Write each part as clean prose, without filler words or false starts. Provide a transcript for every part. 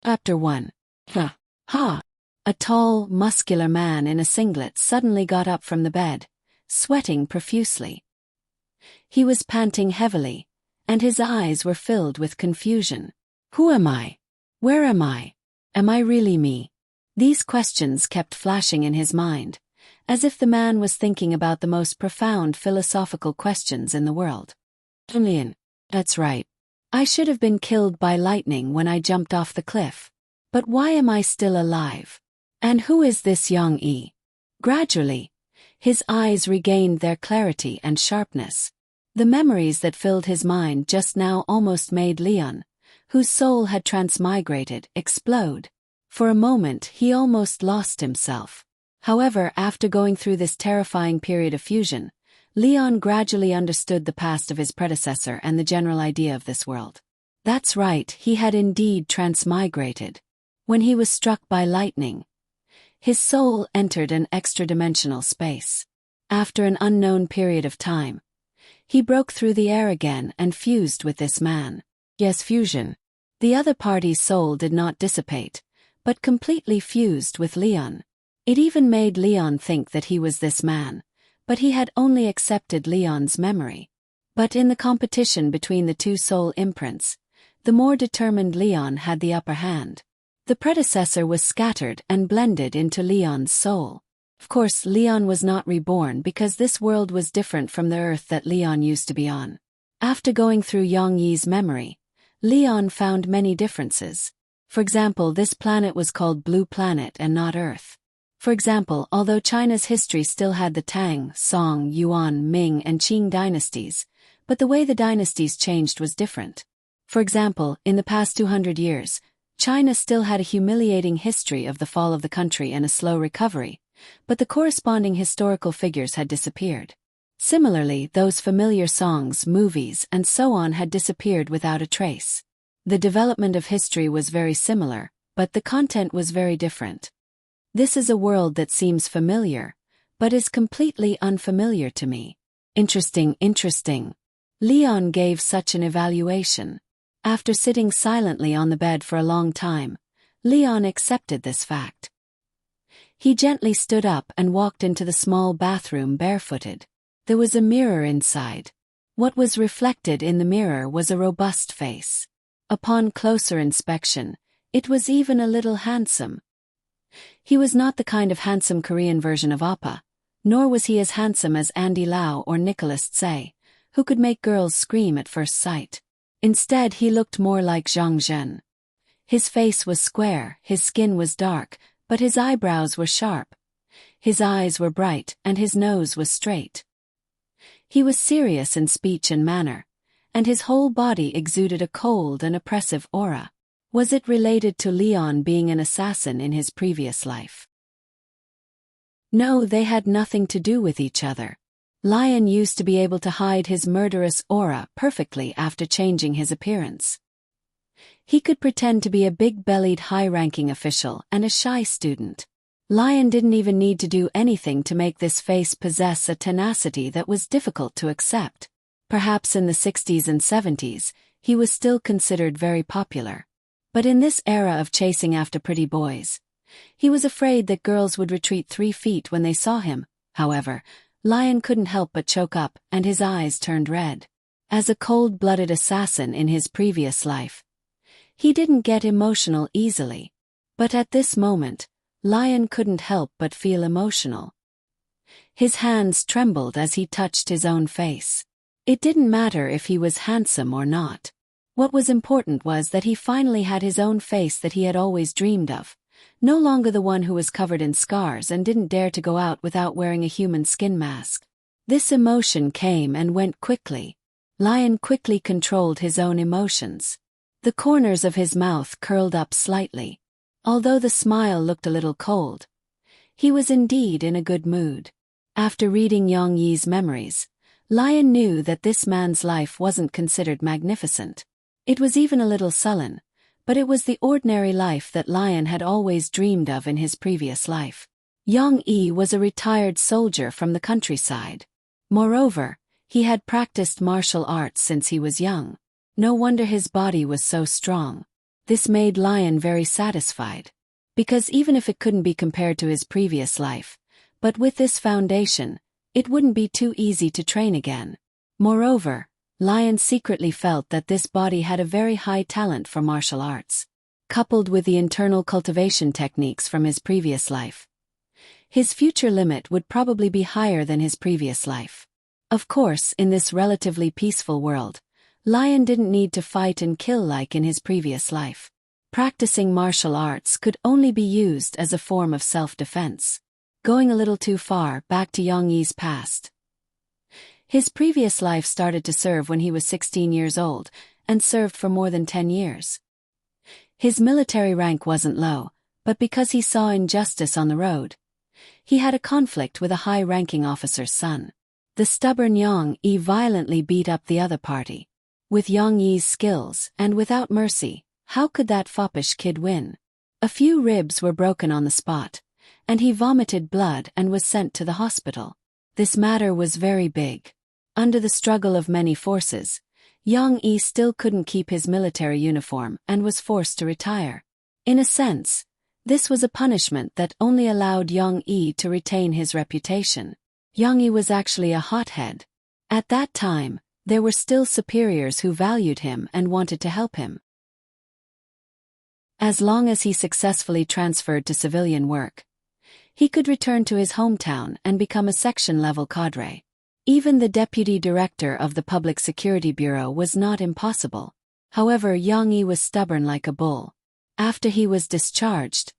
Chapter 1. Ha! Ha! A tall, muscular man in a singlet suddenly got up from the bed, sweating profusely. He was panting heavily, and his eyes were filled with confusion. Who am I? Where am I? Am I really me? These questions kept flashing in his mind, as if the man was thinking about the most profound philosophical questions in the world. Julian, that's right. I should have been killed by lightning when I jumped off the cliff. But why am I still alive? And who is this young E? Gradually, his eyes regained their clarity and sharpness. The memories that filled his mind just now almost made Leon, whose soul had transmigrated, explode. For a moment he almost lost himself. However, after going through this terrifying period of fusion, Leon gradually understood the past of his predecessor and the general idea of this world. That's right, he had indeed transmigrated. When he was struck by lightning, his soul entered an extra-dimensional space. After an unknown period of time, he broke through the air again and fused with this man. Yes, fusion. The other party's soul did not dissipate, but completely fused with Leon. It even made Leon think that he was this man, but he had only accepted Leon's memory. But in the competition between the two soul imprints, the more determined Leon had the upper hand. The predecessor was scattered and blended into Leon's soul. Of course, Leon was not reborn because this world was different from the Earth that Leon used to be on. After going through Yang Yi's memory, Leon found many differences. For example, this planet was called Blue Planet and not Earth. For example, although China's history still had the Tang, Song, Yuan, Ming, and Qing dynasties, but the way the dynasties changed was different. For example, in the past 200 years, China still had a humiliating history of the fall of the country and a slow recovery, but the corresponding historical figures had disappeared. Similarly, those familiar songs, movies, and so on had disappeared without a trace. The development of history was very similar, but the content was very different. This is a world that seems familiar, but is completely unfamiliar to me. Interesting. Leon gave such an evaluation. After sitting silently on the bed for a long time, Leon accepted this fact. He gently stood up and walked into the small bathroom barefooted. There was a mirror inside. What was reflected in the mirror was a robust face. Upon closer inspection, it was even a little handsome. He was not the kind of handsome Korean version of Appa, nor was he as handsome as Andy Lau or Nicholas Tse, who could make girls scream at first sight. Instead, he looked more like Zhang Zhen. His face was square, his skin was dark, but his eyebrows were sharp. His eyes were bright, and his nose was straight. He was serious in speech and manner, and his whole body exuded a cold and oppressive aura. Was it related to Leon being an assassin in his previous life? No, they had nothing to do with each other. Leon used to be able to hide his murderous aura perfectly after changing his appearance. He could pretend to be a big-bellied high-ranking official and a shy student. Leon didn't even need to do anything to make this face possess a tenacity that was difficult to accept. Perhaps in the 60s and 70s, he was still considered very popular. But in this era of chasing after pretty boys, he was afraid that girls would retreat 3 feet when they saw him. However, Leon couldn't help but choke up, and his eyes turned red. As a cold-blooded assassin in his previous life, he didn't get emotional easily. But at this moment, Leon couldn't help but feel emotional. His hands trembled as he touched his own face. It didn't matter if he was handsome or not. What was important was that he finally had his own face that he had always dreamed of, no longer the one who was covered in scars and didn't dare to go out without wearing a human skin mask. This emotion came and went quickly. Leon quickly controlled his own emotions. The corners of his mouth curled up slightly. Although the smile looked a little cold, he was indeed in a good mood. After reading Yang Yi's memories, Leon knew that this man's life wasn't considered magnificent. It was even a little sullen, but it was the ordinary life that Leon had always dreamed of in his previous life. Yang Yi was a retired soldier from the countryside. Moreover, he had practiced martial arts since he was young. No wonder his body was so strong. This made Lion very satisfied. Because even if it couldn't be compared to his previous life, but with this foundation, it wouldn't be too easy to train again. Moreover, Lion secretly felt that this body had a very high talent for martial arts. Coupled with the internal cultivation techniques from his previous life, his future limit would probably be higher than his previous life. Of course, in this relatively peaceful world, Lion didn't need to fight and kill like in his previous life. Practicing martial arts could only be used as a form of self-defense. Going a little too far back to Yang Yi's past. His previous life started to serve when he was 16 years old, and served for more than 10 years. His military rank wasn't low, but because he saw injustice on the road, he had a conflict with a high-ranking officer's son. The stubborn Yang Yi violently beat up the other party. With Yang Yi's skills, and without mercy, how could that foppish kid win? A few ribs were broken on the spot, and he vomited blood and was sent to the hospital. This matter was very big. Under the struggle of many forces, Yang Yi still couldn't keep his military uniform and was forced to retire. In a sense, this was a punishment that only allowed Yang Yi to retain his reputation. Yang Yi was actually a hothead. At that time, there were still superiors who valued him and wanted to help him. As long as he successfully transferred to civilian work, he could return to his hometown and become a section-level cadre. Even the deputy director of the Public Security Bureau was not impossible. However, Yang Yi was stubborn like a bull. After he was discharged,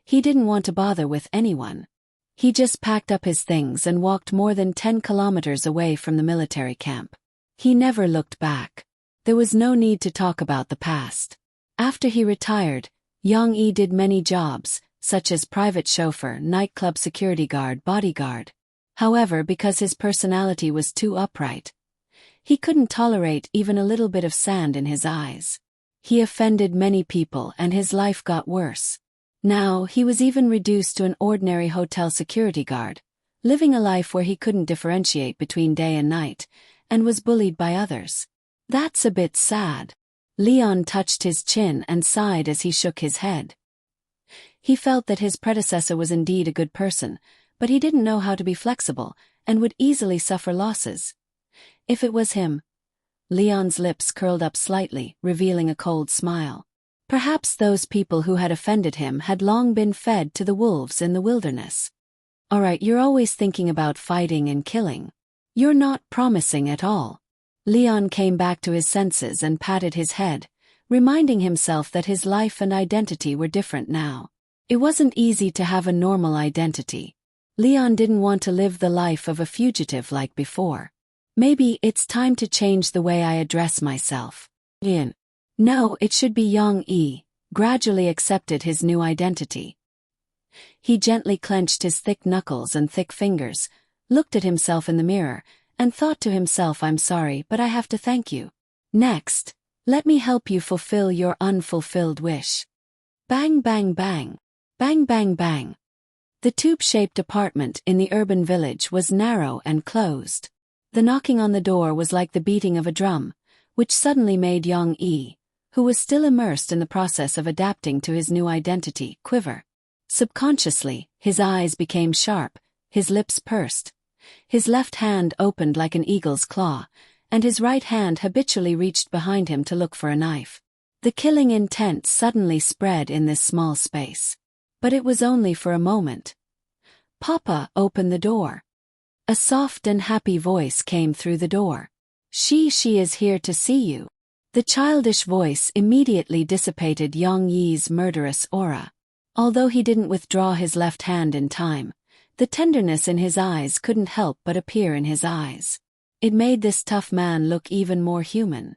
he didn't want to bother with anyone. He just packed up his things and walked more than 10 kilometers away from the military camp. He never looked back. There was no need to talk about the past. After he retired, Yang Yi did many jobs, such as private chauffeur, nightclub security guard, bodyguard. However, because his personality was too upright, he couldn't tolerate even a little bit of sand in his eyes. He offended many people and his life got worse. Now, he was even reduced to an ordinary hotel security guard, living a life where he couldn't differentiate between day and night, and was bullied by others. That's a bit sad. Leon touched his chin and sighed as he shook his head. He felt that his predecessor was indeed a good person, but he didn't know how to be flexible, and would easily suffer losses. If it was him. Leon's lips curled up slightly, revealing a cold smile. Perhaps those people who had offended him had long been fed to the wolves in the wilderness. Alright, you're always thinking about fighting and killing. You're not promising at all. Leon came back to his senses and patted his head, reminding himself that his life and identity were different now. It wasn't easy to have a normal identity. Leon didn't want to live the life of a fugitive like before. Maybe it's time to change the way I address myself. No, it should be Yang Yi. Gradually accepted his new identity. He gently clenched his thick knuckles and thick fingers, looked at himself in the mirror, and thought to himself, I'm sorry, but I have to thank you. Next, let me help you fulfill your unfulfilled wish. Bang bang bang. Bang bang bang. The tube-shaped apartment in the urban village was narrow and closed. The knocking on the door was like the beating of a drum, which suddenly made Yang Yi, who was still immersed in the process of adapting to his new identity, quiver. Subconsciously, his eyes became sharp, his lips pursed. His left hand opened like an eagle's claw, and his right hand habitually reached behind him to look for a knife. The killing intent suddenly spread in this small space. But it was only for a moment. Papa, open the door. A soft and happy voice came through the door. She is here to see you. The childish voice immediately dissipated Yang Yi's murderous aura. Although he didn't withdraw his left hand in time, the tenderness in his eyes couldn't help but appear in his eyes. It made this tough man look even more human.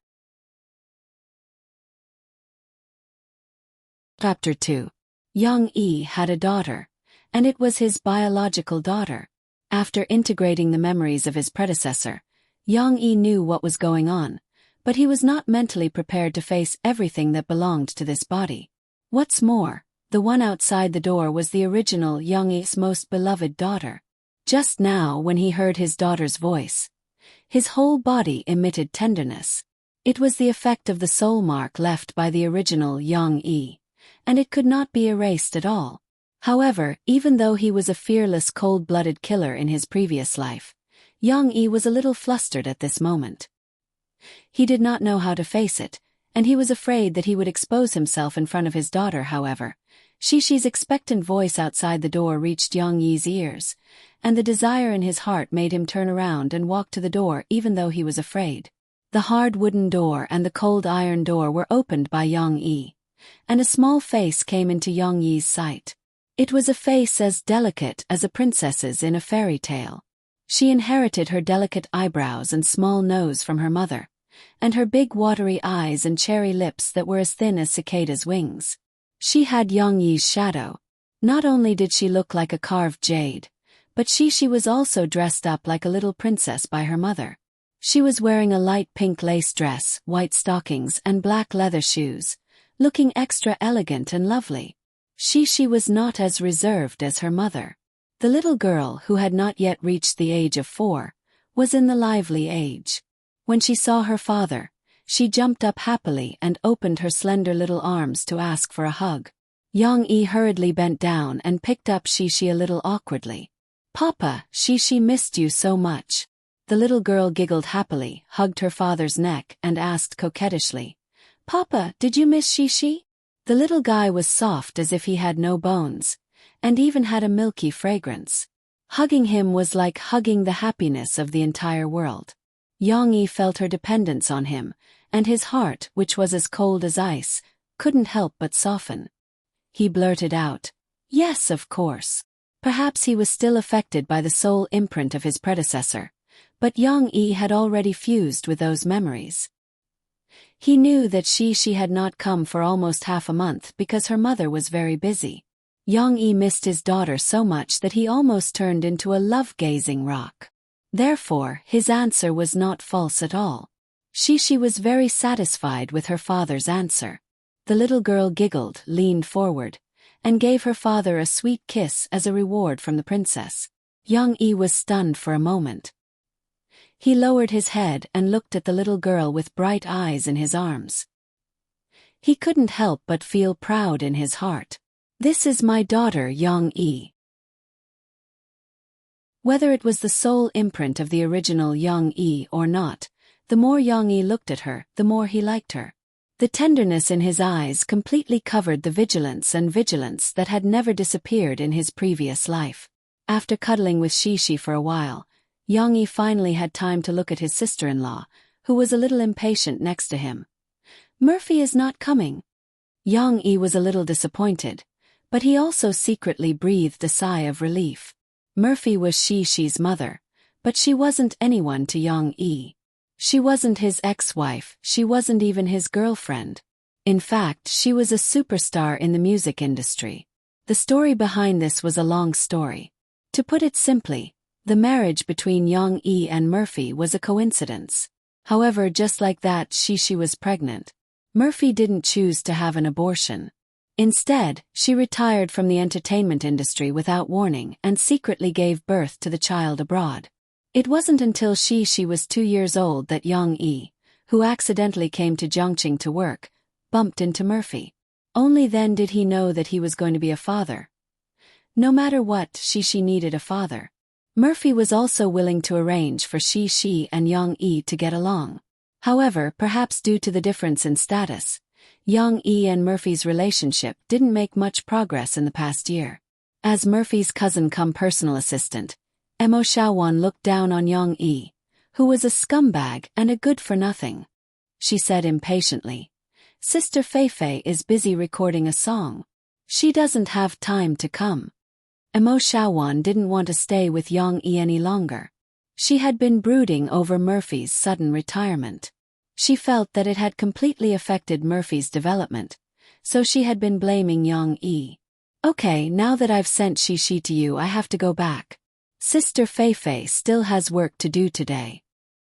Chapter 2. Yang Yi had a daughter, and it was his biological daughter. After integrating the memories of his predecessor, Yang Yi knew what was going on, but he was not mentally prepared to face everything that belonged to this body. What's more, the one outside the door was the original Yang Yi's most beloved daughter. Just now, when he heard his daughter's voice, his whole body emitted tenderness. It was the effect of the soul mark left by the original Yang Yi, and it could not be erased at all. However, even though he was a fearless cold-blooded killer in his previous life, Yang Yi was a little flustered at this moment. He did not know how to face it, and he was afraid that he would expose himself in front of his daughter. However, Shishi's expectant voice outside the door reached Yang Yi's ears, and the desire in his heart made him turn around and walk to the door even though he was afraid. The hard wooden door and the cold iron door were opened by Yang Yi, and a small face came into Yang Yi's sight. It was a face as delicate as a princess's in a fairy tale. She inherited her delicate eyebrows and small nose from her mother, and her big watery eyes and cherry lips that were as thin as cicadas' wings. She had Yang Yi's shadow. Not only did she look like a carved jade, but she was also dressed up like a little princess by her mother. She was wearing a light pink lace dress, white stockings and black leather shoes, looking extra elegant and lovely. She was not as reserved as her mother. The little girl, who had not yet reached the age of 4, was in the lively age. When she saw her father, she jumped up happily and opened her slender little arms to ask for a hug. Yang Yi hurriedly bent down and picked up Shishi a little awkwardly. "Papa, Shishi missed you so much." The little girl giggled happily, hugged her father's neck and asked coquettishly, "Papa, did you miss Shishi?" The little guy was soft as if he had no bones, and even had a milky fragrance. Hugging him was like hugging the happiness of the entire world. Yang Yi felt her dependence on him, and his heart, which was as cold as ice, couldn't help but soften. He blurted out, "Yes, of course." Perhaps he was still affected by the soul imprint of his predecessor, but Yang Yi had already fused with those memories. He knew that she had not come for almost half a month because her mother was very busy. Yang Yi missed his daughter so much that he almost turned into a love-gazing rock. Therefore, his answer was not false at all. She was very satisfied with her father's answer. The little girl giggled, leaned forward, and gave her father a sweet kiss as a reward from the princess. Yang Yi was stunned for a moment. He lowered his head and looked at the little girl with bright eyes in his arms. He couldn't help but feel proud in his heart. "This is my daughter, Yang Yi." Whether it was the soul imprint of the original Yang Yi or not, the more Yang Yi looked at her, the more he liked her. The tenderness in his eyes completely covered the vigilance that had never disappeared in his previous life. After cuddling with Shishi for a while, Yang Yi finally had time to look at his sister-in-law, who was a little impatient next to him. "Murphy is not coming." Yang Yi was a little disappointed, but he also secretly breathed a sigh of relief. Murphy was Shishi's mother, but she wasn't anyone to Yang Yi. She wasn't his ex-wife, she wasn't even his girlfriend. In fact, she was a superstar in the music industry. The story behind this was a long story. To put it simply, the marriage between Yang Yi and Murphy was a coincidence. However, just like that, Shishi was pregnant. Murphy didn't choose to have an abortion. Instead, she retired from the entertainment industry without warning and secretly gave birth to the child abroad. It wasn't until Shishi was 2 years old that Yang Yi, who accidentally came to Zhongqing to work, bumped into Murphy. Only then did he know that he was going to be a father. No matter what, Shishi needed a father. Murphy was also willing to arrange for Shishi and Yang Yi to get along. However, perhaps due to the difference in status, Yang Yi and Murphy's relationship didn't make much progress in the past year. As Murphy's cousin-cum personal assistant, Mo Xiaowan looked down on Yang Yi, who was a scumbag and a good-for-nothing. She said impatiently, "Sister Feifei is busy recording a song. She doesn't have time to come." Mo Xiaowan didn't want to stay with Yang Yi any longer. She had been brooding over Murphy's sudden retirement. She felt that it had completely affected Murphy's development, so she had been blaming Yang Yi. "Okay, now that I've sent Shishi to you, I have to go back. Sister Feifei still has work to do today."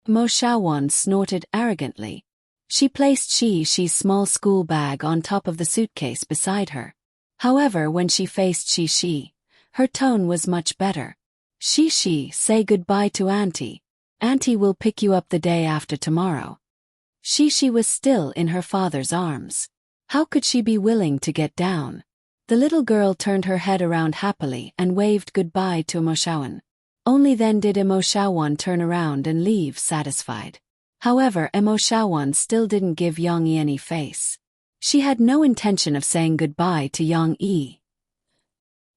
Mo Xiaowan snorted arrogantly. She placed Shishi's small school bag on top of the suitcase beside her. However, when she faced Shishi, her tone was much better. "Shishi, say goodbye to Auntie. Auntie will pick you up the day after tomorrow." She was still in her father's arms. How could she be willing to get down? The little girl turned her head around happily and waved goodbye to Imoshawan. Only then did Imoshawan turn around and leave satisfied. However, Imoshawan still didn't give Yang-yi any face. She had no intention of saying goodbye to Yang-yi.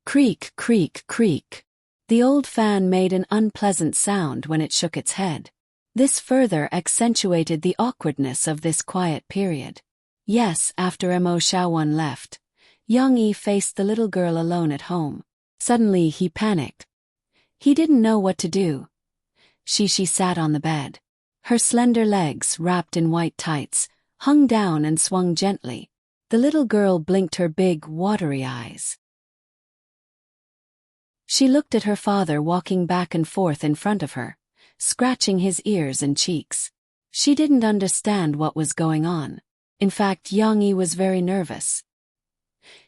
Creak, creak, creak. The old fan made an unpleasant sound when it shook its head. This further accentuated the awkwardness of this quiet period. Yes, after Imoshawan left, Yang-yi faced the little girl alone at home. Suddenly he panicked. He didn't know what to do. She sat on the bed. Her slender legs, wrapped in white tights, hung down and swung gently. The little girl blinked her big, watery eyes. She looked at her father walking back and forth in front of her, scratching his ears and cheeks. She didn't understand what was going on. In fact, Yang-yi was very nervous.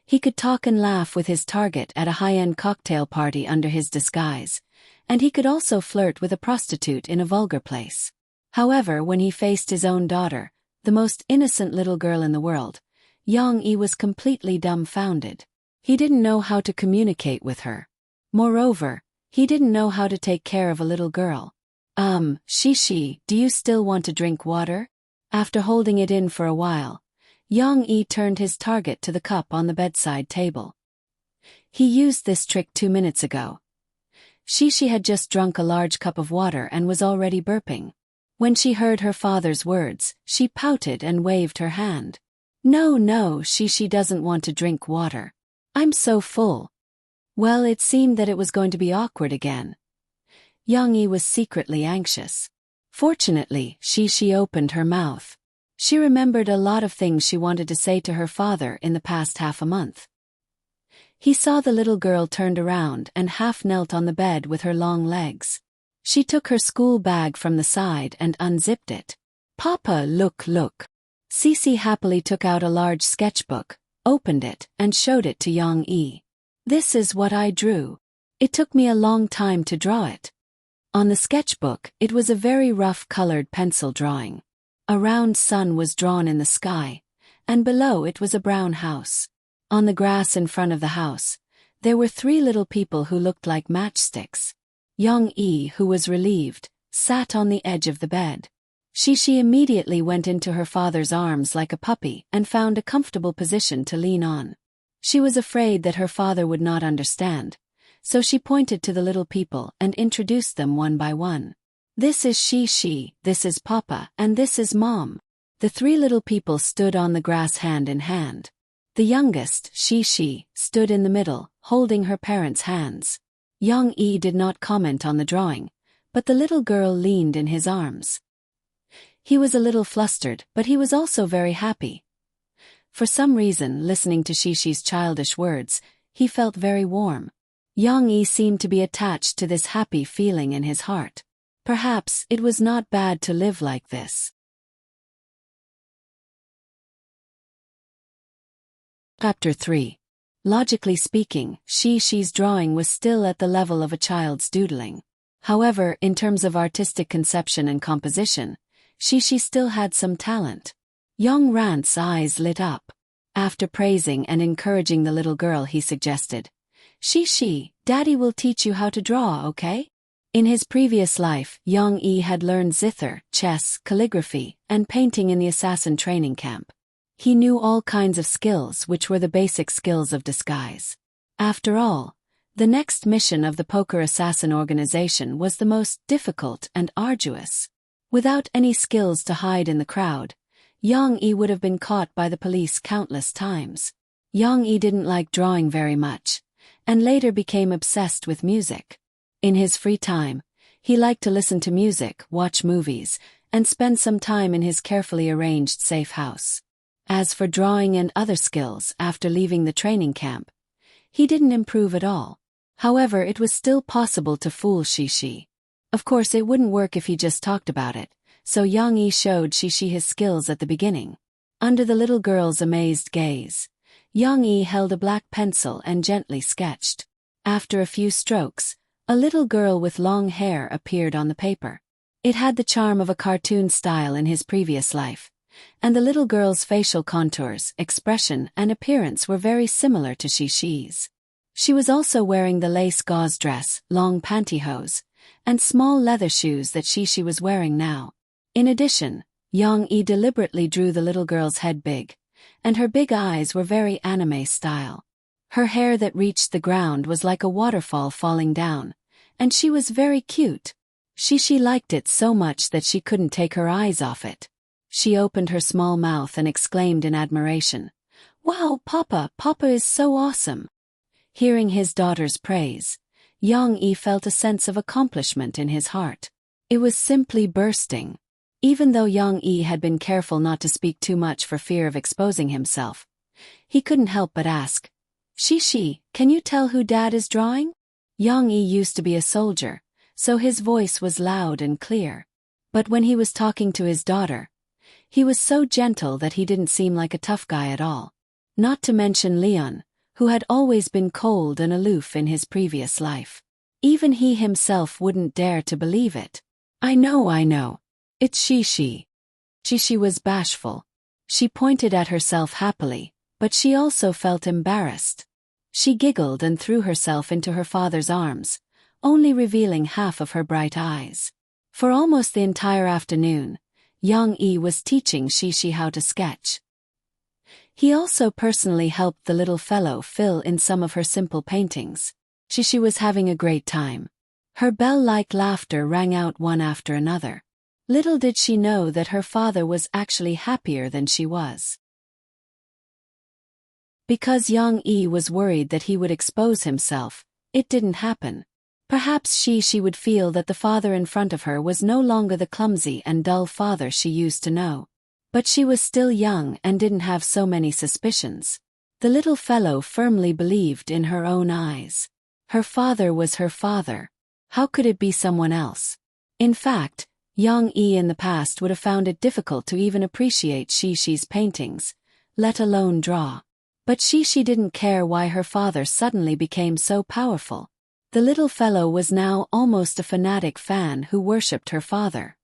He could talk and laugh with his target at a high-end cocktail party under his disguise, and he could also flirt with a prostitute in a vulgar place. However, when he faced his own daughter, the most innocent little girl in the world, Yang-yi was completely dumbfounded. He didn't know how to communicate with her. Moreover, he didn't know how to take care of a little girl. Shishi, do you still want to drink water? After holding it in for a while, Yang-yi turned his target to the cup on the bedside table. He used this trick 2 minutes ago. Shishi had just drunk a large cup of water and was already burping. When she heard her father's words, she pouted and waved her hand. No, Shishi doesn't want to drink water. I'm so full. Well, it seemed that it was going to be awkward again. Yang-yi was secretly anxious. Fortunately, Shishi opened her mouth. She remembered a lot of things she wanted to say to her father in the past half a month. He saw the little girl turned around and half knelt on the bed with her long legs. She took her school bag from the side and unzipped it. Papa, look. Cece happily took out a large sketchbook, opened it, and showed it to Yang-yi. This is what I drew. It took me a long time to draw it. On the sketchbook, it was a very rough colored pencil drawing. A round sun was drawn in the sky, and below it was a brown house. On the grass in front of the house, there were 3 little people who looked like matchsticks. Yang-yi, who was relieved, sat on the edge of the bed. Shishi immediately went into her father's arms like a puppy and found a comfortable position to lean on. She was afraid that her father would not understand, so she pointed to the little people and introduced them one by one. This is Shishi, this is Papa, and this is Mom. The 3 little people stood on the grass hand in hand. The youngest, Shishi, stood in the middle, holding her parents' hands. Yang-yi did not comment on the drawing, but the little girl leaned in his arms. He was a little flustered, but he was also very happy. For some reason, listening to Shishi's childish words, he felt very warm. Yang-yi seemed to be attached to this happy feeling in his heart. Perhaps it was not bad to live like this. Chapter 3. Logically speaking, Shishi's drawing was still at the level of a child's doodling. However, in terms of artistic conception and composition, Shishi still had some talent. Young Rant's eyes lit up. After praising and encouraging the little girl, he suggested, Shishi, Daddy will teach you how to draw, okay? In his previous life, Yang-yi had learned zither, chess, calligraphy, and painting in the assassin training camp. He knew all kinds of skills which were the basic skills of disguise. After all, the next mission of the poker assassin organization was the most difficult and arduous. Without any skills to hide in the crowd, Yang-yi would have been caught by the police countless times. Yang-yi didn't like drawing very much, and later became obsessed with music. In his free time, he liked to listen to music, watch movies, and spend some time in his carefully arranged safe house. As for drawing and other skills after leaving the training camp, he didn't improve at all. However, it was still possible to fool Shishi. Of course, it wouldn't work if he just talked about it, so Yang-yi showed Shishi his skills at the beginning. Under the little girl's amazed gaze, Yang-yi held a black pencil and gently sketched. After a few strokes, a little girl with long hair appeared on the paper. It had the charm of a cartoon style in his previous life, and the little girl's facial contours, expression, and appearance were very similar to Xi-Xi's. She was also wearing the lace gauze dress, long pantyhose, and small leather shoes that Xi-Xi was wearing now. In addition, Yang Yi deliberately drew the little girl's head big, and her big eyes were very anime style. Her hair that reached the ground was like a waterfall falling down, and she was very cute. Xi liked it so much that she couldn't take her eyes off it. She opened her small mouth and exclaimed in admiration, "Wow, Papa is so awesome." Hearing his daughter's praise, Yang Yi felt a sense of accomplishment in his heart. It was simply bursting. Even though Yang Yi had been careful not to speak too much for fear of exposing himself, he couldn't help but ask, "Xi, can you tell who Dad is drawing?" Yang Yi used to be a soldier, so his voice was loud and clear. But when he was talking to his daughter, he was so gentle that he didn't seem like a tough guy at all. Not to mention Leon, who had always been cold and aloof in his previous life. Even he himself wouldn't dare to believe it. I know. It's Xi. Xi was bashful. She pointed at herself happily, but she also felt embarrassed. She giggled and threw herself into her father's arms, only revealing half of her bright eyes. For almost the entire afternoon, Yang Yi was teaching Xi how to sketch. He also personally helped the little fellow fill in some of her simple paintings. Xi was having a great time. Her bell-like laughter rang out one after another. Little did she know that her father was actually happier than she was. Because Yang Yi was worried that he would expose himself, it didn't happen. Perhaps she would feel that the father in front of her was no longer the clumsy and dull father she used to know. But she was still young and didn't have so many suspicions. The little fellow firmly believed in her own eyes. Her father was her father. How could it be someone else? In fact, Yang Yi in the past would have found it difficult to even appreciate Xi-Xi's paintings, let alone draw. But Xi didn't care why her father suddenly became so powerful. The little fellow was now almost a fanatic fan who worshipped her father.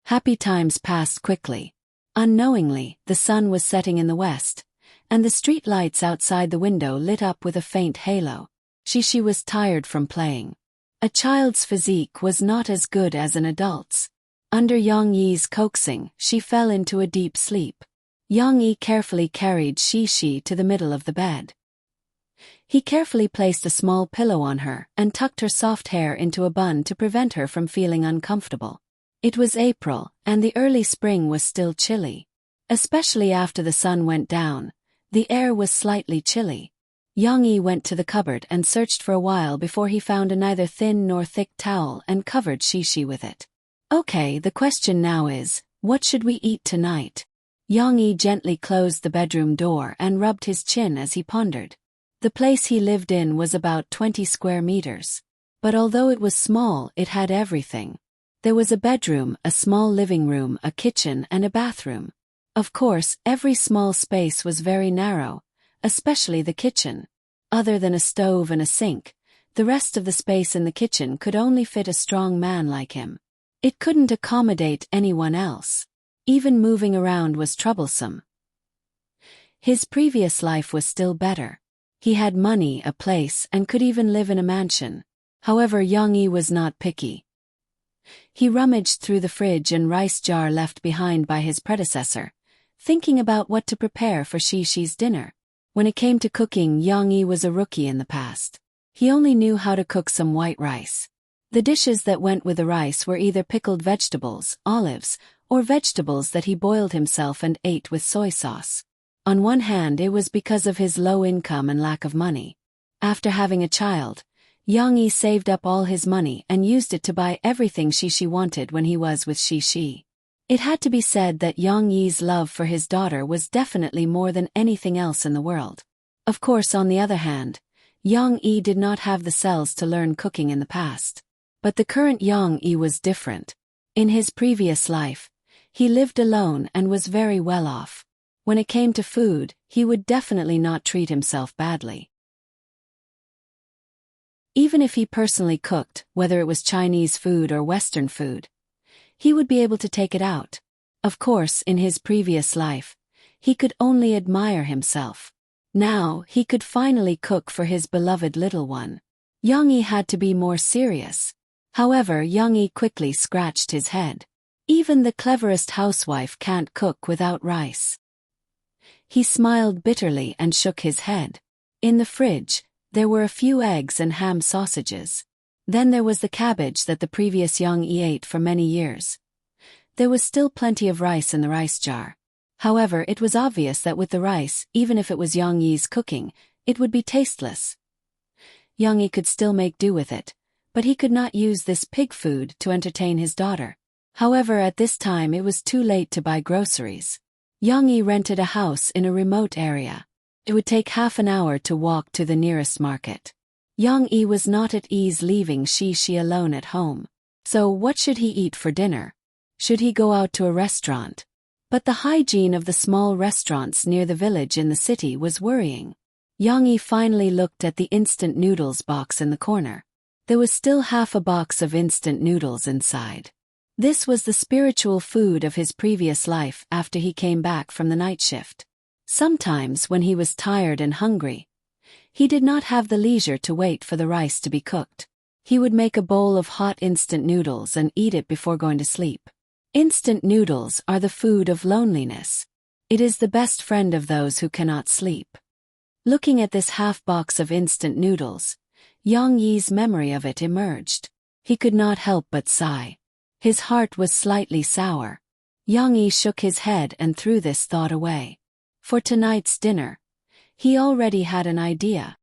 Happy times passed quickly. Unknowingly, the sun was setting in the west, and the street lights outside the window lit up with a faint halo. Xi was tired from playing. A child's physique was not as good as an adult's. Under Yang Yi's coaxing, she fell into a deep sleep. Yang Yi carefully carried Xi to the middle of the bed. He carefully placed a small pillow on her and tucked her soft hair into a bun to prevent her from feeling uncomfortable. It was April, and the early spring was still chilly. Especially after the sun went down, the air was slightly chilly. Yang Yi went to the cupboard and searched for a while before he found a neither thin nor thick towel and covered Xi with it. Okay, the question now is, what should we eat tonight? Yang Yi gently closed the bedroom door and rubbed his chin as he pondered. The place he lived in was about 20 square meters. But although it was small, it had everything. There was a bedroom, a small living room, a kitchen, and a bathroom. Of course, every small space was very narrow, especially the kitchen. Other than a stove and a sink, the rest of the space in the kitchen could only fit a strong man like him. It couldn't accommodate anyone else. Even moving around was troublesome. His previous life was still better. He had money, a place, and could even live in a mansion. However, Yang Yi was not picky. He rummaged through the fridge and rice jar left behind by his predecessor, thinking about what to prepare for Xi-Xi's dinner. When it came to cooking, Yang Yi was a rookie in the past. He only knew how to cook some white rice. The dishes that went with the rice were either pickled vegetables, olives, or vegetables that he boiled himself and ate with soy sauce. On one hand, it was because of his low income and lack of money. After having a child, Yang Yi saved up all his money and used it to buy everything Xi wanted when he was with Xi. It had to be said that Yang Yi's love for his daughter was definitely more than anything else in the world. Of course, on the other hand, Yang Yi did not have the cells to learn cooking in the past. But the current Yang Yi was different. In his previous life, he lived alone and was very well off. When it came to food, he would definitely not treat himself badly. Even if he personally cooked, whether it was Chinese food or Western food, He would be able to take it out. Of course, in his previous life, he could only admire himself. Now, he could finally cook for his beloved little one. Young-yi had to be more serious. However, Young-yi quickly scratched his head. Even the cleverest housewife can't cook without rice. He smiled bitterly and shook his head. In the fridge, there were a few eggs and ham sausages. Then there was the cabbage that the previous Young-yi ate for many years. There was still plenty of rice in the rice jar. However, it was obvious that with the rice, even if it was Young-yi's cooking, it would be tasteless. Young-yi could still make do with it, but he could not use this pig food to entertain his daughter. However, at this time it was too late to buy groceries. Young-yi rented a house in a remote area. It would take half an hour to walk to the nearest market. Young-yi was not at ease leaving Shi alone at home. So what should he eat for dinner? Should he go out to a restaurant? But the hygiene of the small restaurants near the village in the city was worrying. Young-yi finally looked at the instant noodles box in the corner. There was still half a box of instant noodles inside. This was the spiritual food of his previous life after he came back from the night shift. Sometimes when he was tired and hungry, he did not have the leisure to wait for the rice to be cooked. He would make a bowl of hot instant noodles and eat it before going to sleep. Instant noodles are the food of loneliness. It is the best friend of those who cannot sleep. Looking at this half box of instant noodles, Young-yi's memory of it emerged. He could not help but sigh. His heart was slightly sour. Young-yi shook his head and threw this thought away. For tonight's dinner, he already had an idea.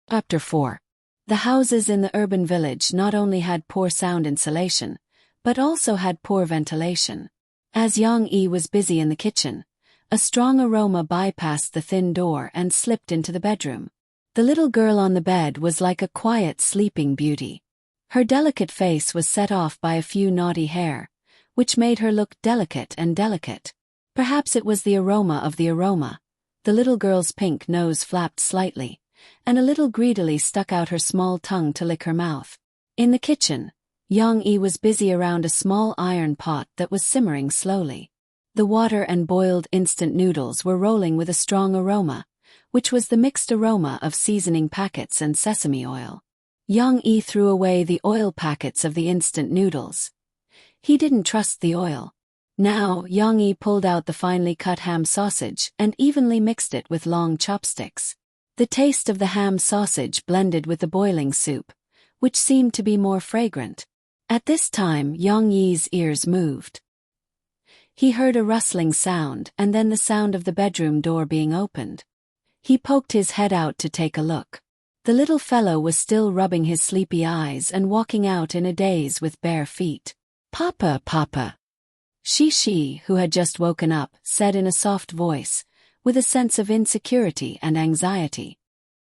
Chapter 4. The houses in the urban village not only had poor sound insulation, but also had poor ventilation. As Young-yi was busy in the kitchen, a strong aroma bypassed the thin door and slipped into the bedroom. The little girl on the bed was like a quiet sleeping beauty. Her delicate face was set off by a few naughty hair, which made her look delicate and delicate. Perhaps it was the aroma of the aroma. The little girl's pink nose flapped slightly, and a little greedily stuck out her small tongue to lick her mouth. In the kitchen, Young-yi was busy around a small iron pot that was simmering slowly. The water and boiled instant noodles were rolling with a strong aroma, which was the mixed aroma of seasoning packets and sesame oil. Young-yi threw away the oil packets of the instant noodles. He didn't trust the oil. Now, Young-yi pulled out the finely cut ham sausage and evenly mixed it with long chopsticks. The taste of the ham sausage blended with the boiling soup, which seemed to be more fragrant. At this time, Young-yi's ears moved. He heard a rustling sound and then the sound of the bedroom door being opened. He poked his head out to take a look. The little fellow was still rubbing his sleepy eyes and walking out in a daze with bare feet. "Papa, Papa." Shi, who had just woken up, said in a soft voice, with a sense of insecurity and anxiety.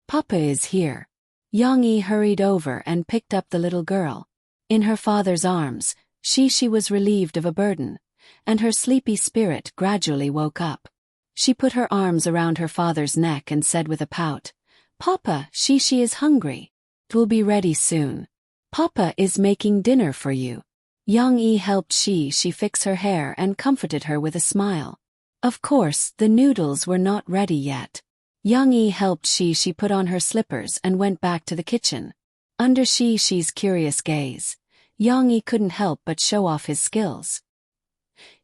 "Papa is here." Young-yi hurried over and picked up the little girl. In her father's arms, Shi was relieved of a burden, and her sleepy spirit gradually woke up. She put her arms around her father's neck and said with a pout, "Papa, Shi is hungry. It will be ready soon. Papa is making dinner for you." Young-yi helped Shi fix her hair and comforted her with a smile. Of course, the noodles were not ready yet. Young-yi helped Shi put on her slippers and went back to the kitchen. Under Shi's curious gaze, Young-yi couldn't help but show off his skills.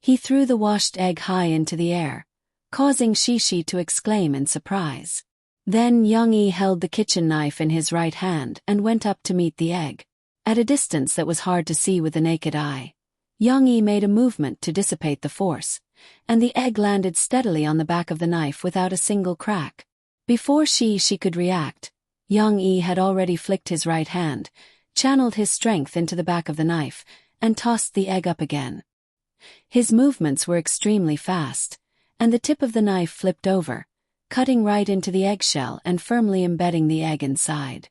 He threw the washed egg high into the air, causing Shi to exclaim in surprise. Then Young-yi held the kitchen knife in his right hand and went up to meet the egg. At a distance that was hard to see with the naked eye, Young-yi made a movement to dissipate the force, and the egg landed steadily on the back of the knife without a single crack. Before Shi could react, Young-yi had already flicked his right hand, channeled his strength into the back of the knife, and tossed the egg up again. His movements were extremely fast, and the tip of the knife flipped over, cutting right into the eggshell and firmly embedding the egg inside.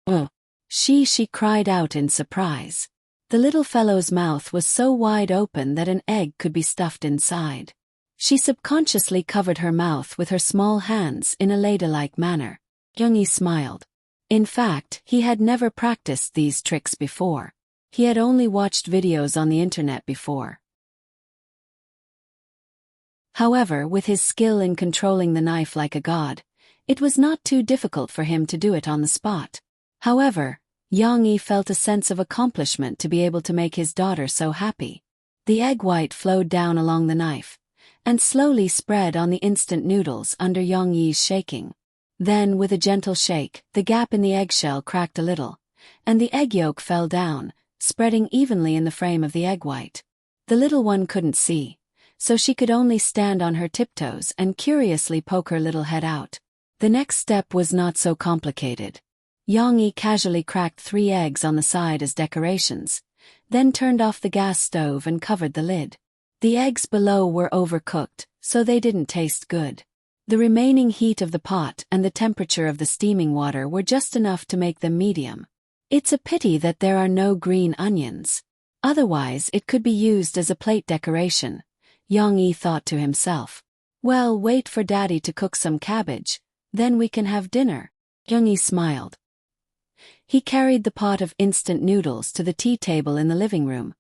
"Oh!" She cried out in surprise. The little fellow's mouth was so wide open that an egg could be stuffed inside. She subconsciously covered her mouth with her small hands in a ladylike manner. Young-yi smiled. In fact, he had never practiced these tricks before. He had only watched videos on the internet before. However, with his skill in controlling the knife like a god, it was not too difficult for him to do it on the spot. However, Yang Yi felt a sense of accomplishment to be able to make his daughter so happy. The egg white flowed down along the knife, and slowly spread on the instant noodles under Yang Yi's shaking. Then, with a gentle shake, the gap in the eggshell cracked a little, and the egg yolk fell down, spreading evenly in the frame of the egg white. The little one couldn't see, so she could only stand on her tiptoes and curiously poke her little head out. The next step was not so complicated. Yang Yi casually cracked 3 eggs on the side as decorations, then turned off the gas stove and covered the lid. The eggs below were overcooked, so they didn't taste good. The remaining heat of the pot and the temperature of the steaming water were just enough to make them medium. It's a pity that there are no green onions. Otherwise it could be used as a plate decoration, Yang Yi thought to himself. Well, wait for Daddy to cook some cabbage, then we can have dinner. Yang Yi smiled. He carried the pot of instant noodles to the tea table in the living room,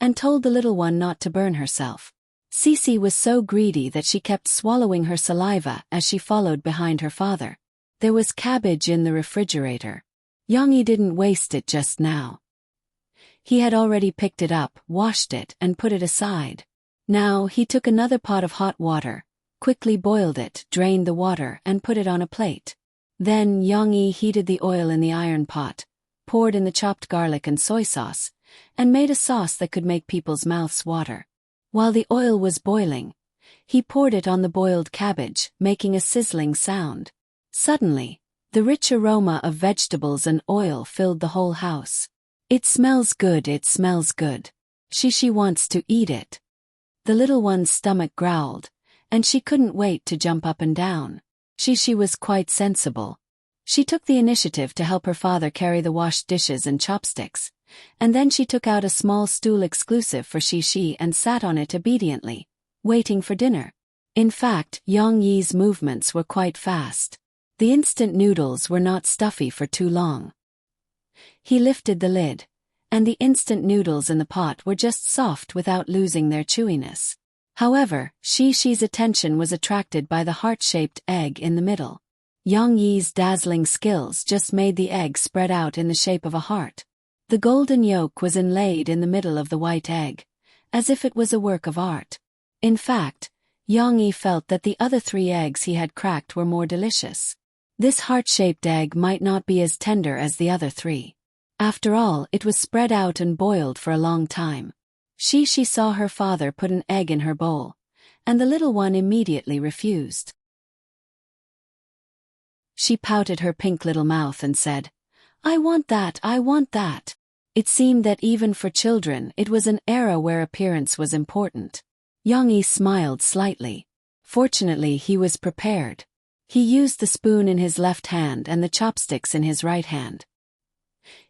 and told the little one not to burn herself. Cece was so greedy that she kept swallowing her saliva as she followed behind her father. There was cabbage in the refrigerator. Yang Yi didn't waste it just now. He had already picked it up, washed it, and put it aside. Now he took another pot of hot water, quickly boiled it, drained the water, and put it on a plate. Then Yang Yi heated the oil in the iron pot, poured in the chopped garlic and soy sauce, and made a sauce that could make people's mouths water. While the oil was boiling, he poured it on the boiled cabbage, making a sizzling sound. Suddenly, the rich aroma of vegetables and oil filled the whole house. It smells good, it smells good. She wants to eat it. The little one's stomach growled, and she couldn't wait to jump up and down. She was quite sensible. She took the initiative to help her father carry the washed dishes and chopsticks, and then she took out a small stool exclusive for Shi and sat on it obediently, waiting for dinner. In fact, Yang Yi's movements were quite fast. The instant noodles were not stuffy for too long. He lifted the lid, and the instant noodles in the pot were just soft without losing their chewiness. However, Shi's attention was attracted by the heart-shaped egg in the middle. Yang Yi's dazzling skills just made the egg spread out in the shape of a heart. The golden yolk was inlaid in the middle of the white egg, as if it was a work of art. In fact, Yang Yi felt that the other 3 eggs he had cracked were more delicious. This heart-shaped egg might not be as tender as the other 3. After all, it was spread out and boiled for a long time. She saw her father put an egg in her bowl, and the little one immediately refused. She pouted her pink little mouth and said, "I want that, I want that." It seemed that even for children it was an era where appearance was important. Yang Yi smiled slightly. Fortunately, he was prepared. He used the spoon in his left hand and the chopsticks in his right hand.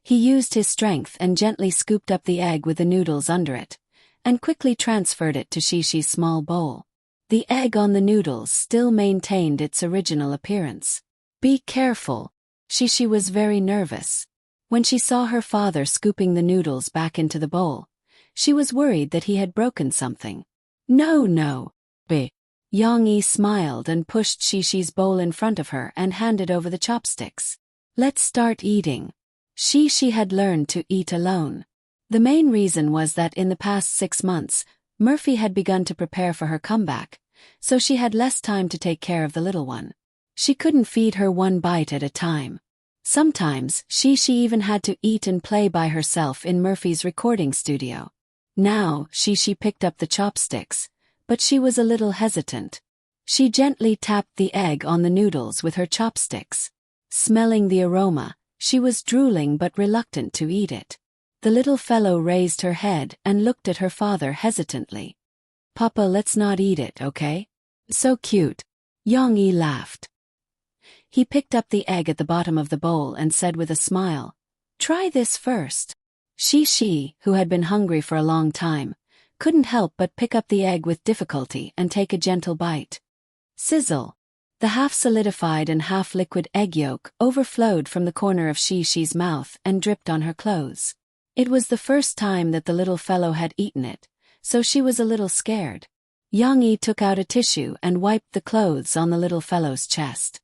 He used his strength and gently scooped up the egg with the noodles under it, and quickly transferred it to Shi's small bowl. The egg on the noodles still maintained its original appearance. "Be careful." She was very nervous. When she saw her father scooping the noodles back into the bowl, she was worried that he had broken something. No. Be. Yang Yi smiled and pushed Shi's bowl in front of her and handed over the chopsticks. "Let's start eating." She had learned to eat alone. The main reason was that in the past 6 months, Murphy had begun to prepare for her comeback, so she had less time to take care of the little one. She couldn't feed her 1 bite at a time. Sometimes, she even had to eat and play by herself in Murphy's recording studio. Now, she picked up the chopsticks, but she was a little hesitant. She gently tapped the egg on the noodles with her chopsticks. Smelling the aroma, she was drooling but reluctant to eat it. The little fellow raised her head and looked at her father hesitantly. "Papa, let's not eat it, okay?" "So cute." Yang Yi laughed. He picked up the egg at the bottom of the bowl and said with a smile, "Try this first." She, who had been hungry for a long time, couldn't help but pick up the egg with difficulty and take a gentle bite. Sizzle. The half-solidified and half-liquid egg yolk overflowed from the corner of Shi's mouth and dripped on her clothes. It was the first time that the little fellow had eaten it, so she was a little scared. Yang Yi took out a tissue and wiped the clothes on the little fellow's chest.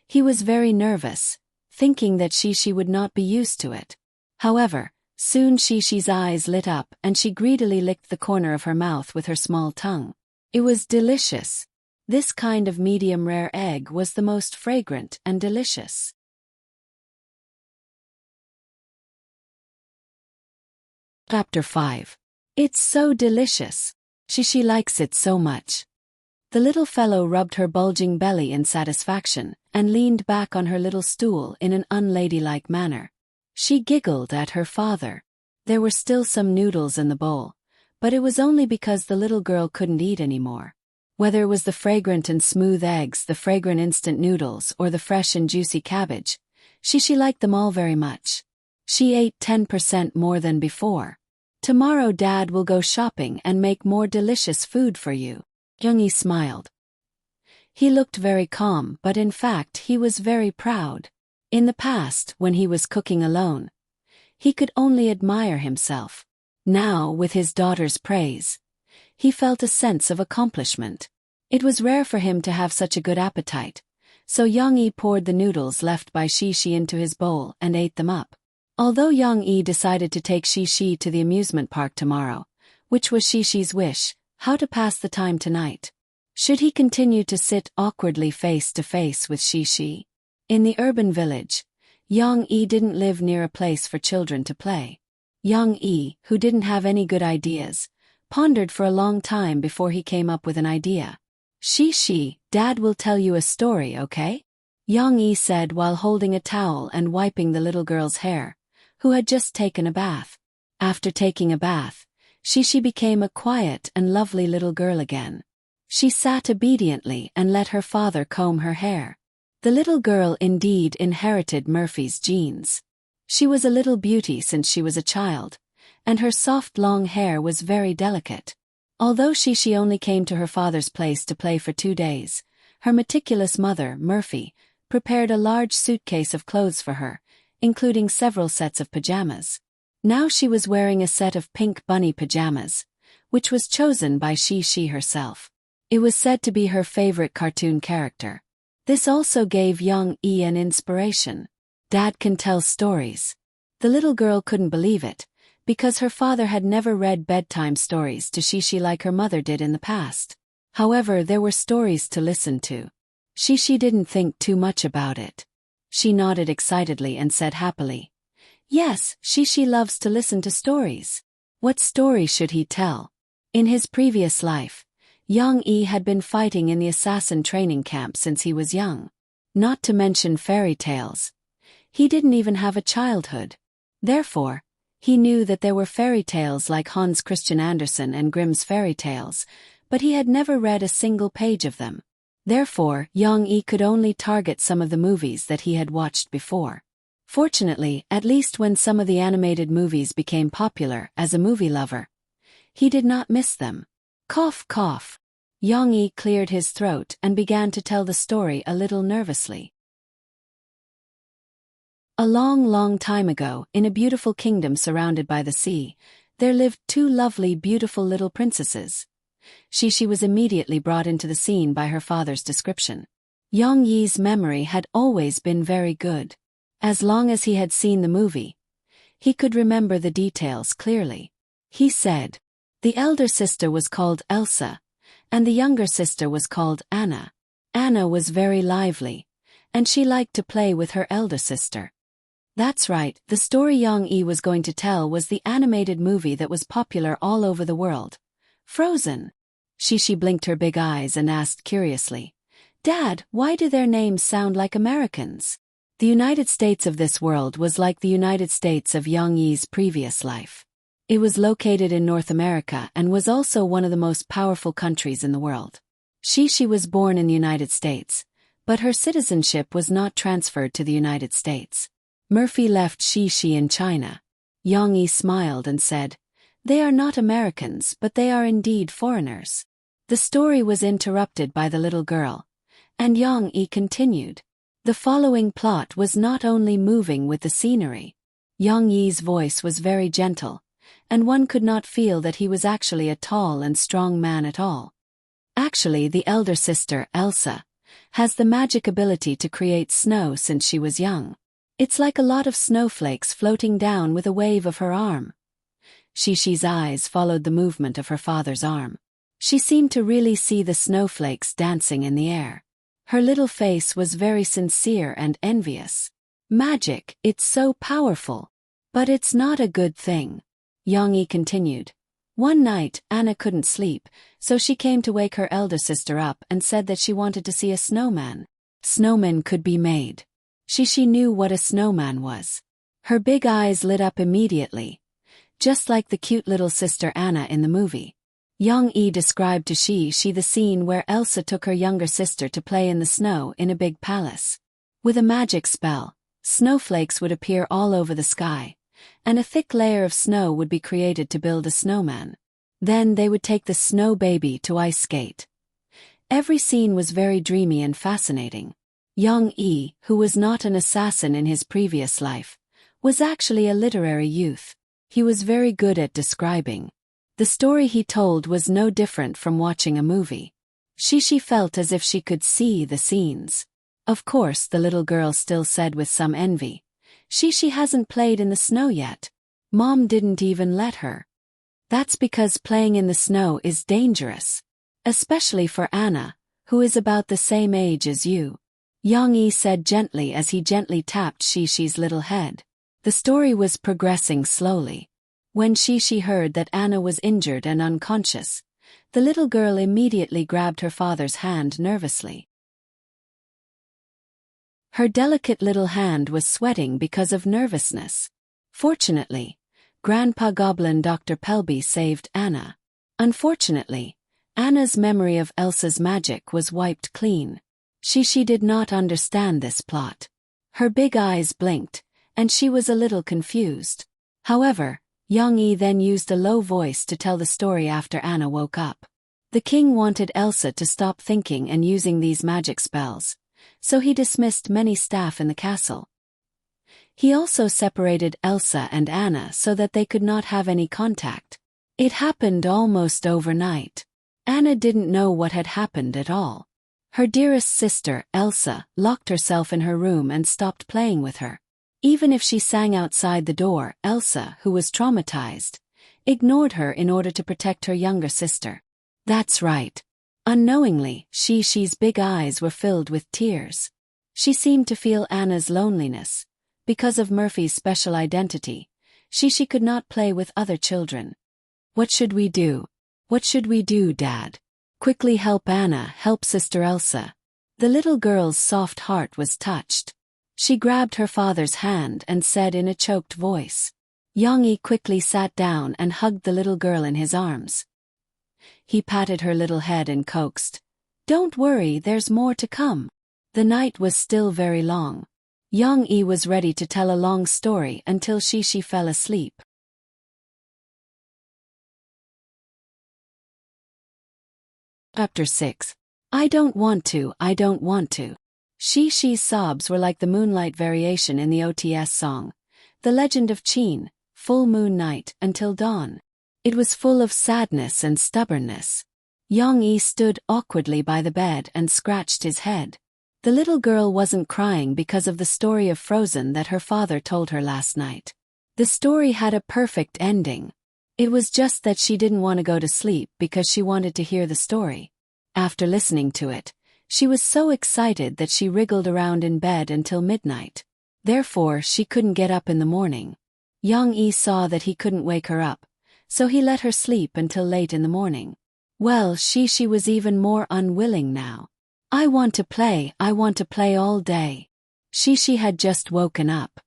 He was very nervous, thinking that Shi would not be used to it. However, soon Shi's eyes lit up and she greedily licked the corner of her mouth with her small tongue. It was delicious. This kind of medium-rare egg was the most fragrant and delicious. Chapter 5. It's so delicious. She likes it so much. The little fellow rubbed her bulging belly in satisfaction and leaned back on her little stool in an unladylike manner. She giggled at her father. There were still some noodles in the bowl, but it was only because the little girl couldn't eat anymore. Whether it was the fragrant and smooth eggs, the fragrant instant noodles, or the fresh and juicy cabbage, she liked them all very much. She ate 10% more than before. Tomorrow Dad will go shopping and make more delicious food for you. Young Yi smiled. He looked very calm, but in fact he was very proud. In the past, when he was cooking alone, he could only admire himself. Now, with his daughter's praise, he felt a sense of accomplishment. It was rare for him to have such a good appetite, so Yang Yi poured the noodles left by Shi into his bowl and ate them up. Although Yang Yi decided to take Shi to the amusement park tomorrow, which was Shi's wish, how to pass the time tonight? Should he continue to sit awkwardly face to face with Shi? In the urban village, Yang Yi didn't live near a place for children to play. Yang Yi, who didn't have any good ideas, pondered for a long time before he came up with an idea. Shi, Dad will tell you a story, okay? Yang Yi said while holding a towel and wiping the little girl's hair, who had just taken a bath. After taking a bath, Shi became a quiet and lovely little girl again. She sat obediently and let her father comb her hair. The little girl indeed inherited Murphy's genes. She was a little beauty since she was a child, and her soft long hair was very delicate. Although she only came to her father's place to play for 2 days, her meticulous mother, Murphy, prepared a large suitcase of clothes for her, including several sets of pajamas. Now she was wearing a set of pink bunny pajamas, which was chosen by Shi herself. It was said to be her favorite cartoon character. This also gave Yang Yi an inspiration. Dad can tell stories. The little girl couldn't believe it, because her father had never read bedtime stories to Shi like her mother did in the past. However, there were stories to listen to. Shi didn't think too much about it. She nodded excitedly and said happily, "Yes, Shi loves to listen to stories." What story should he tell? In his previous life, Yang Yi had been fighting in the assassin training camp since he was young. Not to mention fairy tales. He didn't even have a childhood. Therefore, he knew that there were fairy tales like Hans Christian Andersen and Grimm's fairy tales, but he had never read a single page of them. Therefore, Yang Yi could only target some of the movies that he had watched before. Fortunately, at least when some of the animated movies became popular as a movie lover, he did not miss them. Cough, cough. Yang Yi cleared his throat and began to tell the story a little nervously. A long, long time ago, in a beautiful kingdom surrounded by the sea, there lived 2 lovely, beautiful little princesses. Shi was immediately brought into the scene by her father's description. Yang Yi's memory had always been very good. As long as he had seen the movie, he could remember the details clearly. He said, the elder sister was called Elsa, and the younger sister was called Anna. Anna was very lively, and she liked to play with her elder sister. That's right, the story Yang Yi was going to tell was the animated movie that was popular all over the world. Frozen. She blinked her big eyes and asked curiously, "Dad, why do their names sound like Americans?" The United States of this world was like the United States of Yang Yi's previous life. It was located in North America and was also one of the most powerful countries in the world. She was born in the United States, but her citizenship was not transferred to the United States. Murphy left Shi in China. Yang Yi smiled and said, "They are not Americans, but they are indeed foreigners." The story was interrupted by the little girl, And Yang Yi continued. The following plot was not only moving with the scenery. Yang Yi's voice was very gentle, and one could not feel that he was actually a tall and strong man at all. Actually, the elder sister, Elsa, has the magic ability to create snow since she was young. It's like a lot of snowflakes floating down with a wave of her arm. Xishi's eyes followed the movement of her father's arm. She seemed to really see the snowflakes dancing in the air. Her little face was very sincere and envious. Magic, it's so powerful. But it's not a good thing. Yang Yi continued. One night, Anna couldn't sleep, so she came to wake her elder sister up and said that she wanted to see a snowman. Snowmen could be made. She knew what a snowman was. Her big eyes lit up immediately, just like the cute little sister Anna in the movie. Yang Yi described to Shi the scene where Elsa took her younger sister to play in the snow in a big palace. With a magic spell, snowflakes would appear all over the sky, and a thick layer of snow would be created to build a snowman. Then they would take the snow baby to ice skate. Every scene was very dreamy and fascinating. Yang Yi, who was not an assassin in his previous life, was actually a literary youth. He was very good at describing. The story he told was no different from watching a movie. She felt as if she could see the scenes. Of course, the little girl still said with some envy, She hasn't played in the snow yet. Mom didn't even let her. That's because playing in the snow is dangerous. Especially for Anna, who is about the same age as you. Yang Yi said gently as he gently tapped Xishi's little head. The story was progressing slowly. When Xishi heard that Anna was injured and unconscious, the little girl immediately grabbed her father's hand nervously. Her delicate little hand was sweating because of nervousness. Fortunately, Grandpa Goblin Dr. Pelby saved Anna. Unfortunately, Anna's memory of Elsa's magic was wiped clean. She did not understand this plot. Her big eyes blinked, and she was a little confused. However, Yang Yi then used a low voice to tell the story after Anna woke up. The king wanted Elsa to stop thinking and using these magic spells, so he dismissed many staff in the castle. He also separated Elsa and Anna so that they could not have any contact. It happened almost overnight. Anna didn't know what had happened at all. Her dearest sister, Elsa, locked herself in her room and stopped playing with her. Even if she sang outside the door, Elsa, who was traumatized, ignored her in order to protect her younger sister. That's right. Unknowingly, Xishi's big eyes were filled with tears. She seemed to feel Anna's loneliness. Because of Murphy's special identity, Xishi could not play with other children. What should we do? What should we do, Dad? Quickly help Anna, help Sister Elsa. The little girl's soft heart was touched. She grabbed her father's hand and said in a choked voice. Yang Yi quickly sat down and hugged the little girl in his arms. He patted her little head and coaxed, "Don't worry, there's more to come." The night was still very long. Yang Yi was ready to tell a long story until Xishi fell asleep. Chapter 6. I don't want to. Xishi's sobs were like the moonlight variation in the OTS song, The Legend of Qin, Full Moon Night, until dawn. It was full of sadness and stubbornness. Yang Yi stood awkwardly by the bed and scratched his head. The little girl wasn't crying because of the story of Frozen that her father told her last night. The story had a perfect ending. It was just that she didn't want to go to sleep because she wanted to hear the story. After listening to it, she was so excited that she wriggled around in bed until midnight. Therefore, she couldn't get up in the morning. Yang Yi saw that he couldn't wake her up, so he let her sleep until late in the morning. Well, Xishi was even more unwilling now. I want to play all day. Xishi had just woken up.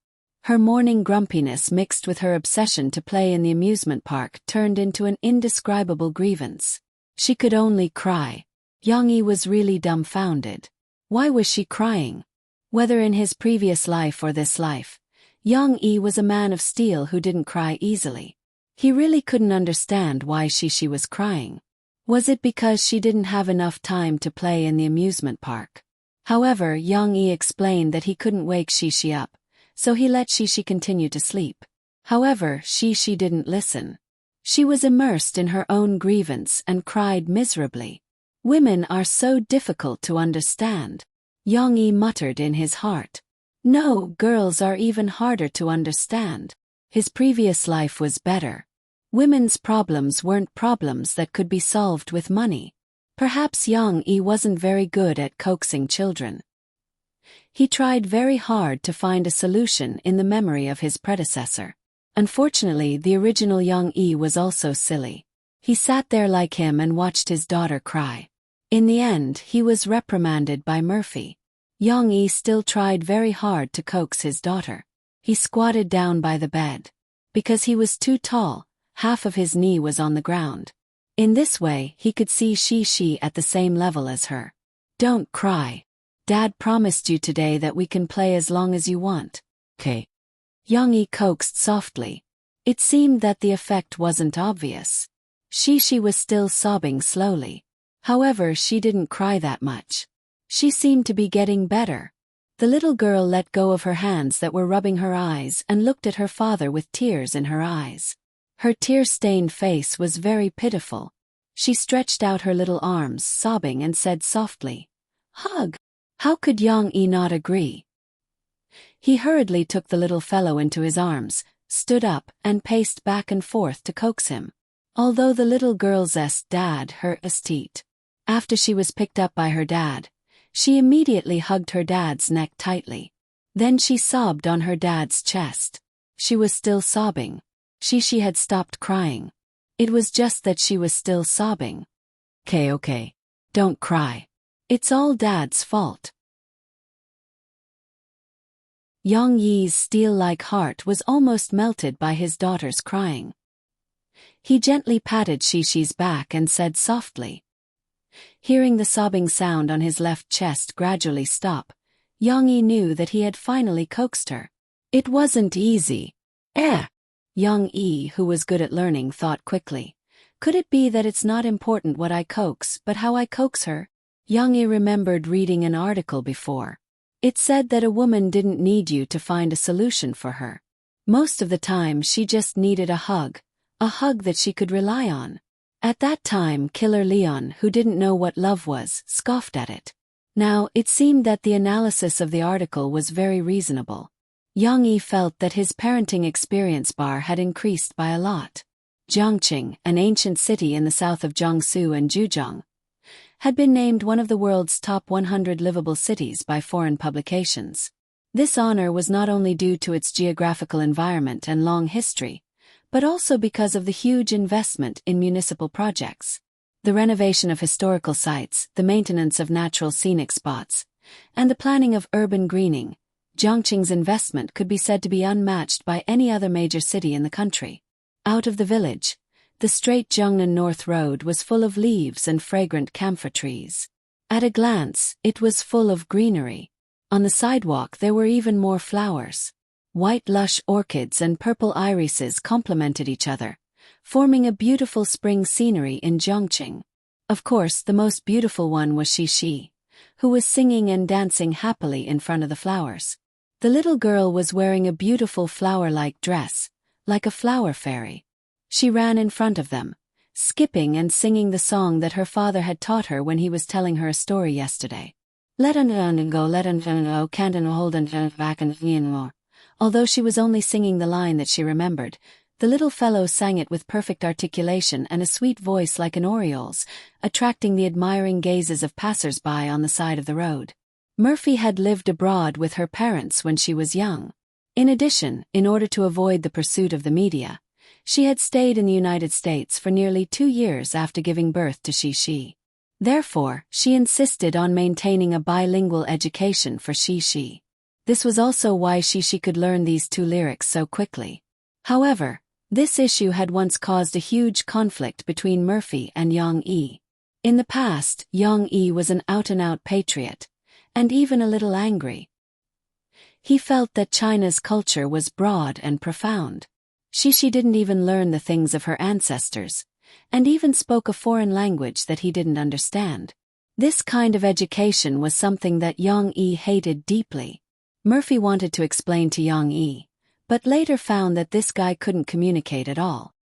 Her morning grumpiness mixed with her obsession to play in the amusement park turned into an indescribable grievance. She could only cry. Yang Yi was really dumbfounded. Why was she crying? Whether in his previous life or this life, Yang Yi was a man of steel who didn't cry easily. He really couldn't understand why Xishi was crying. Was it because she didn't have enough time to play in the amusement park? However, Yang Yi explained that he couldn't wake Shishi up, so he let Shishi continue to sleep. However, Shishi didn't listen. She was immersed in her own grievance and cried miserably. Women are so difficult to understand. Yang Yi muttered in his heart. No, girls are even harder to understand. His previous life was better. Women's problems weren't problems that could be solved with money. Perhaps Yang Yi wasn't very good at coaxing children. He tried very hard to find a solution in the memory of his predecessor. Unfortunately, the original Yang Yi was also silly. He sat there like him and watched his daughter cry. In the end, he was reprimanded by Murphy. Yang Yi still tried very hard to coax his daughter. He squatted down by the bed. Because he was too tall, half of his knee was on the ground. In this way, he could see Shishi at the same level as her. Don't cry. Dad promised you today that we can play as long as you want. Okay. Yang Yi coaxed softly. It seemed that the effect wasn't obvious. Shishi was still sobbing slowly. However, she didn't cry that much. She seemed to be getting better. The little girl let go of her hands that were rubbing her eyes and looked at her father with tears in her eyes. Her tear-stained face was very pitiful. She stretched out her little arms, sobbing, and said softly, "Hug." How could Yang Yi not agree? He hurriedly took the little fellow into his arms, stood up, and paced back and forth to coax him. Although the little girl's dad her teat. After she was picked up by her dad, she immediately hugged her dad's neck tightly. Then she sobbed on her dad's chest. She was still sobbing. She had stopped crying. It was just that she was still sobbing. Okay. Don't cry. It's all Dad's fault. Yang Yi's steel-like heart was almost melted by his daughter's crying. He gently patted Shishi's back and said softly. Hearing the sobbing sound on his left chest gradually stop, Yang Yi knew that he had finally coaxed her. It wasn't easy. Yang Yi, who was good at learning, thought quickly. Could it be that it's not important what I coax, but how I coax her? Yang Yi remembered reading an article before. It said that a woman didn't need you to find a solution for her. Most of the time she just needed a hug that she could rely on. At that time, Killer Leon, who didn't know what love was, scoffed at it. Now, it seemed that the analysis of the article was very reasonable. Yang Yi felt that his parenting experience bar had increased by a lot. Jiangqing, an ancient city in the south of Jiangsu and Zhejiang, had been named one of the world's top 100 livable cities by foreign publications. This honor was not only due to its geographical environment and long history, but also because of the huge investment in municipal projects. The renovation of historical sites, the maintenance of natural scenic spots, and the planning of urban greening. Jiangqing's investment could be said to be unmatched by any other major city in the country. Out of the village, the straight Jiangnan North Road was full of leaves and fragrant camphor trees. At a glance, it was full of greenery. On the sidewalk there were even more flowers. White lush orchids and purple irises complemented each other, forming a beautiful spring scenery in Jiangqing. Of course, the most beautiful one was Shishi, who was singing and dancing happily in front of the flowers. The little girl was wearing a beautiful flower-like dress, like a flower fairy. She ran in front of them, skipping and singing the song that her father had taught her when he was telling her a story yesterday. Let un go, let un go, can't un hold un back and more. Although she was only singing the line that she remembered, the little fellow sang it with perfect articulation and a sweet voice like an oriole's, attracting the admiring gazes of passers-by on the side of the road. Murphy had lived abroad with her parents when she was young. In addition, in order to avoid the pursuit of the media, she had stayed in the United States for nearly 2 years after giving birth to Shishi. Therefore, she insisted on maintaining a bilingual education for Shishi. This was also why Shishi could learn these 2 lyrics so quickly. However, this issue had once caused a huge conflict between Murphy and Yang Yi. In the past, Yang Yi was an out-and-out patriot, and even a little angry. He felt that China's culture was broad and profound. Shishi didn't even learn the things of her ancestors, and even spoke a foreign language that he didn't understand. This kind of education was something that Young E hated deeply. Murphy wanted to explain to Young E, but later found that this guy couldn't communicate at all.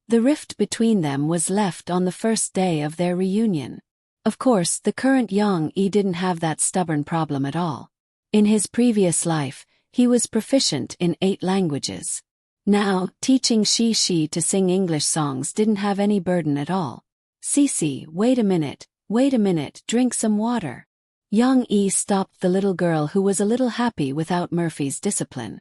The rift between them was left on the first day of their reunion. Of course, the current Young E didn't have that stubborn problem at all. In his previous life, he was proficient in 8 languages. Now, teaching Shi to sing English songs didn't have any burden at all. Cece, wait a minute, drink some water. Young E stopped the little girl, who was a little happy without Murphy's discipline.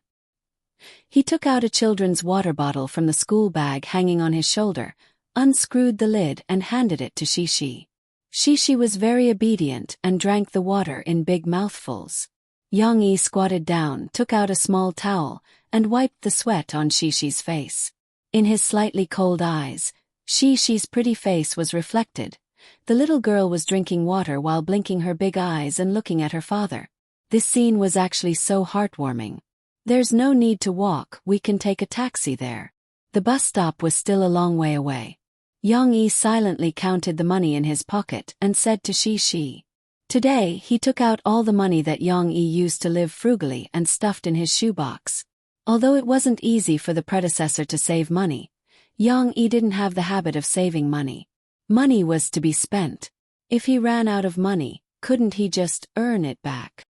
He took out a children's water bottle from the school bag hanging on his shoulder, unscrewed the lid and handed it to Shi. Shi was very obedient and drank the water in big mouthfuls. Young E squatted down, took out a small towel, and wiped the sweat on Shi's face. In his slightly cold eyes, Shi's pretty face was reflected. The little girl was drinking water while blinking her big eyes and looking at her father. This scene was actually so heartwarming. There's no need to walk, we can take a taxi there. The bus stop was still a long way away. Young E silently counted the money in his pocket and said to Shi. Today, he took out all the money that Young E used to live frugally and stuffed in his shoebox. Although it wasn't easy for the predecessor to save money, Young E didn't have the habit of saving money. Money was to be spent. If he ran out of money, couldn't he just earn it back?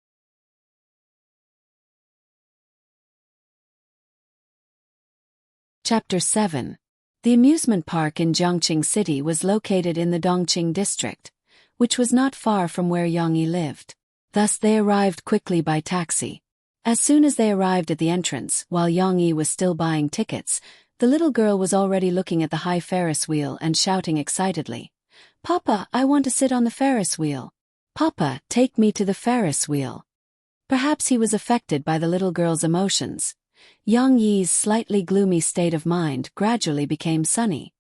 Chapter 7. The amusement park in Zhongqing City was located in the Dongqing district, which was not far from where Young E lived. Thus they arrived quickly by taxi. As soon as they arrived at the entrance, while Young E was still buying tickets, the little girl was already looking at the high Ferris wheel and shouting excitedly, "Papa, I want to sit on the Ferris wheel. Papa, take me to the Ferris wheel." Perhaps he was affected by the little girl's emotions. Young Yi's slightly gloomy state of mind gradually became sunny.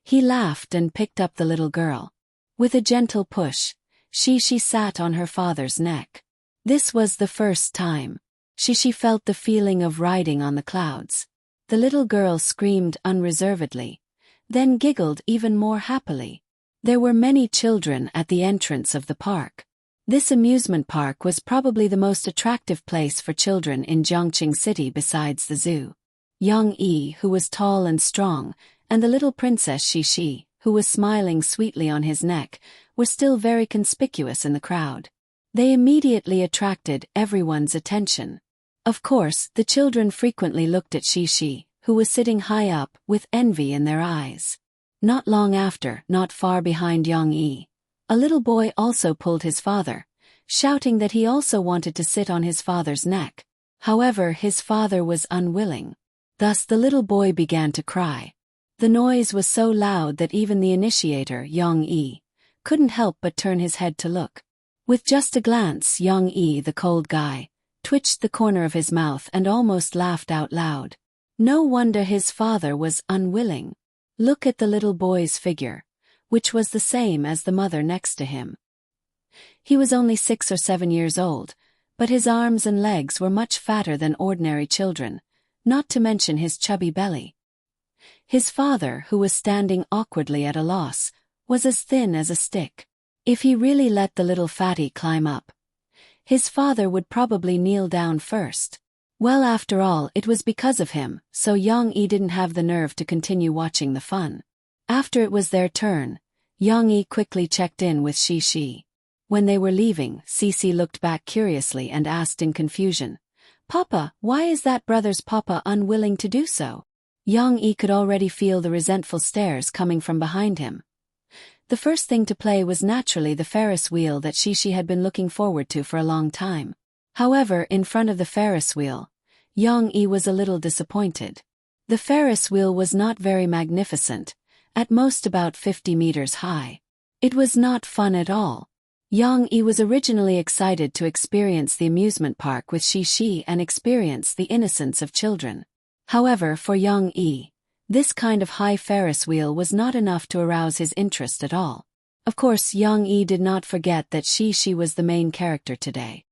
He laughed and picked up the little girl. With a gentle push, Shi sat on her father's neck. This was the first time Shi felt the feeling of riding on the clouds. The little girl screamed unreservedly, then giggled even more happily. There were many children at the entrance of the park. This amusement park was probably the most attractive place for children in Zhongqing City besides the zoo. Young E, who was tall and strong, and the little princess Shi, who was smiling sweetly on his neck, were still very conspicuous in the crowd. They immediately attracted everyone's attention. Of course, the children frequently looked at Shi, who was sitting high up, with envy in their eyes. Not long after, not far behind Young E, a little boy also pulled his father, shouting that he also wanted to sit on his father's neck. However, his father was unwilling. Thus the little boy began to cry. The noise was so loud that even the initiator, Young E, couldn't help but turn his head to look. With just a glance, Young E, the cold guy, twitched the corner of his mouth and almost laughed out loud. No wonder his father was unwilling. Look at the little boy's figure, which was the same as the mother next to him. He was only 6 or 7 years old, but his arms and legs were much fatter than ordinary children, not to mention his chubby belly. His father, who was standing awkwardly at a loss, was as thin as a stick. If he really let the little fatty climb up, his father would probably kneel down first. Well, after all, it was because of him, so Young E didn't have the nerve to continue watching the fun. After it was their turn, Young E quickly checked in with Shi. When they were leaving, Cece looked back curiously and asked in confusion, "Papa, why is that brother's papa unwilling to do so?" Young E could already feel the resentful stares coming from behind him. The first thing to play was naturally the Ferris wheel that Shi had been looking forward to for a long time. However, in front of the Ferris wheel, Young E was a little disappointed. The Ferris wheel was not very magnificent, at most about 50 meters high. It was not fun at all. Young E was originally excited to experience the amusement park with Shi and experience the innocence of children. However, for Young E, this kind of high Ferris wheel was not enough to arouse his interest at all. Of course, Young E did not forget that Shi was the main character today.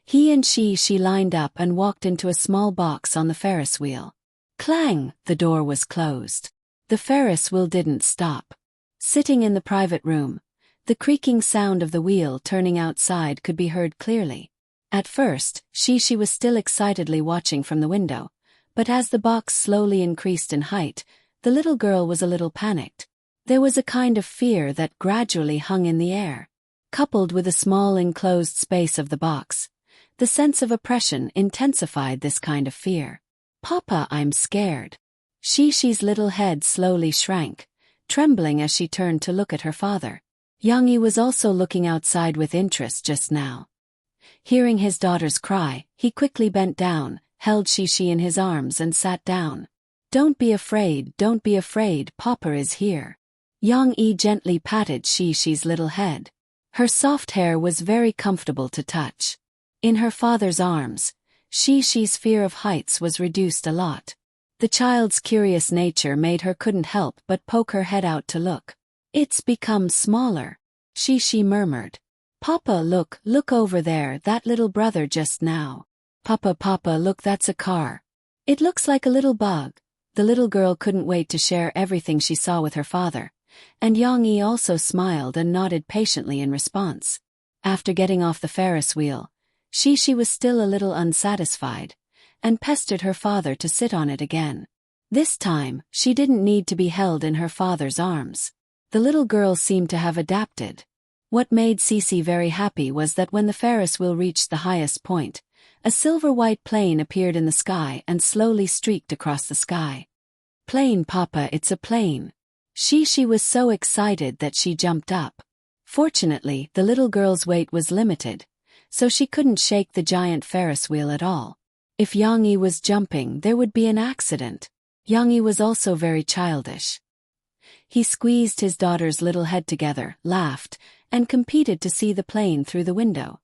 He and Shi lined up and walked into a small box on the Ferris wheel. Clang! The door was closed. The Ferris wheel didn't stop. Sitting in the private room, the creaking sound of the wheel turning outside could be heard clearly. At first, she was still excitedly watching from the window, but as the box slowly increased in height, the little girl was a little panicked. There was a kind of fear that gradually hung in the air. Coupled with the small enclosed space of the box, the sense of oppression intensified this kind of fear. "Papa, I'm scared." Shi's little head slowly shrank, trembling as she turned to look at her father. Young-yi was also looking outside with interest just now. Hearing his daughter's cry, he quickly bent down, held Shi in his arms and sat down. Don't be afraid, Papa is here." Young-yi gently patted Shi's little head. Her soft hair was very comfortable to touch. In her father's arms, Shi's fear of heights was reduced a lot. The child's curious nature made her couldn't help but poke her head out to look. "It's become smaller," Shi murmured. "Papa, look over there, that little brother just now." Papa, look, that's a car. It looks like a little bug." The little girl couldn't wait to share everything she saw with her father, and Young-yi also smiled and nodded patiently in response. After getting off the Ferris wheel, Shi was still a little unsatisfied, and pestered her father to sit on it again. This time, she didn't need to be held in her father's arms. The little girl seemed to have adapted. What made Cici very happy was that when the Ferris wheel reached the highest point, a silver-white plane appeared in the sky and slowly streaked across the sky. "Plane, Papa, it's a plane." She was so excited that she jumped up. Fortunately, the little girl's weight was limited, so she couldn't shake the giant Ferris wheel at all. If Young-yi was jumping, there would be an accident. Young-yi was also very childish. He squeezed his daughter's little head together, laughed, and competed to see the plane through the window.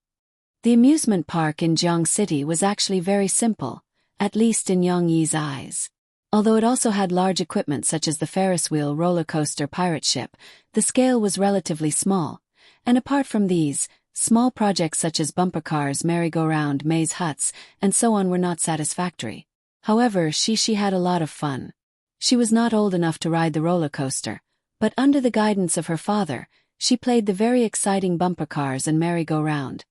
The amusement park in Jeong City was actually very simple, at least in Young-yi's eyes. Although it also had large equipment such as the Ferris wheel, roller coaster, pirate ship, the scale was relatively small, and apart from these, small projects such as bumper cars, merry-go-round, maze huts, and so on were not satisfactory. However, she had a lot of fun. She was not old enough to ride the roller coaster, but under the guidance of her father, she played the very exciting bumper cars and merry-go-round,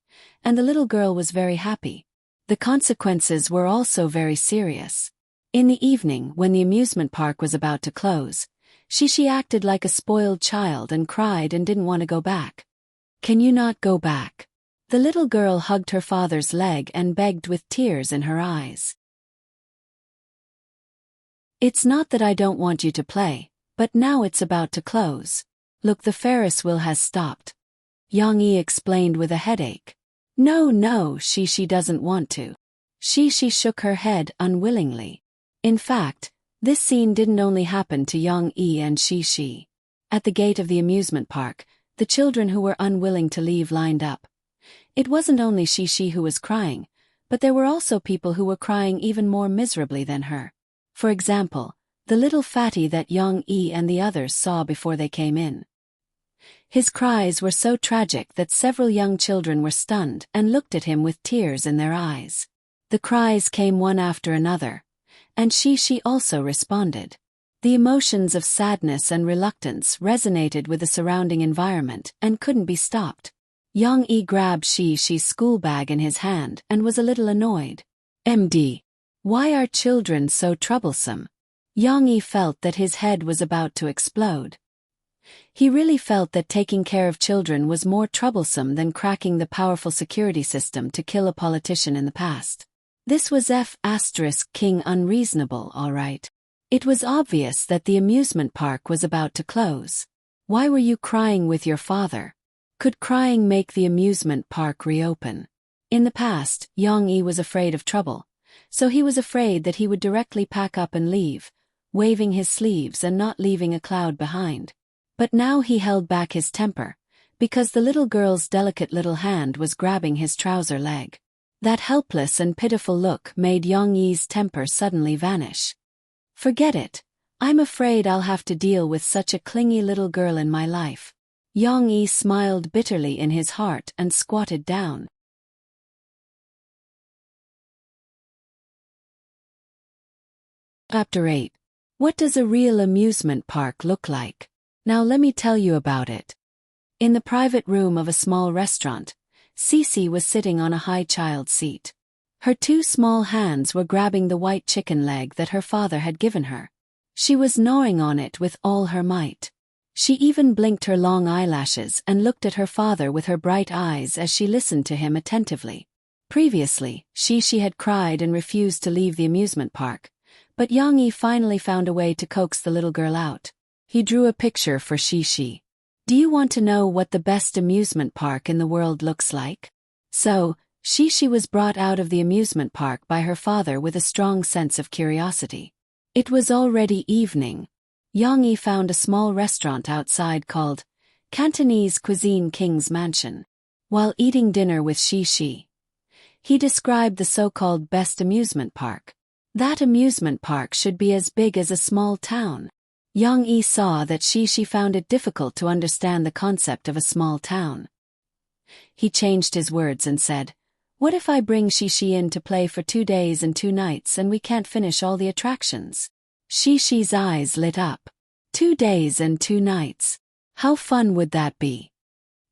and the little girl was very happy. The consequences were also very serious. In the evening, when the amusement park was about to close, she acted like a spoiled child and cried and didn't want to go back. "Can you not go back?" The little girl hugged her father's leg and begged with tears in her eyes. "It's not that I don't want you to play, but now it's about to close. Look, the Ferris wheel has stopped." Young-yi explained with a headache. No, she doesn't want to." She shook her head unwillingly. In fact, this scene didn't only happen to Young-yi and Shi. At the gate of the amusement park, the children who were unwilling to leave lined up. It wasn't only Shi who was crying, but there were also people who were crying even more miserably than her. For example, the little fatty that Young-yi and the others saw before they came in. His cries were so tragic that several young children were stunned and looked at him with tears in their eyes. The cries came one after another, and Shi also responded. The emotions of sadness and reluctance resonated with the surrounding environment and couldn't be stopped. Young-yi grabbed Shi's school bag in his hand and was a little annoyed. "MD, why are children so troublesome?" Young-yi felt that his head was about to explode. He really felt that taking care of children was more troublesome than cracking the powerful security system to kill a politician in the past. This was King unreasonable, all right. It was obvious that the amusement park was about to close. Why were you crying with your father? Could crying make the amusement park reopen? In the past, Young-yi was afraid of trouble, so he was afraid that he would directly pack up and leave, waving his sleeves and not leaving a cloud behind. But now he held back his temper, because the little girl's delicate little hand was grabbing his trouser leg. That helpless and pitiful look made Young-yi's temper suddenly vanish. "Forget it. I'm afraid I'll have to deal with such a clingy little girl in my life." Young-yi smiled bitterly in his heart and squatted down. Chapter 8. What does a real amusement park look like? Now let me tell you about it. In the private room of a small restaurant, Cece was sitting on a high child seat. Her two small hands were grabbing the white chicken leg that her father had given her. She was gnawing on it with all her might. She even blinked her long eyelashes and looked at her father with her bright eyes as she listened to him attentively. Previously, Shishi had cried and refused to leave the amusement park, but Yang Yi finally found a way to coax the little girl out. He drew a picture for Shishi. Do you want to know what the best amusement park in the world looks like? So, Shishi was brought out of the amusement park by her father with a strong sense of curiosity. It was already evening. Yang Yi found a small restaurant outside called Cantonese Cuisine King's Mansion. While eating dinner with Shishi, he described the so-called best amusement park. That amusement park should be as big as a small town. Yang Yi saw that Shishi found it difficult to understand the concept of a small town. He changed his words and said, "What if I bring Shishi in to play for 2 days and 2 nights and we can't finish all the attractions?" Shishi's eyes lit up. 2 days and 2 nights. How fun would that be?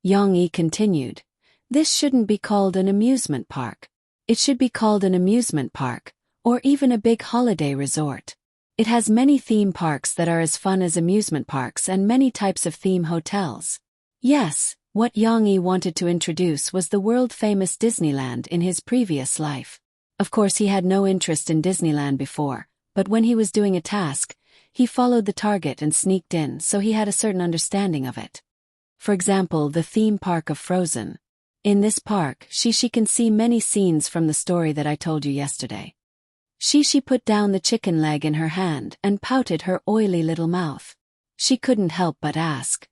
Yang Yi continued, "This shouldn't be called an amusement park. It should be called an amusement park, or even a big holiday resort. It has many theme parks that are as fun as amusement parks and many types of theme hotels." Yes, what Yang Yi wanted to introduce was the world-famous Disneyland in his previous life. Of course he had no interest in Disneyland before, but when he was doing a task, he followed the target and sneaked in, so he had a certain understanding of it. For example, the theme park of Frozen. In this park, Shishi can see many scenes from the story that I told you yesterday. Shishi put down the chicken leg in her hand and pouted her oily little mouth. She couldn't help but ask,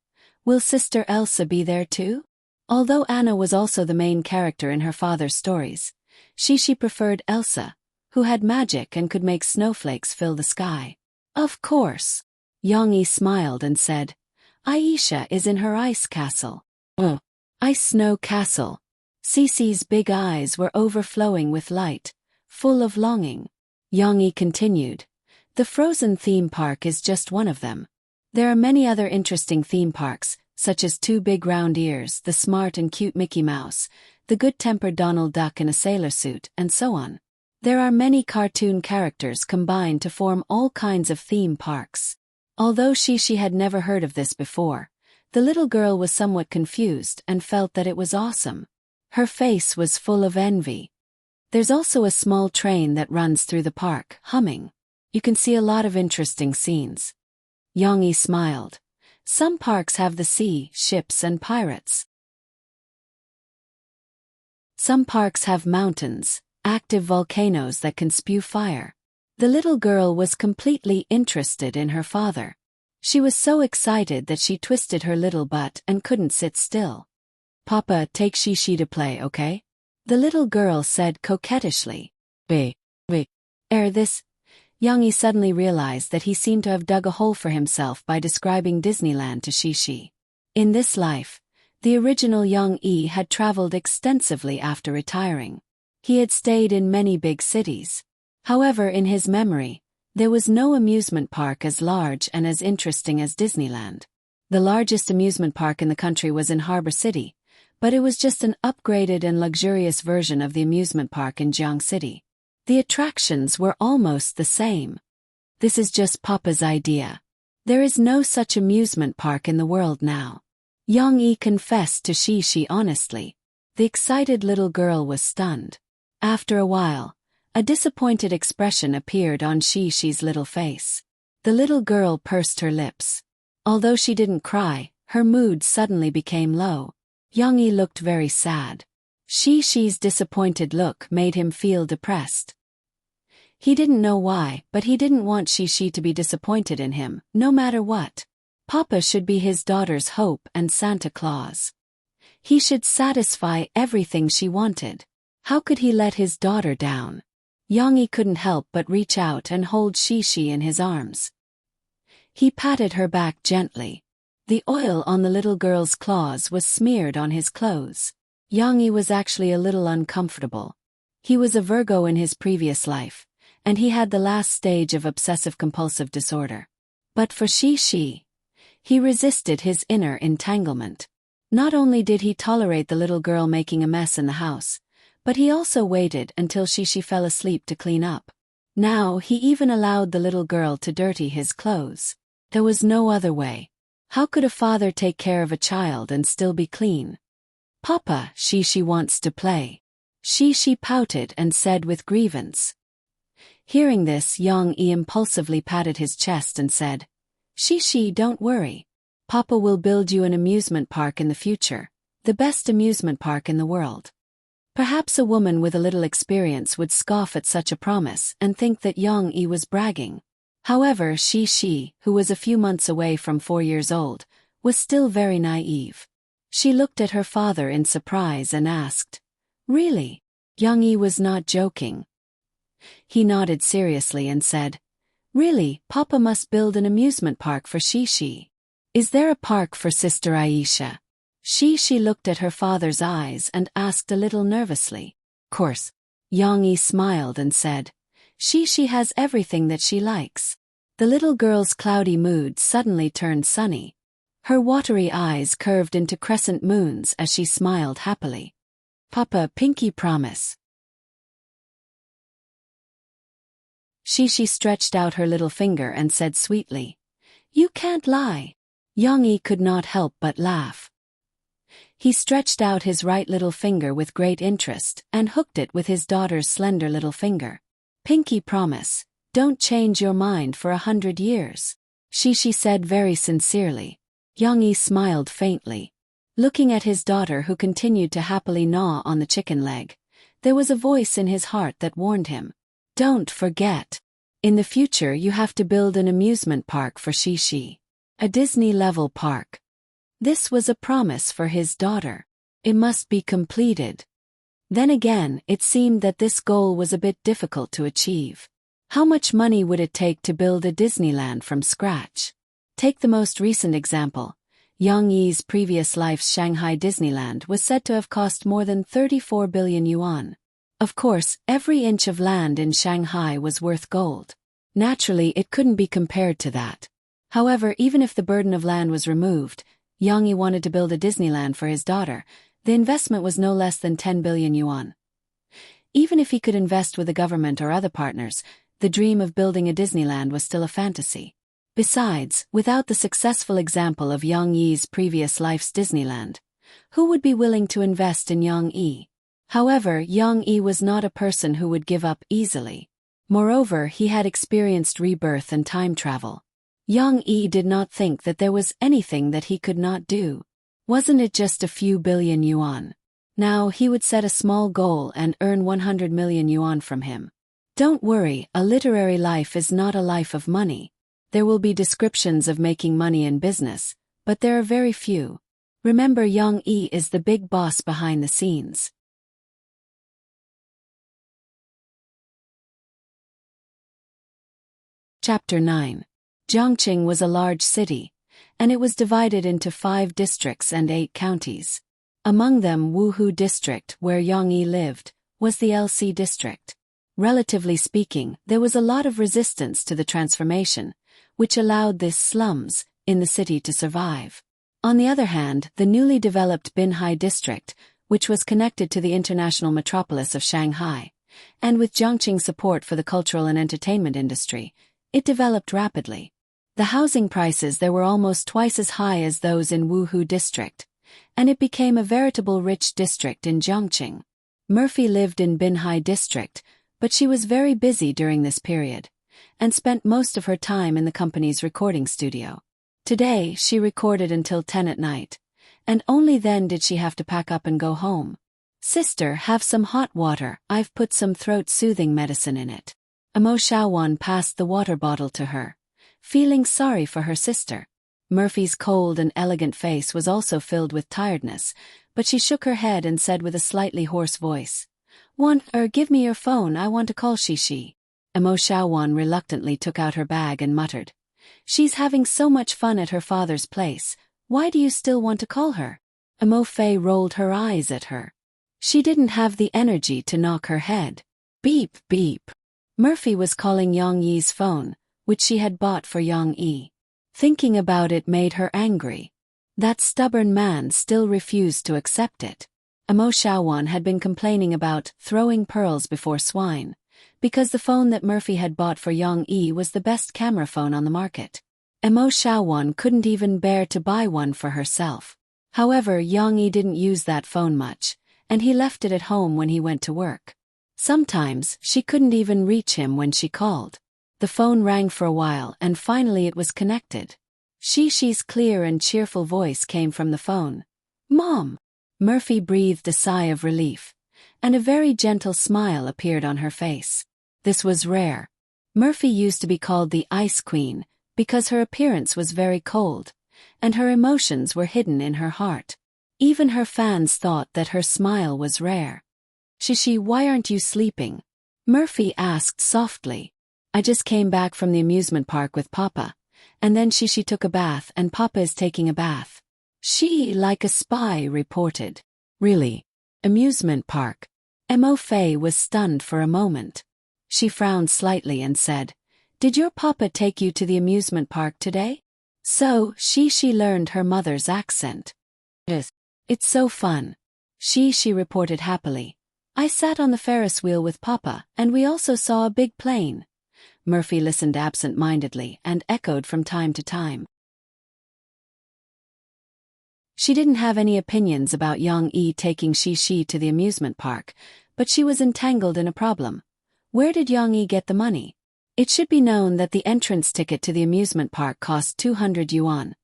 "Will Sister Elsa be there too?" Although Anna was also the main character in her father's stories, Shishi preferred Elsa, who had magic and could make snowflakes fill the sky. Of course. Yang Yi smiled and said, "Aisha is in her ice castle." "Oh, ice snow castle." Cece's big eyes were overflowing with light, full of longing. Yang Yi continued, "The Frozen theme park is just one of them. There are many other interesting theme parks, such as Two Big Round Ears, the smart and cute Mickey Mouse, the good-tempered Donald Duck in a sailor suit, and so on. There are many cartoon characters combined to form all kinds of theme parks." Although Shishi had never heard of this before, the little girl was somewhat confused and felt that it was awesome. Her face was full of envy. There's also a small train that runs through the park, humming. You can see a lot of interesting scenes. Yang Yi smiled. Some parks have the sea, ships and pirates. Some parks have mountains, active volcanoes that can spew fire. The little girl was completely interested in her father. She was so excited that she twisted her little butt and couldn't sit still. "Papa, take Shishi to play, okay?" the little girl said coquettishly. This. Yang Yi suddenly realized that he seemed to have dug a hole for himself by describing Disneyland to Shishi. In this life, the original Yang Yi had traveled extensively after retiring. He had stayed in many big cities. However, in his memory, there was no amusement park as large and as interesting as Disneyland. The largest amusement park in the country was in Harbor City, but it was just an upgraded and luxurious version of the amusement park in Jiang City. The attractions were almost the same. "This is just Papa's idea. There is no such amusement park in the world now," Yang Yi confessed to Shishi honestly. The excited little girl was stunned. After a while, a disappointed expression appeared on Shishi's little face. The little girl pursed her lips. Although she didn't cry, her mood suddenly became low. Yang Yi looked very sad. Shishi's disappointed look made him feel depressed. He didn't know why, but he didn't want Shishi to be disappointed in him, no matter what. Papa should be his daughter's hope and Santa Claus. He should satisfy everything she wanted. How could he let his daughter down? Yang Yi couldn't help but reach out and hold Shishi in his arms. He patted her back gently. The oil on the little girl's claws was smeared on his clothes. Yang Yi was actually a little uncomfortable. He was a Virgo in his previous life, and he had the last stage of obsessive-compulsive disorder. But for Shi, he resisted his inner entanglement. Not only did he tolerate the little girl making a mess in the house, but he also waited until Shi fell asleep to clean up. Now he even allowed the little girl to dirty his clothes. There was no other way. How could a father take care of a child and still be clean? "Papa, Shi wants to play." Shi pouted and said with grievance. Hearing this, Yang Yi impulsively patted his chest and said, Shi, don't worry. Papa will build you an amusement park in the future, the best amusement park in the world. Perhaps a woman with a little experience would scoff at such a promise and think that Yang Yi was bragging. However, Shi, who was a few months away from 4 years old, was still very naive. She looked at her father in surprise and asked, "Really?" Yang Yi was not joking. He nodded seriously and said, "Really, Papa must build an amusement park for Shi. Is there a park for Sister Aisha?" Shi looked at her father's eyes and asked a little nervously. "Course." Yang Yi smiled and said, Shi has everything that she likes." The little girl's cloudy mood suddenly turned sunny. Her watery eyes curved into crescent moons as she smiled happily. "Papa, pinky promise." Shi stretched out her little finger and said sweetly, "You can't lie." Yang Yi could not help but laugh. He stretched out his right little finger with great interest and hooked it with his daughter's slender little finger. "Pinky promise, don't change your mind for 100 years. Shi said very sincerely. Yang Yi smiled faintly. Looking at his daughter who continued to happily gnaw on the chicken leg, there was a voice in his heart that warned him. "Don't forget. In the future you have to build an amusement park for Shi. A Disney-level park." This was a promise for his daughter. It must be completed. Then again, it seemed that this goal was a bit difficult to achieve. How much money would it take to build a Disneyland from scratch? Take the most recent example. Yang Yi's previous life's Shanghai Disneyland was said to have cost more than 34 billion yuan. Of course, every inch of land in Shanghai was worth gold. Naturally, it couldn't be compared to that. However, even if the burden of land was removed, Yang Yi wanted to build a Disneyland for his daughter. The investment was no less than 10 billion yuan. Even if he could invest with the government or other partners, the dream of building a Disneyland was still a fantasy. Besides, without the successful example of Yang Yi's previous life's Disneyland, who would be willing to invest in Yang Yi? However, Yang Yi was not a person who would give up easily. Moreover, he had experienced rebirth and time travel. Yang Yi did not think that there was anything that he could not do. Wasn't it just a few billion yuan? Now he would set a small goal and earn 100 million yuan from him. Don't worry, a literary life is not a life of money. There will be descriptions of making money in business, but there are very few. Remember, Yang Yi is the big boss behind the scenes. Chapter 9. Zhongqing was a large city, and it was divided into 5 districts and 8 counties. Among them, Wuhu district, where Yang Yi lived, was the LC district. Relatively speaking, there was a lot of resistance to the transformation, which allowed this slums in the city to survive. On the other hand, the newly developed Binhai district, which was connected to the international metropolis of Shanghai, and with Zhongqing's support for the cultural and entertainment industry, it developed rapidly. The housing prices there were almost twice as high as those in Wuhu district, and it became a veritable rich district in Zhongqing. Murphy lived in Binhai district, but she was very busy during this period, and spent most of her time in the company's recording studio. Today, she recorded until 10 at night, and only then did she have to pack up and go home. "Sister, have some hot water, I've put some throat-soothing medicine in it." Amo Shaowan passed the water bottle to her, feeling sorry for her sister. Murphy's cold and elegant face was also filled with tiredness, but she shook her head and said with a slightly hoarse voice, Give me your phone, I want to call Shi." Amo Shaowan reluctantly took out her bag and muttered, "She's having so much fun at her father's place, why do you still want to call her?" Amo Fei rolled her eyes at her. She didn't have the energy to knock her head. Beep, beep. Murphy was calling Yang Yi's phone, which she had bought for Yang Yi. Thinking about it made her angry. That stubborn man still refused to accept it. Mo Xiaowan had been complaining about throwing pearls before swine, because the phone that Murphy had bought for Yang Yi was the best camera phone on the market. Mo Xiaowan couldn't even bear to buy one for herself. However, Yang Yi didn't use that phone much, and he left it at home when he went to work. Sometimes, she couldn't even reach him when she called. The phone rang for a while and finally it was connected. Shishi's clear and cheerful voice came from the phone. "Mom!" Murphy breathed a sigh of relief, and a very gentle smile appeared on her face. This was rare. Murphy used to be called the Ice Queen because her appearance was very cold, and her emotions were hidden in her heart. Even her fans thought that her smile was rare. "Shishi, why aren't you sleeping?" Murphy asked softly. "I just came back from the amusement park with Papa, and then Shishi took a bath and Papa is taking a bath." She, like a spy, reported. "Really? Amusement park?" Mo Fei was stunned for a moment. She frowned slightly and said, "Did your Papa take you to the amusement park today?" So, Shishi learned her mother's accent. "Yes. It's so fun." She reported happily. "I sat on the Ferris wheel with Papa, and we also saw a big plane." Murphy listened absent-mindedly and echoed from time to time. She didn't have any opinions about Yang Yi taking Shishi to the amusement park, but she was entangled in a problem. Where did Yang Yi get the money? It should be known that the entrance ticket to the amusement park cost 200 yuan,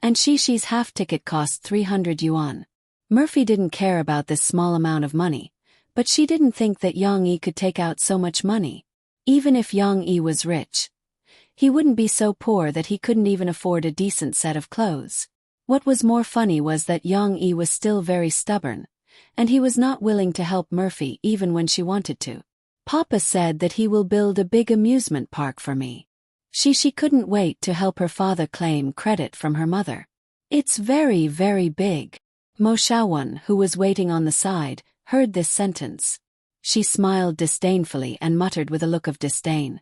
and Shishi's half ticket cost 300 yuan. Murphy didn't care about this small amount of money, but she didn't think that Yang Yi could take out so much money. Even if Yang Yi was rich, he wouldn't be so poor that he couldn't even afford a decent set of clothes. What was more funny was that Yang Yi was still very stubborn, and he was not willing to help Murphy even when she wanted to. "Papa said that he will build a big amusement park for me." She couldn't wait to help her father claim credit from her mother. "It's very, very big." Mo Xiaowan, who was waiting on the side, heard this sentence. She smiled disdainfully and muttered with a look of disdain.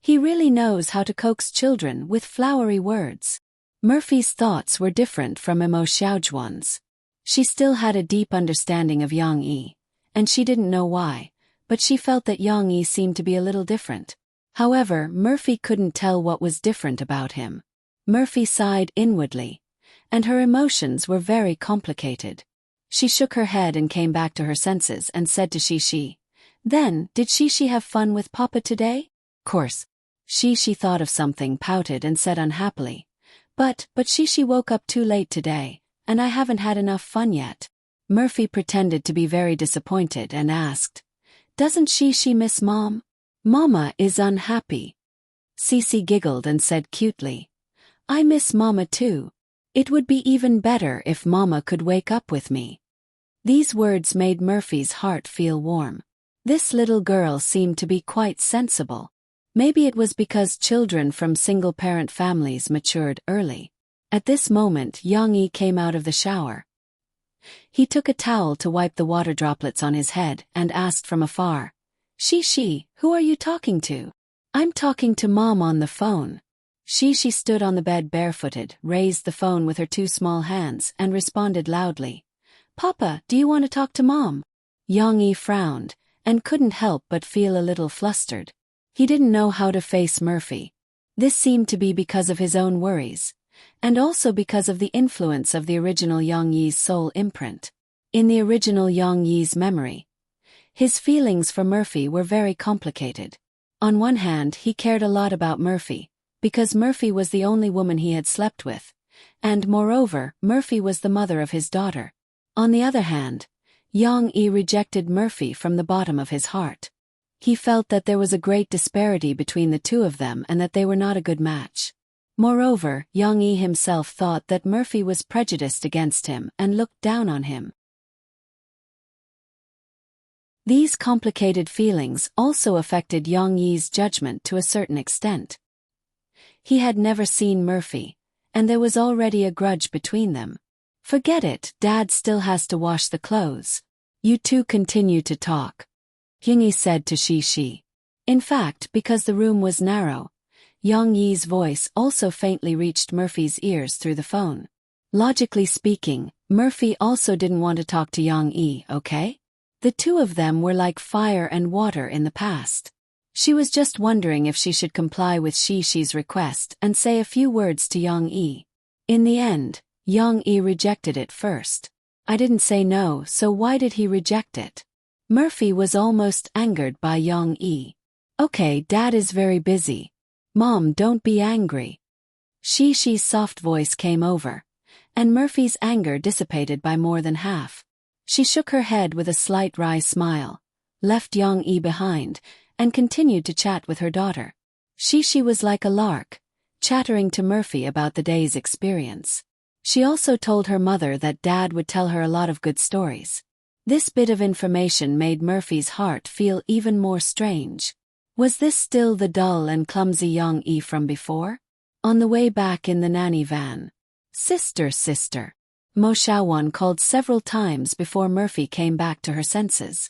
"He really knows how to coax children with flowery words." Murphy's thoughts were different from Mo Xiaowan's. She still had a deep understanding of Yang Yi, and she didn't know why, but she felt that Yang Yi seemed to be a little different. However, Murphy couldn't tell what was different about him. Murphy sighed inwardly, and her emotions were very complicated. She shook her head and came back to her senses and said to Shishi, "Then, did Shishi have fun with Papa today?" "Course." Shishi thought of something, pouted and said unhappily, But Shishi woke up too late today, and I haven't had enough fun yet." Murphy pretended to be very disappointed and asked, "Doesn't Shishi miss Mom?" "Mama is unhappy." Cece giggled and said cutely, "I miss Mama too. It would be even better if Mama could wake up with me." These words made Murphy's heart feel warm. This little girl seemed to be quite sensible. Maybe it was because children from single-parent families matured early. At this moment, Yang Yi came out of the shower. He took a towel to wipe the water droplets on his head and asked from afar, "Shishi, who are you talking to?" "I'm talking to Mom on the phone." Shishi stood on the bed barefooted, raised the phone with her two small hands, and responded loudly, "Papa, do you want to talk to Mom?" Yang Yi frowned, and couldn't help but feel a little flustered. He didn't know how to face Murphy. This seemed to be because of his own worries, and also because of the influence of the original Yang Yi's soul imprint. In the original Yang Yi's memory, his feelings for Murphy were very complicated. On one hand, he cared a lot about Murphy, because Murphy was the only woman he had slept with, and moreover, Murphy was the mother of his daughter. On the other hand, Yang Yi rejected Murphy from the bottom of his heart. He felt that there was a great disparity between the two of them and that they were not a good match. Moreover, Yang Yi himself thought that Murphy was prejudiced against him and looked down on him. These complicated feelings also affected Yang Yi's judgment to a certain extent. He had never seen Murphy, and there was already a grudge between them. "Forget it, Dad still has to wash the clothes. You two continue to talk," Yang Yi said to Shishi. In fact, because the room was narrow, Yang Yi's voice also faintly reached Murphy's ears through the phone. Logically speaking, Murphy also didn't want to talk to Yang Yi, okay? The two of them were like fire and water in the past. She was just wondering if she should comply with Shi's request and say a few words to Yang Yi. In the end, Yang Yi rejected it first. I didn't say no, so why did he reject it? Murphy was almost angered by Yang Yi. Okay, Dad is very busy. Mom, don't be angry. Shi's soft voice came over, and Murphy's anger dissipated by more than half. She shook her head with a slight wry smile, left Yang Yi behind, and continued to chat with her daughter. Shi was like a lark, chattering to Murphy about the day's experience. She also told her mother that Dad would tell her a lot of good stories. This bit of information made Murphy's heart feel even more strange. Was this still the dull and clumsy Yang Yi from before? On the way back in the nanny van. Sister, sister. Mo Xiaowan called several times before Murphy came back to her senses.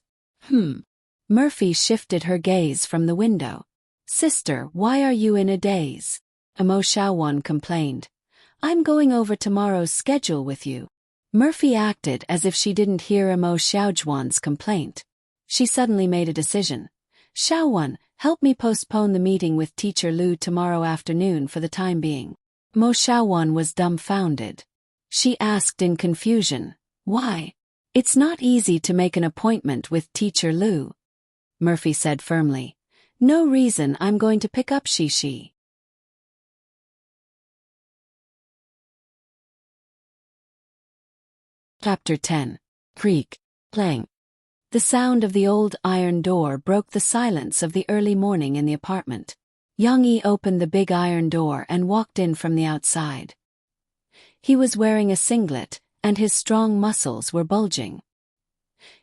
Murphy shifted her gaze from the window. Sister, why are you in a daze? Mo Xiaowan complained. I'm going over tomorrow's schedule with you. Murphy acted as if she didn't hear Mo Xiaojuan's complaint. She suddenly made a decision. Xiaowan, help me postpone the meeting with Teacher Lu tomorrow afternoon for the time being. Mo Xiaowan was dumbfounded. She asked in confusion, why? It's not easy to make an appointment with Teacher Lu. Murphy said firmly. No reason, I'm going to pick up Shi. Chapter 10. Creak. Clang. The sound of the old iron door broke the silence of the early morning in the apartment. Yang Yi opened the big iron door and walked in from the outside. He was wearing a singlet, and his strong muscles were bulging.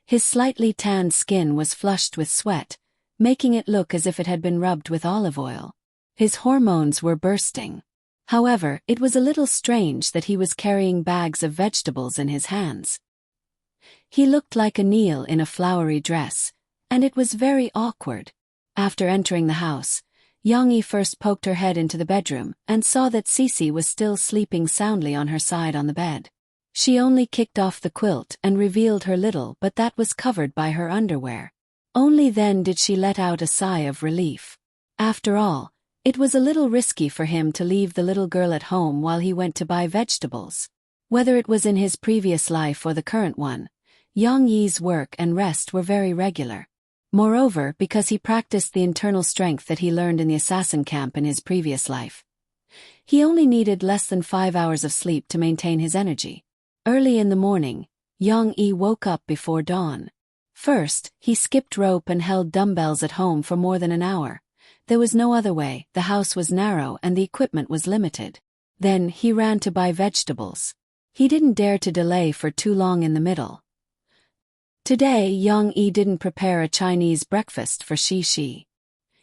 His slightly tanned skin was flushed with sweat, making it look as if it had been rubbed with olive oil. His hormones were bursting. However, it was a little strange that he was carrying bags of vegetables in his hands. He looked like a Neil in a flowery dress, and it was very awkward. After entering the house, Yang Yi first poked her head into the bedroom and saw that Cici was still sleeping soundly on her side on the bed. She only kicked off the quilt and revealed her little, but that was covered by her underwear. Only then did she let out a sigh of relief. After all, it was a little risky for him to leave the little girl at home while he went to buy vegetables. Whether it was in his previous life or the current one, Yang Yi's work and rest were very regular. Moreover, because he practiced the internal strength that he learned in the assassin camp in his previous life, he only needed less than 5 hours of sleep to maintain his energy. Early in the morning, Yang Yi woke up before dawn. First, he skipped rope and held dumbbells at home for more than an hour. There was no other way, the house was narrow and the equipment was limited. Then he ran to buy vegetables. He didn't dare to delay for too long in the middle. Today, Yang Yi didn't prepare a Chinese breakfast for Shi.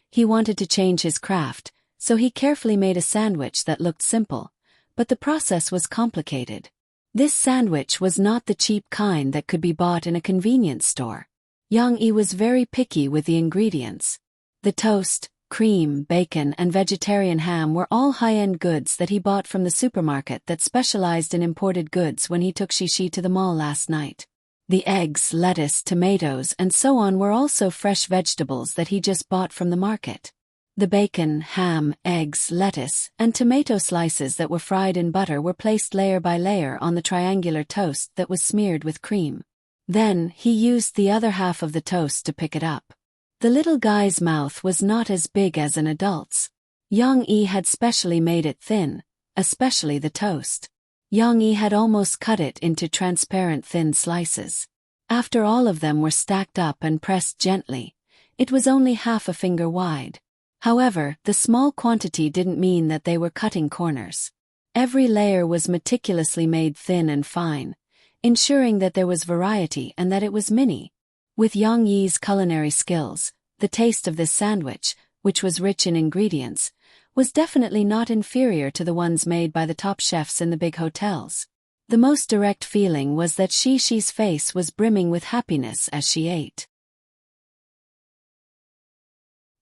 He wanted to change his craft, so he carefully made a sandwich that looked simple, but the process was complicated. This sandwich was not the cheap kind that could be bought in a convenience store. Yang Yi was very picky with the ingredients. The toast, cream, bacon, and vegetarian ham were all high-end goods that he bought from the supermarket that specialized in imported goods when he took Shi to the mall last night. The eggs, lettuce, tomatoes, and so on were also fresh vegetables that he just bought from the market. The bacon, ham, eggs, lettuce, and tomato slices that were fried in butter were placed layer by layer on the triangular toast that was smeared with cream. Then, he used the other half of the toast to pick it up. The little guy's mouth was not as big as an adult's. Yang Yi had specially made it thin, especially the toast. Yang Yi had almost cut it into transparent thin slices. After all of them were stacked up and pressed gently, it was only half a finger wide. However, the small quantity didn't mean that they were cutting corners. Every layer was meticulously made thin and fine, ensuring that there was variety and that it was mini. With Yang Yi's culinary skills, the taste of this sandwich, which was rich in ingredients, was definitely not inferior to the ones made by the top chefs in the big hotels. The most direct feeling was that Shi's face was brimming with happiness as she ate.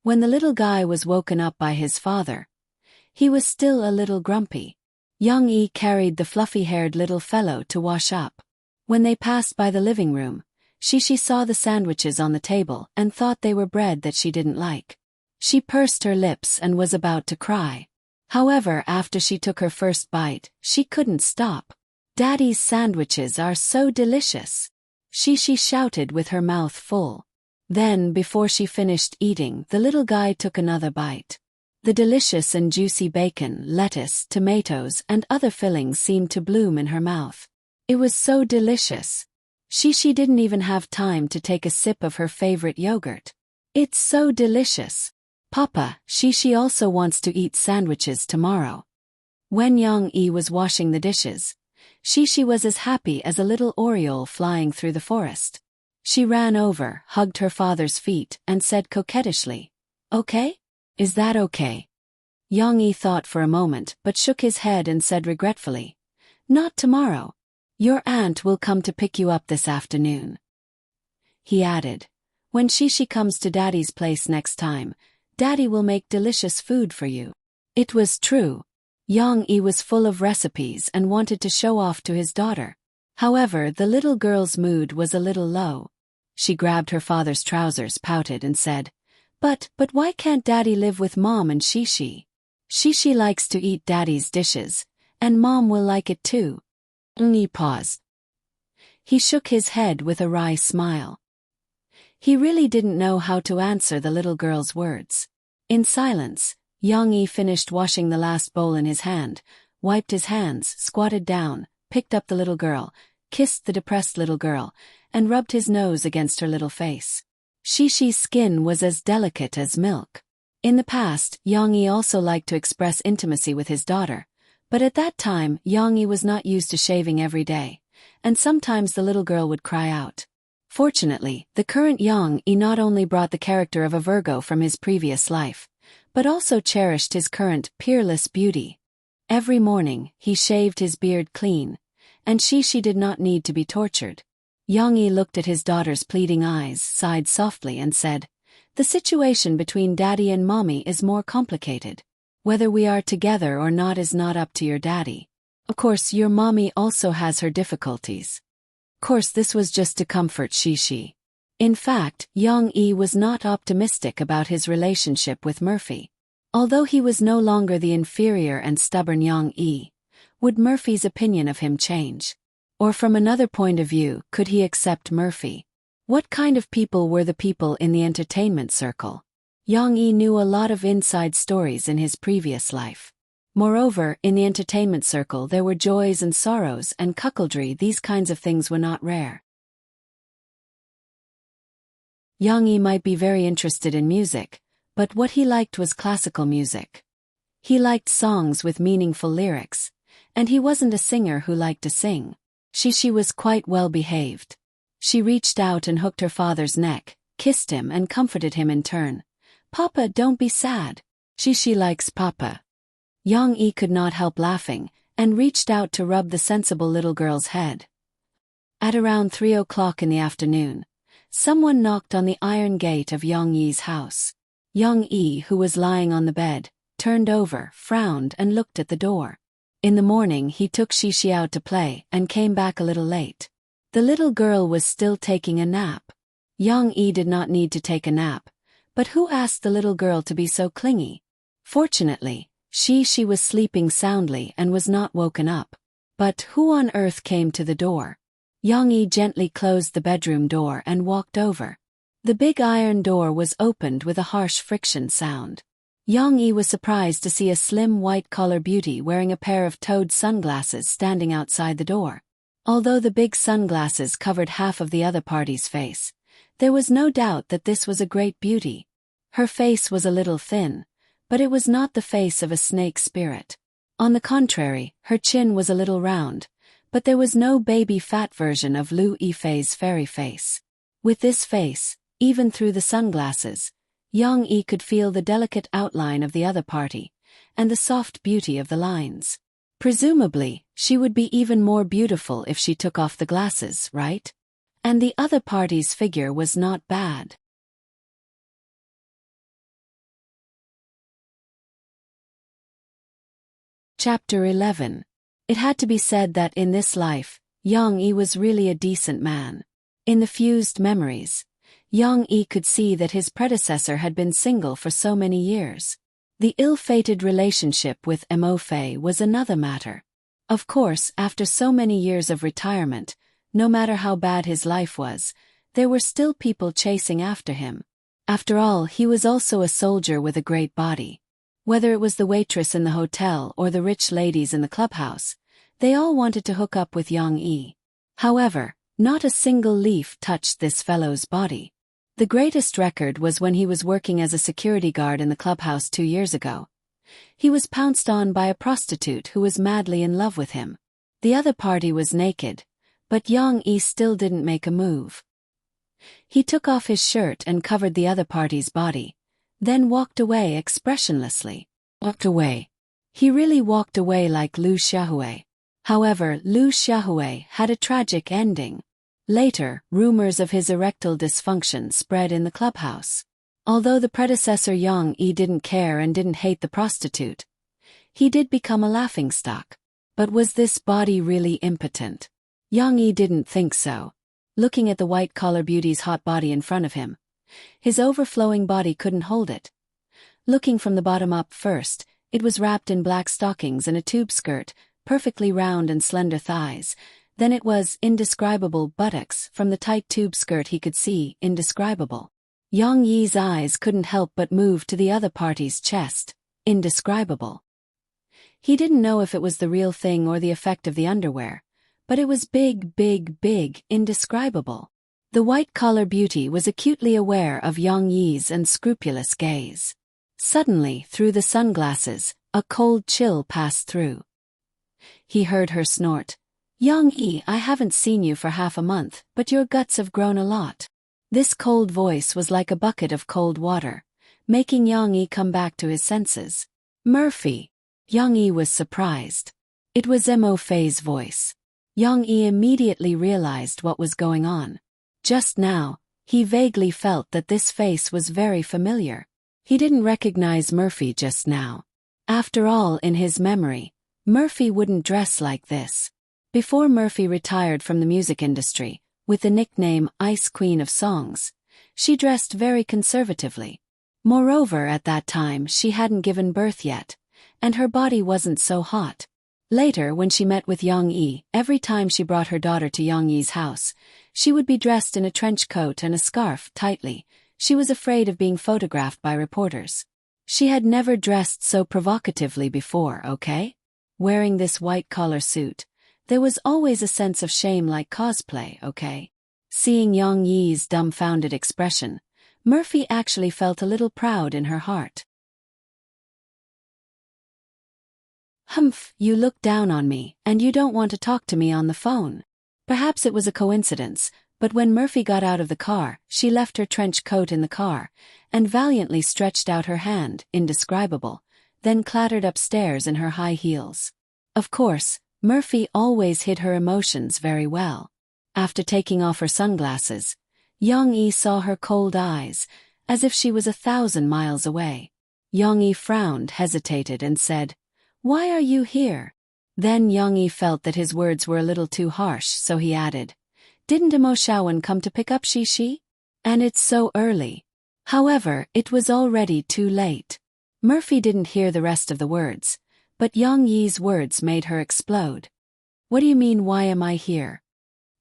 When the little guy was woken up by his father, he was still a little grumpy. Young Yi carried the fluffy-haired little fellow to wash up. When they passed by the living room, she saw the sandwiches on the table and thought they were bread that she didn't like. She pursed her lips and was about to cry. However, after she took her first bite, she couldn't stop. "Daddy's sandwiches are so delicious," she shouted with her mouth full. Then, before she finished eating, the little guy took another bite. The delicious and juicy bacon, lettuce, tomatoes, and other fillings seemed to bloom in her mouth. It was so delicious. She didn't even have time to take a sip of her favorite yogurt. "It's so delicious. Papa, she also wants to eat sandwiches tomorrow." When Young Yi was washing the dishes, she was as happy as a little oriole flying through the forest. She ran over, hugged her father's feet, and said coquettishly, "Okay? Is that okay?" Young Yi thought for a moment but shook his head and said regretfully, "Not tomorrow. Your aunt will come to pick you up this afternoon." He added, "When she comes to Daddy's place next time, Daddy will make delicious food for you." It was true. Young Yi was full of recipes and wanted to show off to his daughter. However, the little girl's mood was a little low. She grabbed her father's trousers, pouted, and said, But why can't Daddy live with Mom and Shishi? Shishi likes to eat Daddy's dishes, and Mom will like it too." Yi paused. He shook his head with a wry smile. He really didn't know how to answer the little girl's words. In silence, Young Yi finished washing the last bowl in his hand, wiped his hands, squatted down, picked up the little girl, kissed the depressed little girl, and rubbed his nose against her little face. Shishi's skin was as delicate as milk. In the past, Young Yi also liked to express intimacy with his daughter, but at that time Young Yi was not used to shaving every day, and sometimes the little girl would cry out. Fortunately, the current Young Yi not only brought the character of a Virgo from his previous life, but also cherished his current peerless beauty. Every morning, he shaved his beard clean, and she did not need to be tortured. Young Yi looked at his daughter's pleading eyes, sighed softly, and said, "The situation between Daddy and Mommy is more complicated. Whether we are together or not is not up to your daddy. Of course, your mommy also has her difficulties." Of course, this was just to comfort Shishi. In fact, Young Yi was not optimistic about his relationship with Murphy. Although he was no longer the inferior and stubborn Young Yi, would Murphy's opinion of him change? Or from another point of view, could he accept Murphy? What kind of people were the people in the entertainment circle? Young Yi knew a lot of inside stories in his previous life. Moreover, in the entertainment circle there were joys and sorrows and cuckoldry. These kinds of things were not rare. Young Yi might be very interested in music, but what he liked was classical music. He liked songs with meaningful lyrics, and he wasn't a singer who liked to sing. She was quite well behaved. She reached out and hooked her father's neck, kissed him and comforted him in turn. "Papa, don't be sad. She likes Papa." Young Yi could not help laughing, and reached out to rub the sensible little girl's head. At around 3 o'clock in the afternoon, someone knocked on the iron gate of Young Yi's house. Young Yi, who was lying on the bed, turned over, frowned, and looked at the door. In the morning he took Shishi out to play and came back a little late. The little girl was still taking a nap. Young Yi did not need to take a nap, but who asked the little girl to be so clingy? Fortunately, she was sleeping soundly and was not woken up. But who on earth came to the door? Young Yi gently closed the bedroom door and walked over. The big iron door was opened with a harsh friction sound. Young Yi was surprised to see a slim white-collar beauty wearing a pair of toed sunglasses standing outside the door. Although the big sunglasses covered half of the other party's face, there was no doubt that this was a great beauty. Her face was a little thin, but it was not the face of a snake spirit. On the contrary, her chin was a little round, but there was no baby fat version of Lu Yifei's fairy face. With this face, even through the sunglasses, Young Yi could feel the delicate outline of the other party, and the soft beauty of the lines. Presumably, she would be even more beautiful if she took off the glasses, right? And the other party's figure was not bad. Chapter 11. It had to be said that in this life, Yang Yi was really a decent man. In the fused memories, Yang Yi could see that his predecessor had been single for so many years. The ill-fated relationship with Mo Fei was another matter. Of course, after so many years of retirement, no matter how bad his life was, there were still people chasing after him. After all, he was also a soldier with a great body. Whether it was the waitress in the hotel or the rich ladies in the clubhouse, they all wanted to hook up with Yang Yi. However, not a single leaf touched this fellow's body. The greatest record was when he was working as a security guard in the clubhouse 2 years ago. He was pounced on by a prostitute who was madly in love with him. The other party was naked, but Yang Yi still didn't make a move. He took off his shirt and covered the other party's body, then walked away expressionlessly. Walked away. He really walked away like Liu Xiaohui. However, Liu Xiaohui had a tragic ending. Later, rumors of his erectile dysfunction spread in the clubhouse. Although the predecessor Yang Yi didn't care and didn't hate the prostitute, he did become a laughingstock. But was this body really impotent? Yang Yi didn't think so. Looking at the white-collar beauty's hot body in front of him, his overflowing body couldn't hold it. Looking from the bottom up first, it was wrapped in black stockings and a tube skirt, perfectly round and slender thighs. Then it was indescribable buttocks. From the tight tube skirt he could see indescribable. Yang Yi's eyes couldn't help but move to the other party's chest. Indescribable. He didn't know if it was the real thing or the effect of the underwear, but it was big, indescribable. The white-collar beauty was acutely aware of Yang Yi's unscrupulous gaze. Suddenly, through the sunglasses, a cold chill passed through. He heard her snort. "Yang Yi, I haven't seen you for half a month, but your guts have grown a lot." This cold voice was like a bucket of cold water, making Yang Yi come back to his senses. "Murphy." Yang Yi was surprised. It was Mo Fei's voice. Yang Yi immediately realized what was going on. Just now, he vaguely felt that this face was very familiar. He didn't recognize Murphy just now. After all, in his memory, Murphy wouldn't dress like this. Before Murphy retired from the music industry, with the nickname Ice Queen of Songs, she dressed very conservatively. Moreover, at that time she hadn't given birth yet, and her body wasn't so hot. Later, when she met with Yang Yi, every time she brought her daughter to Yang Yi's house, she would be dressed in a trench coat and a scarf tightly. She was afraid of being photographed by reporters. She had never dressed so provocatively before, okay? Wearing this white-collar suit, there was always a sense of shame like cosplay, okay? Seeing Yang Yi's dumbfounded expression, Murphy actually felt a little proud in her heart. "Humph, you look down on me, and you don't want to talk to me on the phone." Perhaps it was a coincidence, but when Murphy got out of the car, she left her trench coat in the car, and valiantly stretched out her hand, indescribable, then clattered upstairs in her high heels. Of course, Murphy always hid her emotions very well. After taking off her sunglasses, Yang Yi saw her cold eyes, as if she was 1,000 miles away. Yang Yi frowned, hesitated, and said, "Why are you here?" Then Yang Yi felt that his words were a little too harsh, so he added, "Didn't Mo Shaowen come to pick up Shi? And it's so early." However, it was already too late. Murphy didn't hear the rest of the words, but Yang Yi's words made her explode. "What do you mean, why am I here?"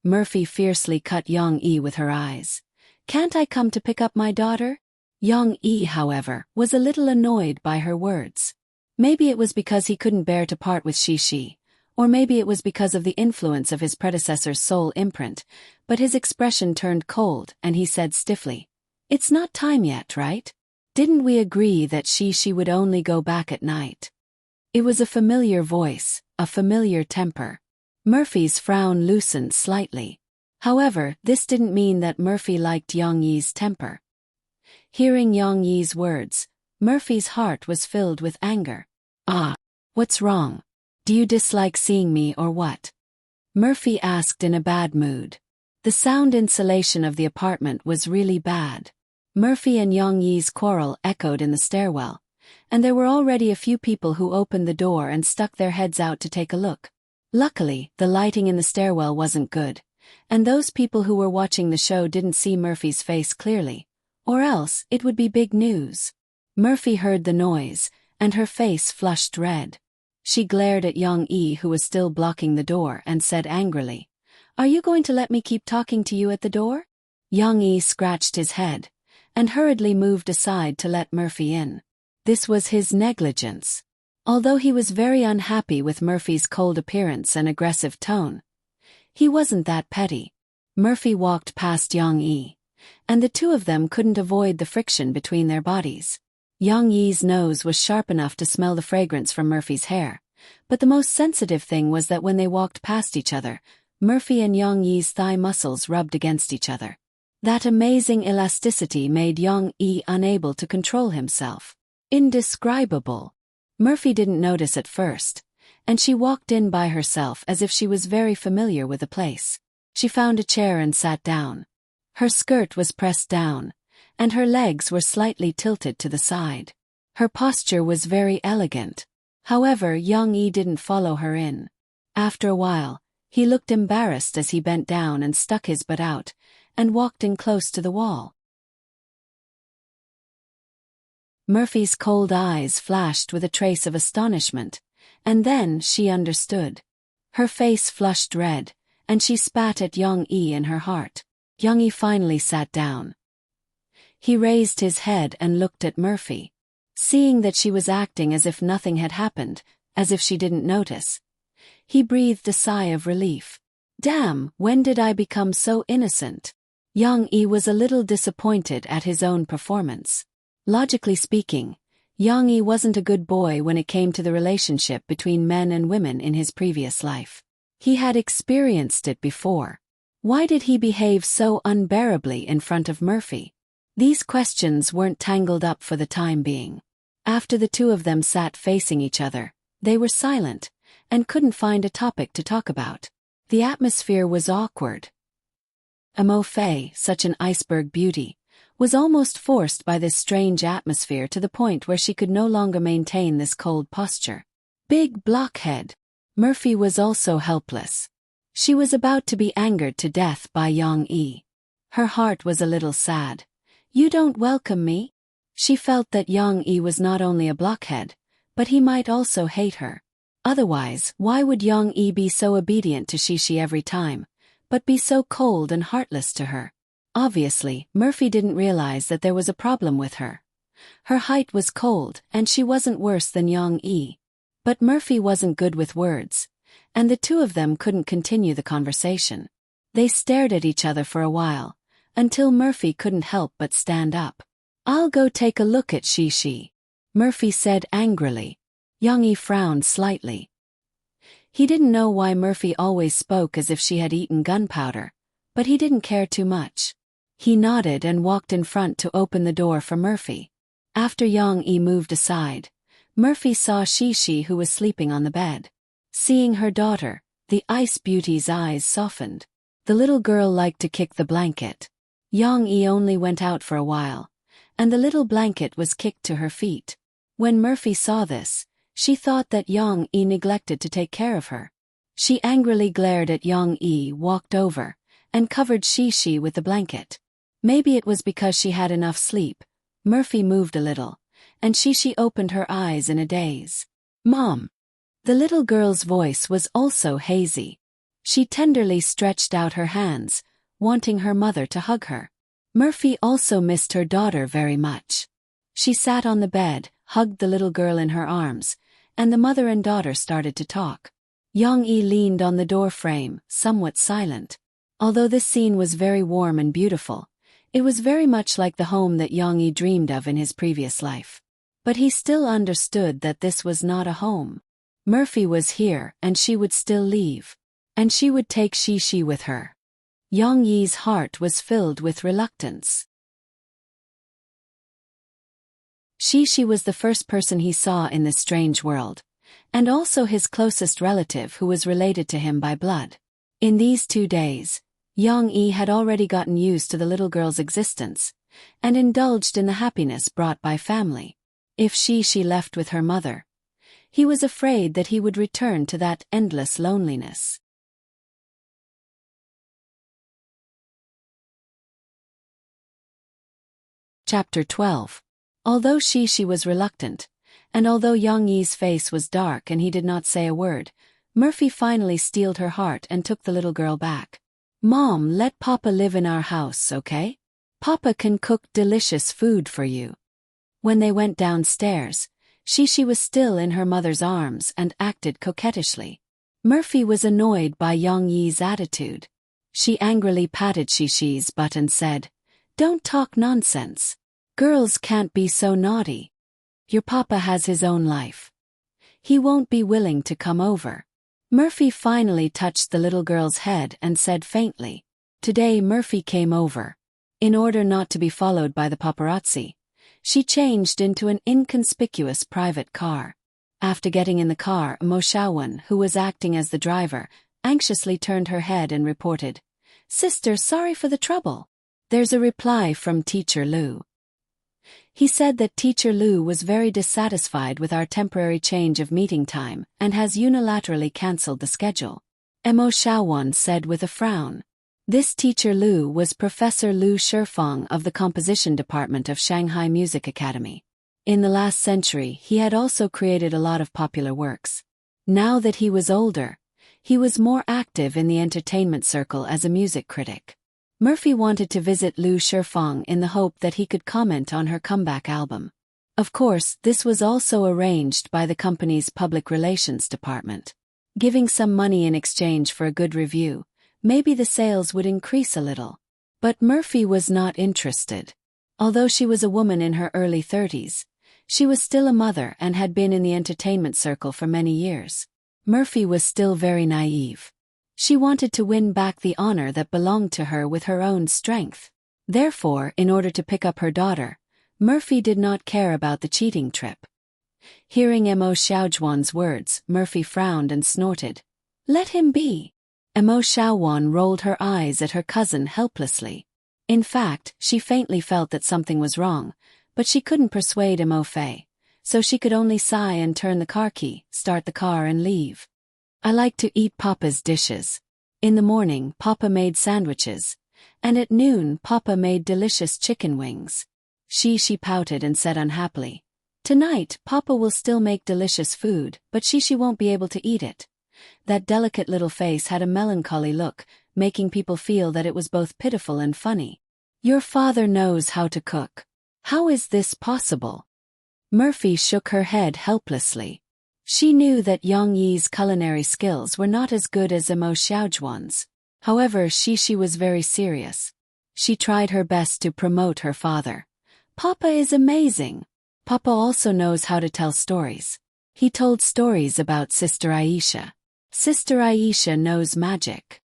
Murphy fiercely cut Yang Yi with her eyes. "Can't I come to pick up my daughter?" Yang Yi, however, was a little annoyed by her words. Maybe it was because he couldn't bear to part with Shi, or maybe it was because of the influence of his predecessor's soul imprint, but his expression turned cold and he said stiffly, "It's not time yet, right? Didn't we agree that she would only go back at night?" It was a familiar voice, a familiar temper. Murphy's frown loosened slightly. However, this didn't mean that Murphy liked Yang Yi's temper. Hearing Yang Yi's words, Murphy's heart was filled with anger. "Ah, what's wrong? Do you dislike seeing me or what?" Murphy asked in a bad mood. The sound insulation of the apartment was really bad. Murphy and Yang Yi's quarrel echoed in the stairwell, and there were already a few people who opened the door and stuck their heads out to take a look. Luckily, the lighting in the stairwell wasn't good, and those people who were watching the show didn't see Murphy's face clearly, or else it would be big news. Murphy heard the noise, and her face flushed red. She glared at Young E, who was still blocking the door, and said angrily, "Are you going to let me keep talking to you at the door?" Young E scratched his head, and hurriedly moved aside to let Murphy in. This was his negligence. Although he was very unhappy with Murphy's cold appearance and aggressive tone, he wasn't that petty. Murphy walked past Young E, and the two of them couldn't avoid the friction between their bodies. Young Ye's nose was sharp enough to smell the fragrance from Murphy's hair, but the most sensitive thing was that when they walked past each other, Murphy and Young Ye's thigh muscles rubbed against each other. That amazing elasticity made Young E unable to control himself. Indescribable. Murphy didn't notice at first, and she walked in by herself as if she was very familiar with the place. She found a chair and sat down. Her skirt was pressed down, and her legs were slightly tilted to the side. Her posture was very elegant. However, Young E didn't follow her in. After a while, he looked embarrassed as he bent down and stuck his butt out, and walked in close to the wall. Murphy's cold eyes flashed with a trace of astonishment, and then she understood. Her face flushed red, and she spat at Young E in her heart. Young E finally sat down. He raised his head and looked at Murphy. Seeing that she was acting as if nothing had happened, as if she didn't notice, he breathed a sigh of relief. Damn, when did I become so innocent? Young E was a little disappointed at his own performance. Logically speaking, Young E wasn't a good boy when it came to the relationship between men and women in his previous life. He had experienced it before. Why did he behave so unbearably in front of Murphy? These questions weren't tangled up for the time being. After the two of them sat facing each other, they were silent, and couldn't find a topic to talk about. The atmosphere was awkward. Amofe, such an iceberg beauty, was almost forced by this strange atmosphere to the point where she could no longer maintain this cold posture. Big blockhead. Murphy was also helpless. She was about to be angered to death by Young E. Her heart was a little sad. You don't welcome me? She felt that Young E was not only a blockhead, but he might also hate her. Otherwise, why would Young E be so obedient to Shishi every time, but be so cold and heartless to her? Obviously, Murphy didn't realize that there was a problem with her. Her height was cold, and she wasn't worse than Young E. But Murphy wasn't good with words, and the two of them couldn't continue the conversation. They stared at each other for a while, until Murphy couldn't help but stand up. I'll go take a look at Shishi, Murphy said angrily. Young E frowned slightly. He didn't know why Murphy always spoke as if she had eaten gunpowder, but he didn't care too much. He nodded and walked in front to open the door for Murphy. After Young E moved aside, Murphy saw Shishi, who was sleeping on the bed. Seeing her daughter, the ice beauty's eyes softened. The little girl liked to kick the blanket. Young E only went out for a while, and the little blanket was kicked to her feet. When Murphy saw this, she thought that Young E neglected to take care of her. She angrily glared at Young E, walked over, and covered Shishi with the blanket. Maybe it was because she had enough sleep. Murphy moved a little, and Shishi opened her eyes in a daze. Mom! The little girl's voice was also hazy. She tenderly stretched out her hands, wanting her mother to hug her. Murphy also missed her daughter very much. She sat on the bed, hugged the little girl in her arms, and the mother and daughter started to talk. Young E leaned on the door frame, somewhat silent. Although this scene was very warm and beautiful, it was very much like the home that Young E dreamed of in his previous life. But he still understood that this was not a home. Murphy was here, and she would still leave. And she would take Shishi with her. Young Ye's heart was filled with reluctance. Shishi was the first person he saw in this strange world, and also his closest relative who was related to him by blood. In these 2 days, Young E had already gotten used to the little girl's existence, and indulged in the happiness brought by family. If she left with her mother, he was afraid that he would return to that endless loneliness. Chapter 12. Although she was reluctant, and although Yang Yi's face was dark and he did not say a word, Murphy finally steeled her heart and took the little girl back. "Mom, let Papa live in our house, okay? Papa can cook delicious food for you." When they went downstairs, she was still in her mother's arms and acted coquettishly. Murphy was annoyed by Yang Yi's attitude. She angrily patted Shishi's butt and said, "Don't talk nonsense. Girls can't be so naughty. Your papa has his own life. He won't be willing to come over." Murphy finally touched the little girl's head and said faintly, "Today Murphy came over." In order not to be followed by the paparazzi, she changed into an inconspicuous private car. After getting in the car, Mo Xiaowen, who was acting as the driver, anxiously turned her head and reported, "Sister, sorry for the trouble." There's a reply from Teacher Lu. He said that Teacher Lu was very dissatisfied with our temporary change of meeting time and has unilaterally cancelled the schedule. Mo Xiaowan said with a frown. This Teacher Lu was Professor Lu Shifeng of the Composition Department of Shanghai Music Academy. In the last century, he had also created a lot of popular works. Now that he was older, he was more active in the entertainment circle as a music critic. Murphy wanted to visit Lu Shifeng in the hope that he could comment on her comeback album. Of course, this was also arranged by the company's public relations department. Giving some money in exchange for a good review, maybe the sales would increase a little. But Murphy was not interested. Although she was a woman in her early 30s, she was still a mother and had been in the entertainment circle for many years. Murphy was still very naive. She wanted to win back the honor that belonged to her with her own strength. Therefore, in order to pick up her daughter, Murphy did not care about the cheating trip. Hearing Mo Xiaojuan's words, Murphy frowned and snorted. "Let him be." Mo Xiaowan rolled her eyes at her cousin helplessly. In fact, she faintly felt that something was wrong, but she couldn't persuade Mo Fei, so she could only sigh and turn the car key, start the car and leave. "I like to eat Papa's dishes. In the morning, Papa made sandwiches, and at noon, Papa made delicious chicken wings." She pouted and said unhappily, "Tonight, Papa will still make delicious food, but she won't be able to eat it." That delicate little face had a melancholy look, making people feel that it was both pitiful and funny. "Your father knows how to cook. How is this possible?" Murphy shook her head helplessly. She knew that Yang Yi's culinary skills were not as good as Mo Xiaojuan's. However, she was very serious. She tried her best to promote her father. "Papa is amazing. Papa also knows how to tell stories. He told stories about Sister Aisha. Sister Aisha knows magic."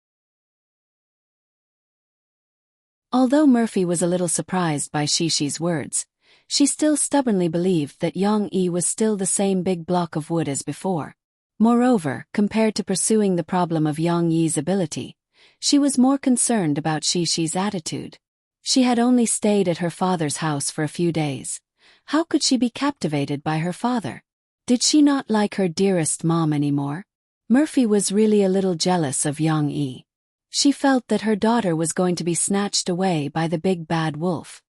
Although Murphy was a little surprised by Shishi's words, she still stubbornly believed that Yang Yi was still the same big block of wood as before. Moreover, compared to pursuing the problem of Yang Yi's ability, she was more concerned about Shishi's attitude. She had only stayed at her father's house for a few days. How could she be captivated by her father? Did she not like her dearest mom anymore? Murphy was really a little jealous of Yang Yi. She felt that her daughter was going to be snatched away by the big bad wolf.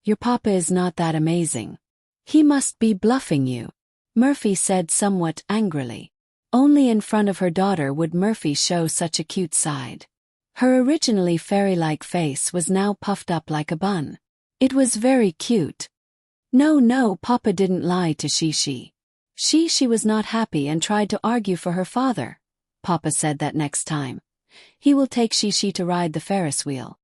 "Your papa is not that amazing. He must be bluffing you," Murphy said somewhat angrily. Only in front of her daughter would Murphy show such a cute side. Her originally fairy-like face was now puffed up like a bun. It was very cute. No, Papa didn't lie to Shishi. She was not happy and tried to argue for her father. Papa said that next time he will take Shishi to ride the Ferris wheel.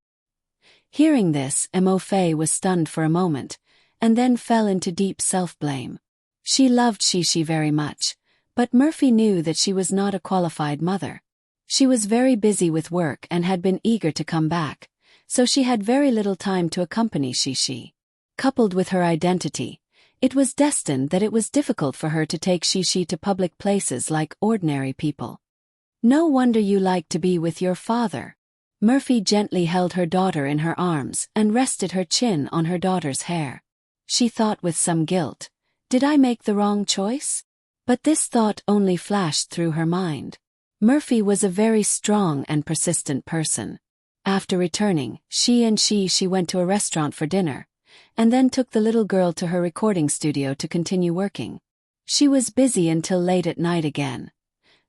Hearing this, Mo Fei was stunned for a moment, and then fell into deep self-blame. She loved Shishi very much, but Murphy knew that she was not a qualified mother. She was very busy with work and had been eager to come back, so she had very little time to accompany Shishi. Coupled with her identity, it was destined that it was difficult for her to take Shishi to public places like ordinary people. "No wonder you like to be with your father." Murphy gently held her daughter in her arms and rested her chin on her daughter's hair. She thought with some guilt, Did I make the wrong choice? But this thought only flashed through her mind. Murphy was a very strong and persistent person. After returning, she went to a restaurant for dinner, and then took the little girl to her recording studio to continue working. She was busy until late at night again.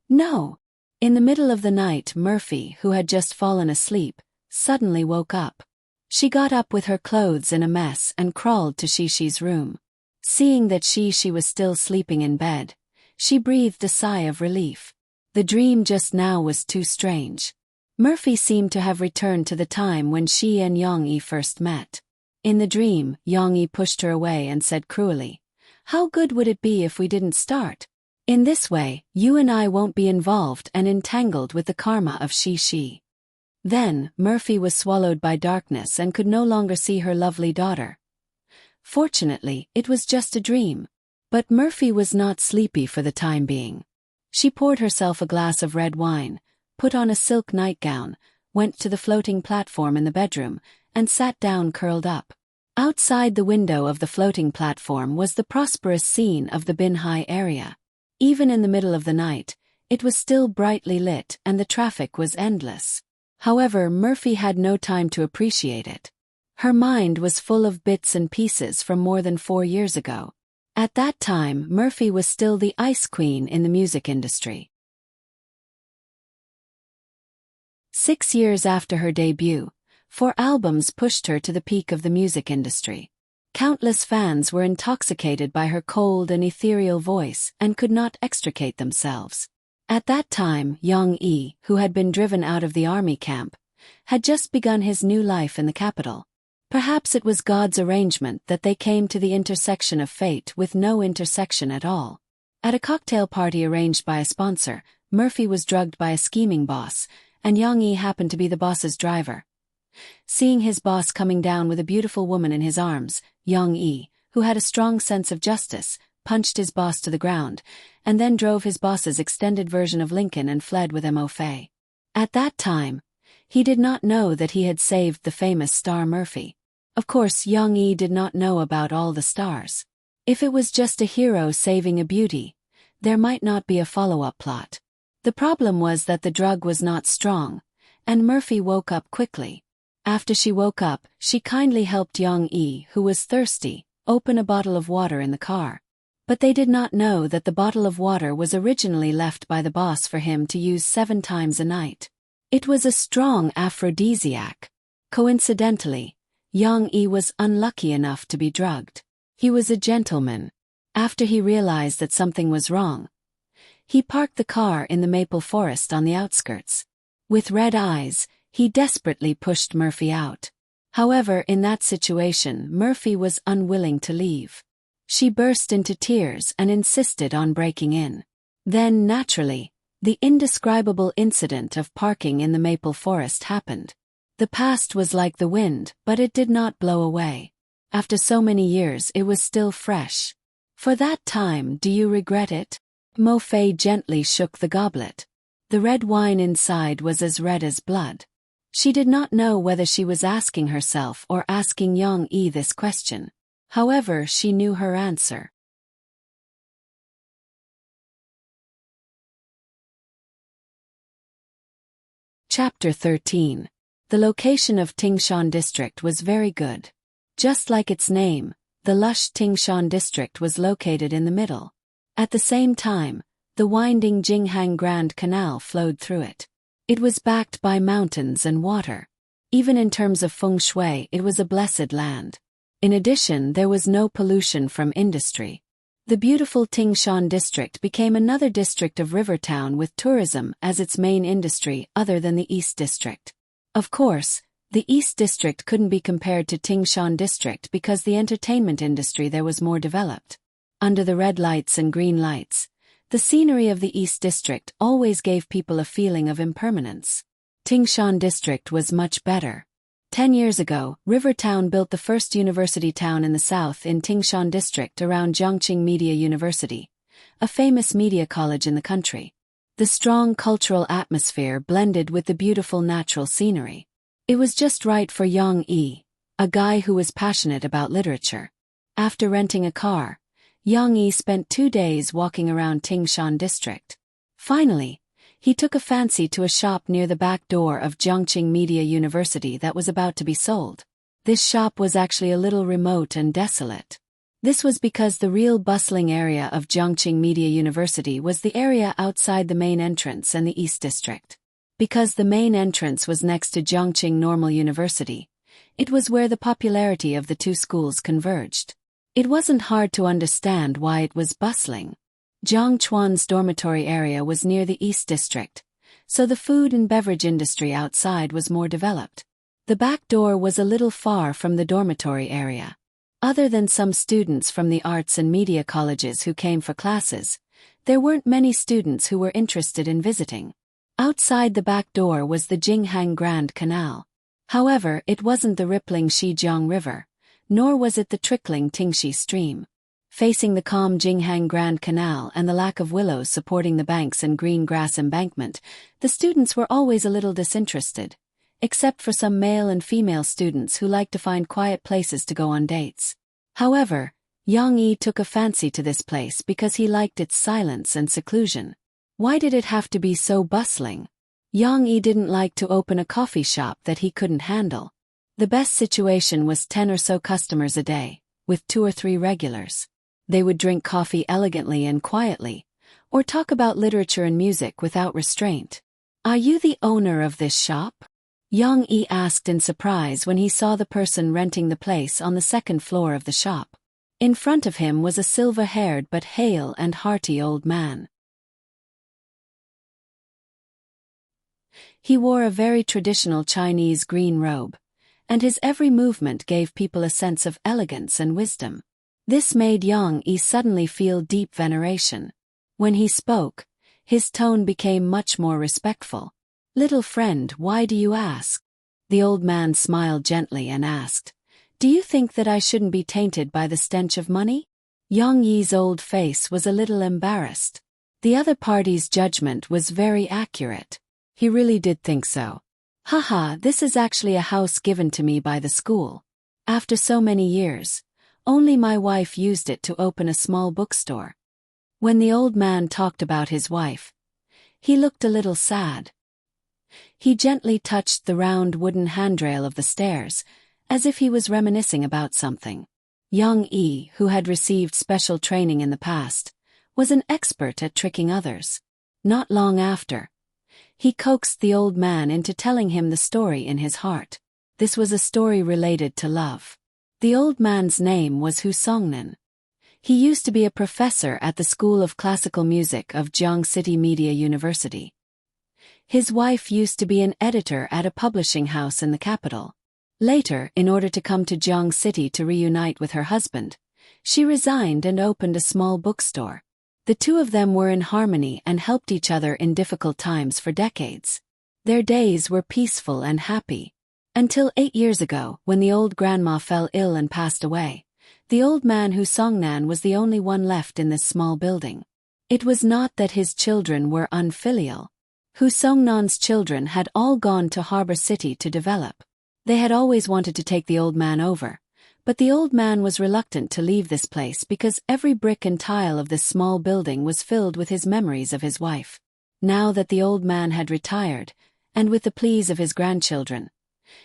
No. In the middle of the night, Murphy, who had just fallen asleep, suddenly woke up. She got up with her clothes in a mess and crawled to Shishi's room. Seeing that she was still sleeping in bed, she breathed a sigh of relief. The dream just now was too strange. Murphy seemed to have returned to the time when she and Yang-yi first met. In the dream, Yang-yi pushed her away and said cruelly, "How good would it be if we didn't start? In this way, you and I won't be involved and entangled with the karma of Shishi." Then, Murphy was swallowed by darkness and could no longer see her lovely daughter. Fortunately, it was just a dream. But Murphy was not sleepy for the time being. She poured herself a glass of red wine, put on a silk nightgown, went to the floating platform in the bedroom, and sat down curled up. Outside the window of the floating platform was the prosperous scene of the Binhai area. Even in the middle of the night, it was still brightly lit and the traffic was endless. However, Murphy had no time to appreciate it. Her mind was full of bits and pieces from more than 4 years ago. At that time, Murphy was still the ice queen in the music industry. 6 years after her debut, 4 albums pushed her to the peak of the music industry. Countless fans were intoxicated by her cold and ethereal voice and could not extricate themselves. At that time, Yang-yi, who had been driven out of the army camp, had just begun his new life in the capital. Perhaps it was God's arrangement that they came to the intersection of fate with no intersection at all. At a cocktail party arranged by a sponsor, Murphy was drugged by a scheming boss, and Yang-yi happened to be the boss's driver. Seeing his boss coming down with a beautiful woman in his arms, Yang-yi, who had a strong sense of justice, punched his boss to the ground, and then drove his boss's extended version of Lincoln and fled with Mo-Fei. At that time, he did not know that he had saved the famous star Murphy. Of course, Yang-yi did not know about all the stars. If it was just a hero saving a beauty, there might not be a follow-up plot. The problem was that the drug was not strong, and Murphy woke up quickly. After she woke up, she kindly helped Yang-yi, who was thirsty, open a bottle of water in the car. But they did not know that the bottle of water was originally left by the boss for him to use 7 times a night. It was a strong aphrodisiac. Coincidentally, Yang-yi was unlucky enough to be drugged. He was a gentleman. After he realized that something was wrong, he parked the car in the maple forest on the outskirts. With red eyes, he desperately pushed Murphy out. However, in that situation, Murphy was unwilling to leave. She burst into tears and insisted on breaking in. Then, naturally, the indescribable incident of parking in the maple forest happened. The past was like the wind, but it did not blow away. After so many years, it was still fresh. For that time, do you regret it? Mo-Fei gently shook the goblet. The red wine inside was as red as blood. She did not know whether she was asking herself or asking Yang-yi this question. However, she knew her answer. Chapter 13. The location of Tingshan district was very good. Just like its name, the lush Tingshan district was located in the middle. At the same time, the winding Jinghang Grand Canal flowed through it. It was backed by mountains and water. Even in terms of feng shui, it was a blessed land. In addition, there was no pollution from industry. The beautiful Tingshan district became another district of river town with tourism as its main industry other than the East district. Of course, the East district couldn't be compared to Tingshan district because the entertainment industry there was more developed. Under the red lights and green lights, the scenery of the East district always gave people a feeling of impermanence. Tingshan district was much better. 10 years ago, Rivertown built the first university town in the south in Tingshan district around Jiangqing Media University, a famous media college in the country. The strong cultural atmosphere blended with the beautiful natural scenery. It was just right for Yang-yi, a guy who was passionate about literature. After renting a car, Yang Yi spent 2 days walking around Tingshan district. Finally, he took a fancy to a shop near the back door of Zhongqing Media University that was about to be sold. This shop was actually a little remote and desolate. This was because the real bustling area of Zhongqing Media University was the area outside the main entrance and the East District. Because the main entrance was next to Zhongqing Normal University, it was where the popularity of the two schools converged. It wasn't hard to understand why it was bustling. Zhang Chuan's dormitory area was near the East District, so the food and beverage industry outside was more developed. The back door was a little far from the dormitory area. Other than some students from the arts and media colleges who came for classes, there weren't many students who were interested in visiting. Outside the back door was the Jinghang Grand Canal. However, it wasn't the rippling Shijiang River, nor was it the trickling Tingxi stream. Facing the calm Jinghang Grand Canal and the lack of willows supporting the banks and green grass embankment, the students were always a little disinterested, except for some male and female students who liked to find quiet places to go on dates. However, Yang Yi took a fancy to this place because he liked its silence and seclusion. Why did it have to be so bustling? Yang Yi didn't like to open a coffee shop that he couldn't handle. The best situation was 10 or so customers a day, with 2 or 3 regulars. They would drink coffee elegantly and quietly, or talk about literature and music without restraint. "Are you the owner of this shop?" Yang Yi asked in surprise when he saw the person renting the place on the second floor of the shop. In front of him was a silver-haired but hale and hearty old man. He wore a very traditional Chinese green robe, and his every movement gave people a sense of elegance and wisdom. This made Yang Yi suddenly feel deep veneration. When he spoke, his tone became much more respectful. "Little friend, why do you ask?" The old man smiled gently and asked, "Do you think that I shouldn't be tainted by the stench of money?" Yang Yi's old face was a little embarrassed. The other party's judgment was very accurate. He really did think so. "Haha, this is actually a house given to me by the school. After so many years, only my wife used it to open a small bookstore." When the old man talked about his wife, he looked a little sad. He gently touched the round wooden handrail of the stairs, as if he was reminiscing about something. Yang Yi, who had received special training in the past, was an expert at tricking others. Not long after, he coaxed the old man into telling him the story in his heart. This was a story related to love. The old man's name was Hu Songnan. He used to be a professor at the School of Classical Music of Jiang City Media University. His wife used to be an editor at a publishing house in the capital. Later, in order to come to Jiang City to reunite with her husband, she resigned and opened a small bookstore. The two of them were in harmony and helped each other in difficult times for decades. Their days were peaceful and happy. Until 8 years ago, when the old grandma fell ill and passed away, the old man Hu Songnan was the only one left in this small building. It was not that his children were unfilial. Hu Songnan's children had all gone to Harbor City to develop. They had always wanted to take the old man over, but the old man was reluctant to leave this place because every brick and tile of this small building was filled with his memories of his wife. Now that the old man had retired, and with the pleas of his grandchildren,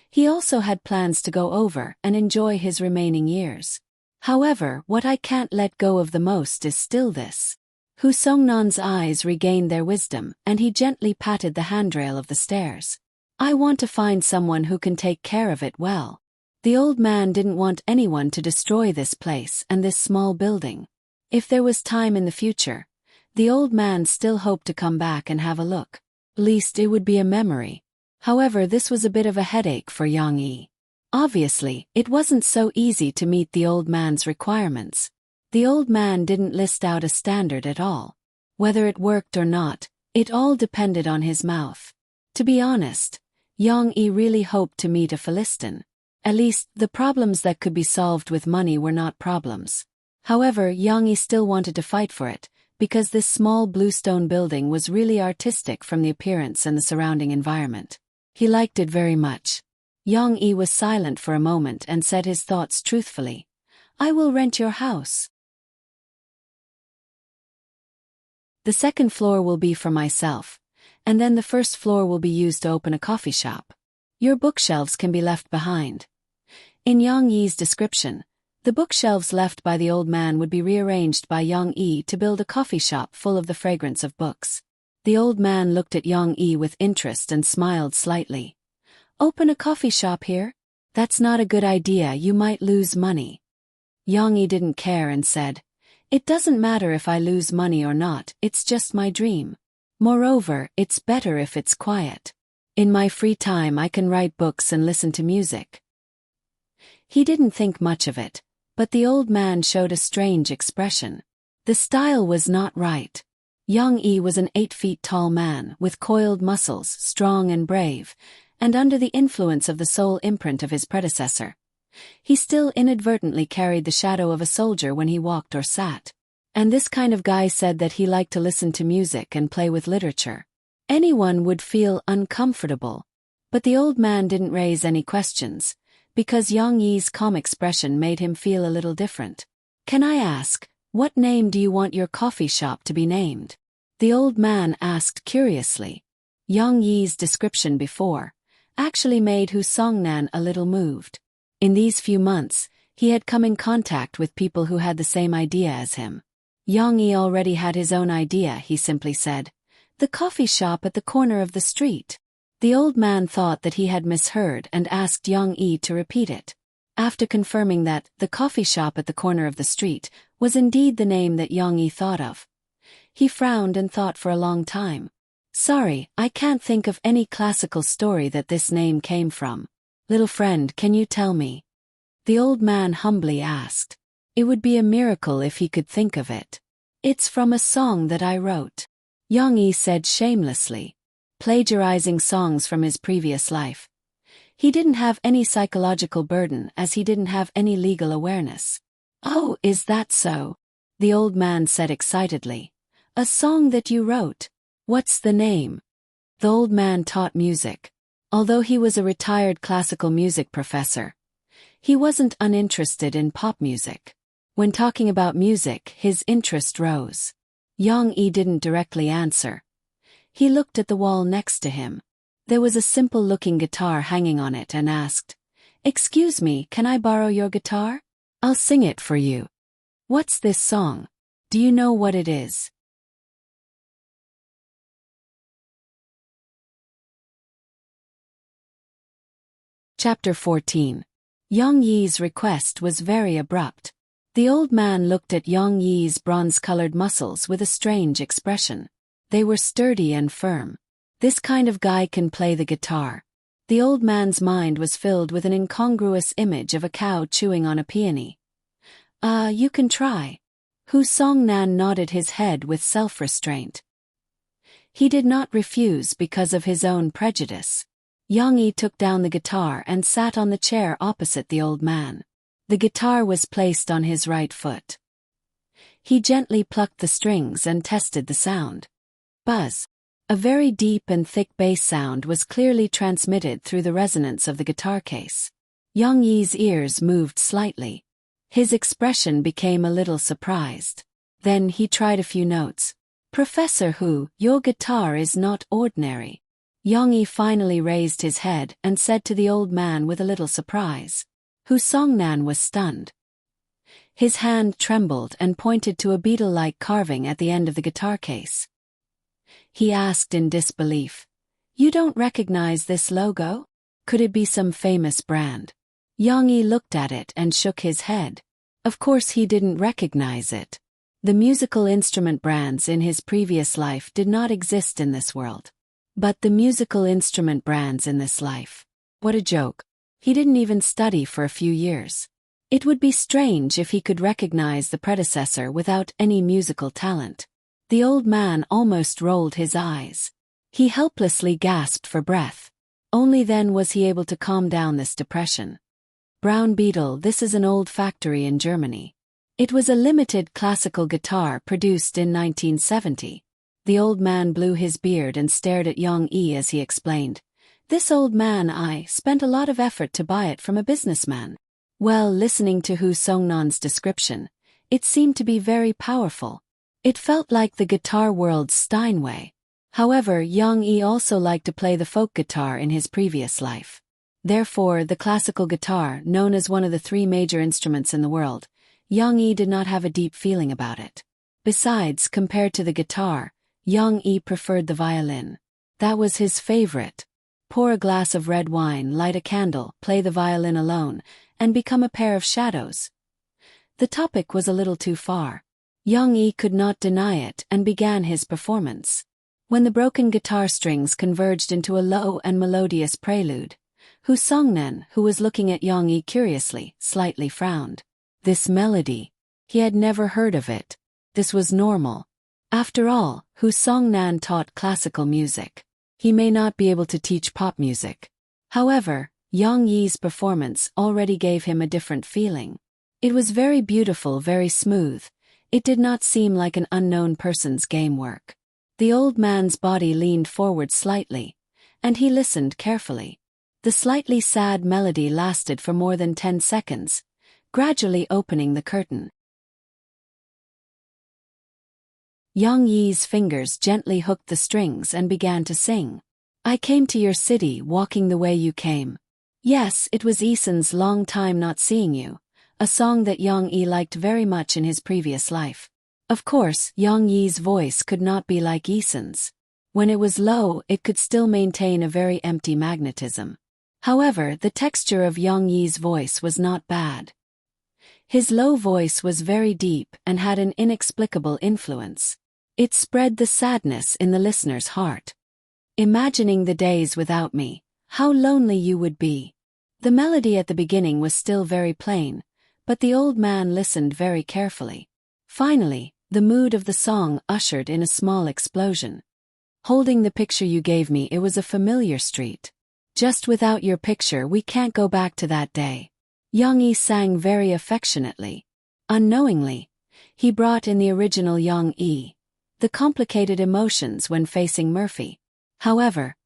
he also had plans to go over and enjoy his remaining years. However, what I can't let go of the most is still this. Hu Songnan's eyes regained their wisdom, and he gently patted the handrail of the stairs. "I want to find someone who can take care of it well." The old man didn't want anyone to destroy this place and this small building. If there was time in the future, the old man still hoped to come back and have a look. At least it would be a memory. However, this was a bit of a headache for Yang Yi. Obviously, it wasn't so easy to meet the old man's requirements. The old man didn't list out a standard at all. Whether it worked or not, it all depended on his mouth. To be honest, Yang Yi really hoped to meet a Philistine. At least, the problems that could be solved with money were not problems. However, Yang Yi still wanted to fight for it, because this small bluestone building was really artistic from the appearance and the surrounding environment. He liked it very much. Yang Yi was silent for a moment and said his thoughts truthfully. "I will rent your house." The second floor will be for myself, and then the first floor will be used to open a coffee shop. Your bookshelves can be left behind. In Yang Yi's description, the bookshelves left by the old man would be rearranged by Yang Yi to build a coffee shop full of the fragrance of books. The old man looked at Yang Yi with interest and smiled slightly. Open a coffee shop here? That's not a good idea, you might lose money. Yang Yi didn't care and said, It doesn't matter if I lose money or not, it's just my dream. Moreover, it's better if it's quiet. In my free time I can write books and listen to music. He didn't think much of it, but the old man showed a strange expression. The style was not right. Yang Yi was an 8 feet tall man with coiled muscles, strong and brave, and under the influence of the soul imprint of his predecessor. He still inadvertently carried the shadow of a soldier when he walked or sat. And this kind of guy said that he liked to listen to music and play with literature. Anyone would feel uncomfortable. But the old man didn't raise any questions, because Yang Yi's calm expression made him feel a little different. Can I ask, what name do you want your coffee shop to be named? The old man asked curiously. Yang Yi's description before actually made Hu Songnan a little moved. In these few months, he had come in contact with people who had the same idea as him. Yang Yi already had his own idea, he simply said. The coffee shop at the corner of the street. The old man thought that he had misheard and asked Yang Yi to repeat it. After confirming that the coffee shop at the corner of the street was indeed the name that Yang Yi thought of, he frowned and thought for a long time. Sorry, I can't think of any classical story that this name came from. Little friend, can you tell me? The old man humbly asked. It would be a miracle if he could think of it. It's from a song that I wrote. Yang Yi said shamelessly, plagiarizing songs from his previous life. He didn't have any psychological burden as he didn't have any legal awareness. Oh, is that so? The old man said excitedly. A song that you wrote. What's the name? The old man taught music. Although he was a retired classical music professor, he wasn't uninterested in pop music. When talking about music, his interest rose. Yang Yi didn't directly answer. He looked at the wall next to him. There was a simple-looking guitar hanging on it and asked, Excuse me, can I borrow your guitar? I'll sing it for you. What's this song? Do you know what it is? Chapter 14. Yang Yi's request was very abrupt. The old man looked at Yang Yi's bronze-colored muscles with a strange expression. They were sturdy and firm. This kind of guy can play the guitar. The old man's mind was filled with an incongruous image of a cow chewing on a peony. You can try. Hu Songnan nodded his head with self-restraint. He did not refuse because of his own prejudice. Yang Yi took down the guitar and sat on the chair opposite the old man. The guitar was placed on his right foot. He gently plucked the strings and tested the sound. Buzz. A very deep and thick bass sound was clearly transmitted through the resonance of the guitar case. Yang Yi's ears moved slightly. His expression became a little surprised. Then he tried a few notes. Professor Hu, your guitar is not ordinary. Yang Yi finally raised his head and said to the old man with a little surprise. Hu Songnan was stunned. His hand trembled and pointed to a beetle-like carving at the end of the guitar case. He asked in disbelief, You don't recognize this logo? Could it be some famous brand? Yang Yi looked at it and shook his head. Of course he didn't recognize it. The musical instrument brands in his previous life did not exist in this world. But the musical instrument brands in this life. What a joke. He didn't even study for a few years. It would be strange if he could recognize the predecessor without any musical talent. The old man almost rolled his eyes. He helplessly gasped for breath. Only then was he able to calm down this depression. Brown Beetle, this is an old factory in Germany. It was a limited classical guitar produced in 1970. The old man blew his beard and stared at Yang Yi as he explained. This old man, I spent a lot of effort to buy it from a businessman. Well, listening to Hu Songnan's description, it seemed to be very powerful. It felt like the guitar world's Steinway. However, Yang Yi also liked to play the folk guitar in his previous life. Therefore, the classical guitar, known as one of the three major instruments in the world, Yang Yi did not have a deep feeling about it. Besides, compared to the guitar, Yang Yi preferred the violin. That was his favorite. Pour a glass of red wine, light a candle, play the violin alone, and become a pair of shadows. The topic was a little too far. Yang Yi could not deny it and began his performance. When the broken guitar strings converged into a low and melodious prelude, Hu Songnan, who was looking at Yang Yi curiously, slightly frowned. This melody. He had never heard of it. This was normal. After all, Hu Songnan taught classical music. He may not be able to teach pop music. However, Yang Yi's performance already gave him a different feeling. It was very beautiful, very smooth. It did not seem like an unknown person's game work. The old man's body leaned forward slightly, and he listened carefully. The slightly sad melody lasted for more than 10 seconds, gradually opening the curtain. Yang Yi's fingers gently hooked the strings and began to sing. I came to your city walking the way you came. Yes, it was Eason's long time not seeing you, a song that Yang Yi liked very much in his previous life. Of course, Yang Yi's voice could not be like Eason's. When it was low, it could still maintain a very empty magnetism. However, the texture of Yang Yi's voice was not bad. His low voice was very deep and had an inexplicable influence. It spread the sadness in the listener's heart. Imagining the days without me, how lonely you would be. The melody at the beginning was still very plain, but the old man listened very carefully. Finally, the mood of the song ushered in a small explosion. Holding the picture you gave me, it was a familiar street. Just without your picture we can't go back to that day. Yang Yi sang very affectionately. Unknowingly, he brought in the original Yang Yi, the complicated emotions when facing Murphy. However,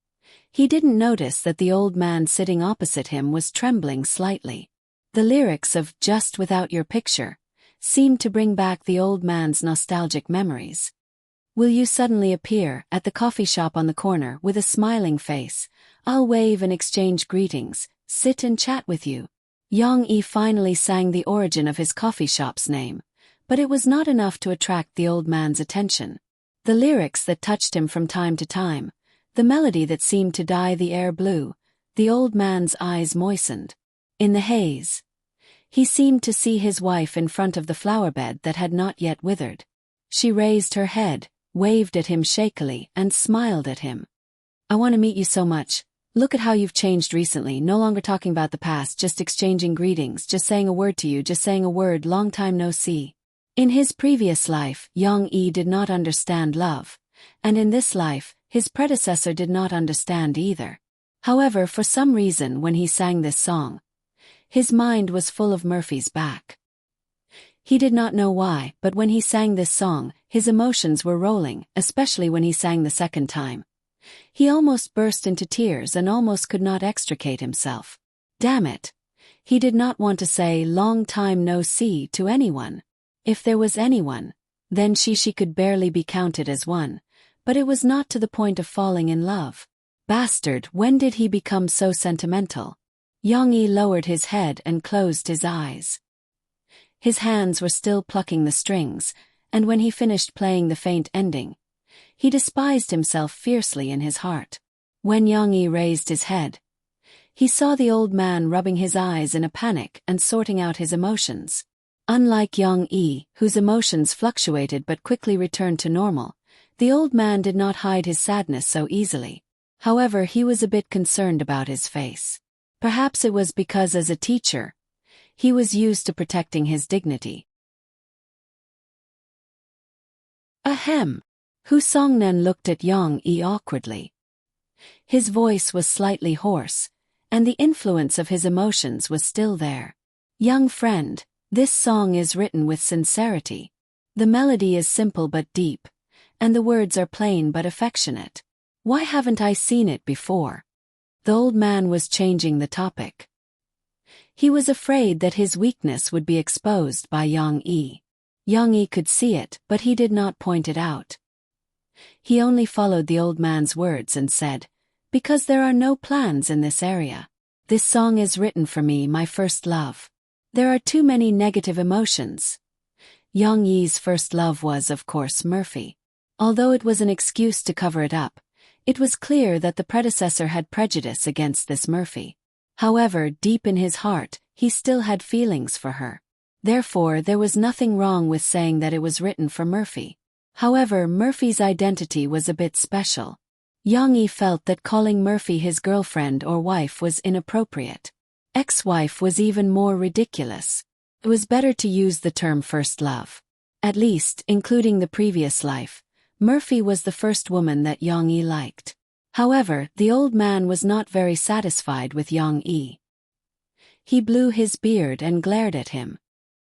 he didn't notice that the old man sitting opposite him was trembling slightly. The lyrics of Just Without Your Picture seemed to bring back the old man's nostalgic memories. Will you suddenly appear at the coffee shop on the corner with a smiling face? I'll wave and exchange greetings, sit and chat with you. Yang Yi finally sang the origin of his coffee shop's name, but it was not enough to attract the old man's attention. The lyrics that touched him from time to time, the melody that seemed to dye the air blue, the old man's eyes moistened. In the haze, he seemed to see his wife in front of the flower bed that had not yet withered. She raised her head, waved at him shakily, and smiled at him. I want to meet you so much. Look at how you've changed recently, no longer talking about the past, just exchanging greetings, just saying a word to you, just saying a word, long time no see. In his previous life, Yang Yi did not understand love, and in this life, his predecessor did not understand either. However, for some reason when he sang this song, his mind was full of Murphy's back. He did not know why, but when he sang this song, his emotions were rolling, especially when he sang the second time. He almost burst into tears and almost could not extricate himself. Damn it! He did not want to say long time no see to anyone. If there was anyone, then she could barely be counted as one, but it was not to the point of falling in love. Bastard, when did he become so sentimental? Yang Yi lowered his head and closed his eyes. His hands were still plucking the strings, and when he finished playing the faint ending, he despised himself fiercely in his heart. When Yang Yi raised his head, he saw the old man rubbing his eyes in a panic and sorting out his emotions. Unlike Yang Yi, whose emotions fluctuated but quickly returned to normal, the old man did not hide his sadness so easily. However, he was a bit concerned about his face. Perhaps it was because as a teacher, he was used to protecting his dignity. Ahem. Hu Songnen looked at Yang Yi awkwardly. His voice was slightly hoarse, and the influence of his emotions was still there. Young friend, this song is written with sincerity. The melody is simple but deep, and the words are plain but affectionate. Why haven't I seen it before? The old man was changing the topic. He was afraid that his weakness would be exposed by Yang Yi. Young Yi could see it, but he did not point it out. He only followed the old man's words and said, "Because there are no plans in this area. This song is written for me, my first love. There are too many negative emotions." Young Yi's first love was, of course, Murphy. Although it was an excuse to cover it up, it was clear that the predecessor had prejudice against this Murphy. However, deep in his heart, he still had feelings for her. Therefore, there was nothing wrong with saying that it was written for Murphy. However, Murphy's identity was a bit special. Young Yi felt that calling Murphy his girlfriend or wife was inappropriate. Ex-wife was even more ridiculous. It was better to use the term first love. At least, including the previous life, Murphy was the first woman that Young Yi liked. However, the old man was not very satisfied with Young Yi. He blew his beard and glared at him.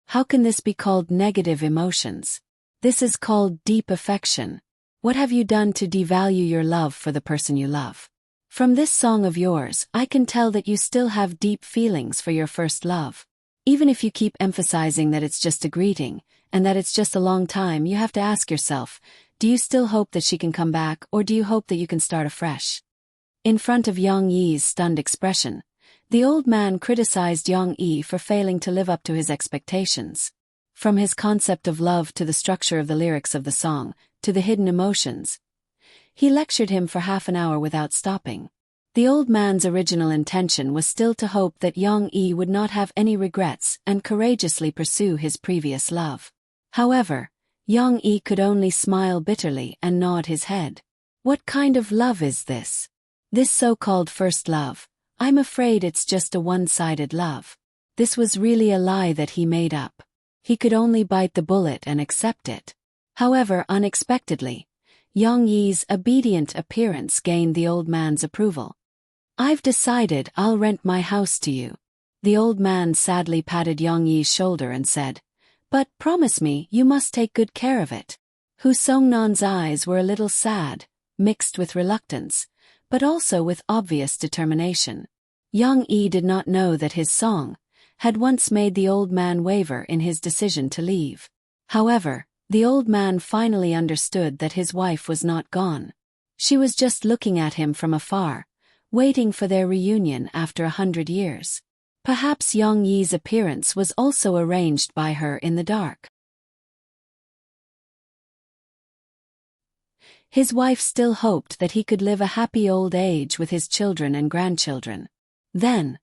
How can this be called negative emotions? This is called deep affection. What have you done to devalue your love for the person you love? From this song of yours, I can tell that you still have deep feelings for your first love. Even if you keep emphasizing that it's just a greeting, and that it's just a long time, you have to ask yourself, do you still hope that she can come back, or do you hope that you can start afresh? In front of Young Yi's stunned expression, the old man criticized Young Yi for failing to live up to his expectations. From his concept of love to the structure of the lyrics of the song, to the hidden emotions, he lectured him for half an hour without stopping. The old man's original intention was still to hope that Young Yi would not have any regrets and courageously pursue his previous love. However, Young Yi could only smile bitterly and nod his head. What kind of love is this? This so-called first love, I'm afraid it's just a one-sided love. This was really a lie that he made up. He could only bite the bullet and accept it. However, unexpectedly, Young Yi's obedient appearance gained the old man's approval. "I've decided I'll rent my house to you." The old man sadly patted Young Yi's shoulder and said, "But promise me you must take good care of it." Hu Songnan's eyes were a little sad, mixed with reluctance, but also with obvious determination. Young Yi did not know that his song had once made the old man waver in his decision to leave. However, the old man finally understood that his wife was not gone. She was just looking at him from afar, waiting for their reunion after 100 years. Perhaps Young Yi's appearance was also arranged by her in the dark. His wife still hoped that he could live a happy old age with his children and grandchildren. Then,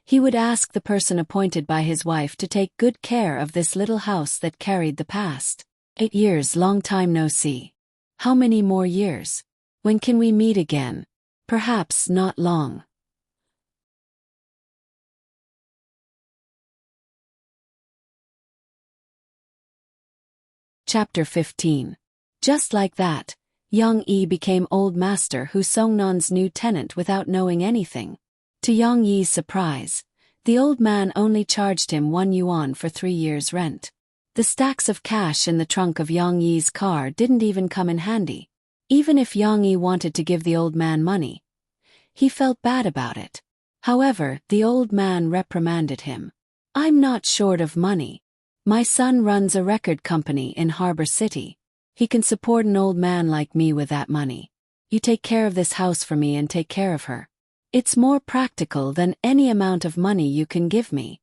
he would ask the person appointed by his wife to take good care of this little house that carried the past. 8 years, long time no see. How many more years? When can we meet again? Perhaps not long. Chapter 15. Just like that, Young Yi became old master Hu Songnan's new tenant without knowing anything. To Young Yi's surprise, the old man only charged him 1 yuan for 3 years' rent. The stacks of cash in the trunk of Young Yi's car didn't even come in handy. Even if Young Yi wanted to give the old man money, he felt bad about it. However, the old man reprimanded him. "I'm not short of money. My son runs a record company in Harbor City. He can support an old man like me with that money. You take care of this house for me and take care of her. It's more practical than any amount of money you can give me."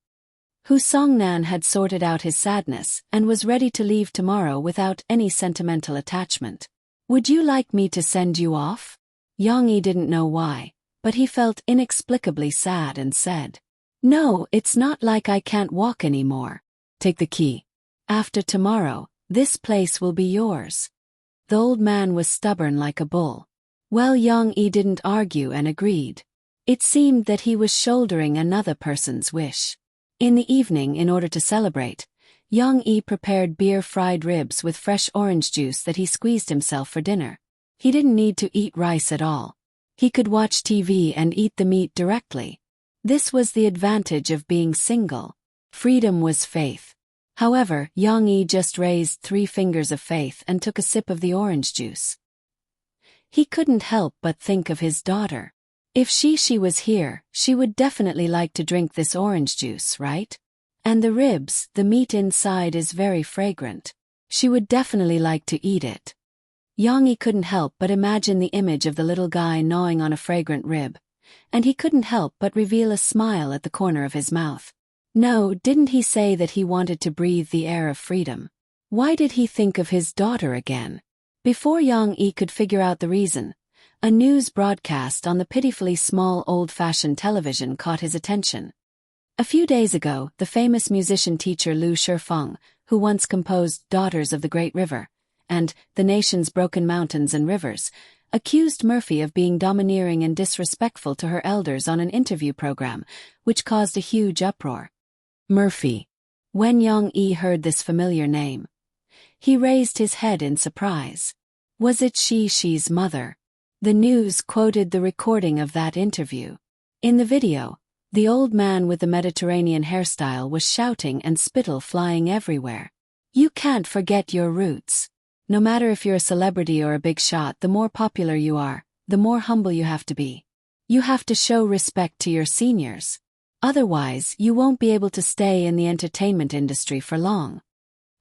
Hu Songnan had sorted out his sadness and was ready to leave tomorrow without any sentimental attachment. "Would you like me to send you off?" Young Yi didn't know why, but he felt inexplicably sad and said, "No, it's not like I can't walk anymore. Take the key. After tomorrow, this place will be yours." The old man was stubborn like a bull. Well, Young Yi didn't argue and agreed. It seemed that he was shouldering another person's wish. In the evening, in order to celebrate, Young Yi prepared beer fried ribs with fresh orange juice that he squeezed himself for dinner. He didn't need to eat rice at all. He could watch TV and eat the meat directly. This was the advantage of being single. Freedom was faith. However, Young Yi just raised 3 fingers of faith and took a sip of the orange juice. He couldn't help but think of his daughter. If she was here, she would definitely like to drink this orange juice, right? And the ribs, the meat inside is very fragrant. She would definitely like to eat it. Yang Yi couldn't help but imagine the image of the little guy gnawing on a fragrant rib, and he couldn't help but reveal a smile at the corner of his mouth. No, didn't he say that he wanted to breathe the air of freedom? Why did he think of his daughter again? Before Yang Yi could figure out the reason, a news broadcast on the pitifully small old-fashioned television caught his attention. A few days ago, the famous musician teacher Lu Shifeng, who once composed Daughters of the Great River and The Nation's Broken Mountains and Rivers, accused Murphy of being domineering and disrespectful to her elders on an interview program, which caused a huge uproar. Murphy. When Yang Yi heard this familiar name, he raised his head in surprise. Was it she's mother? The news quoted the recording of that interview. In the video, the old man with the Mediterranean hairstyle was shouting and spittle flying everywhere. You can't forget your roots. No matter if you're a celebrity or a big shot, the more popular you are, the more humble you have to be. You have to show respect to your seniors. Otherwise, you won't be able to stay in the entertainment industry for long.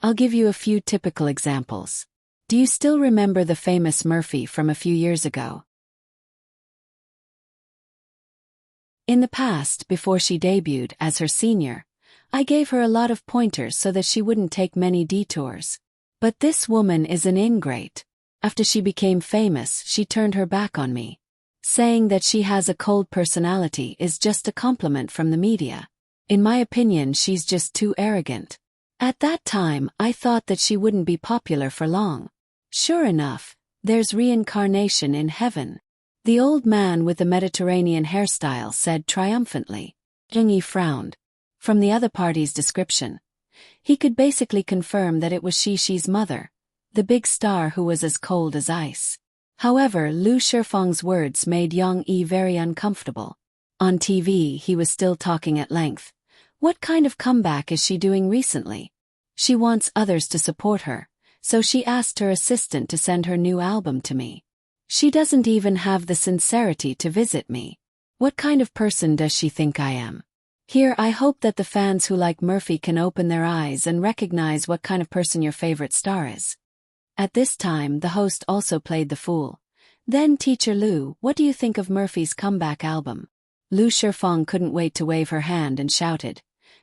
I'll give you a few typical examples. Do you still remember the famous Murphy from a few years ago? In the past, before she debuted as her senior, I gave her a lot of pointers so that she wouldn't take many detours. But this woman is an ingrate. After she became famous, she turned her back on me. Saying that she has a cold personality is just a compliment from the media. In my opinion, she's just too arrogant. At that time, I thought that she wouldn't be popular for long. Sure enough, there's reincarnation in heaven. The old man with the Mediterranean hairstyle said triumphantly. Yang Yi frowned. From the other party's description, he could basically confirm that it was she's mother, the big star who was as cold as ice. However, Lu Shifeng's words made Yang Yi very uncomfortable. On TV, he was still talking at length. What kind of comeback is she doing recently? She wants others to support her, so she asked her assistant to send her new album to me. She doesn't even have the sincerity to visit me. What kind of person does she think I am? Here, I hope that the fans who like Murphy can open their eyes and recognize what kind of person your favorite star is. At this time, the host also played the fool. Then, Teacher Lu, what do you think of Murphy's comeback album? Lu Shifeng couldn't wait to wave her hand and shouted.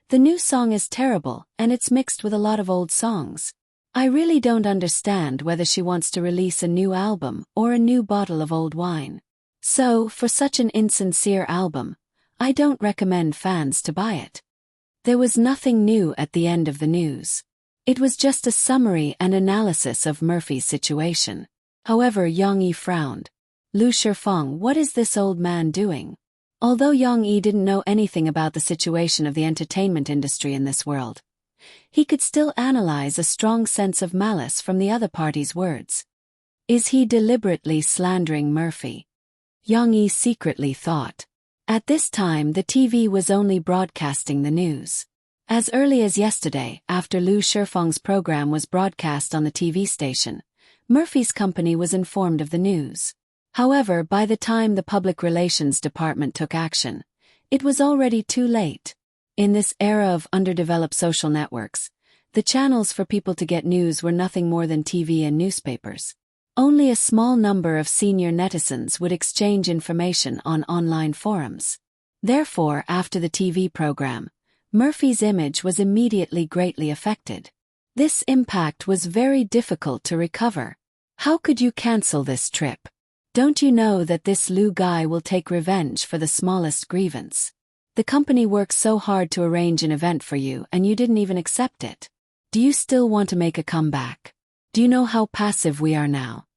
The new song is terrible, and it's mixed with a lot of old songs. I really don't understand whether she wants to release a new album or a new bottle of old wine. So, for such an insincere album, I don't recommend fans to buy it. There was nothing new at the end of the news. It was just a summary and analysis of Murphy's situation. However, Yang Yi frowned. Lu Shifeng, what is this old man doing? Although Yang Yi didn't know anything about the situation of the entertainment industry in this world, he could still analyze a strong sense of malice from the other party's words. Is he deliberately slandering Murphy? Yang Yi secretly thought. At this time, the TV was only broadcasting the news. As early as yesterday, after Lu Shifeng's program was broadcast on the TV station, Murphy's company was informed of the news. However, by the time the public relations department took action, it was already too late. In this era of underdeveloped social networks, the channels for people to get news were nothing more than TV and newspapers. Only a small number of senior netizens would exchange information on online forums. Therefore, after the TV program, Murphy's image was immediately greatly affected. This impact was very difficult to recover. How could you cancel this trip? Don't you know that this Lu guy will take revenge for the smallest grievance? The company worked so hard to arrange an event for you and you didn't even accept it. Do you still want to make a comeback? Do you know how passive we are now?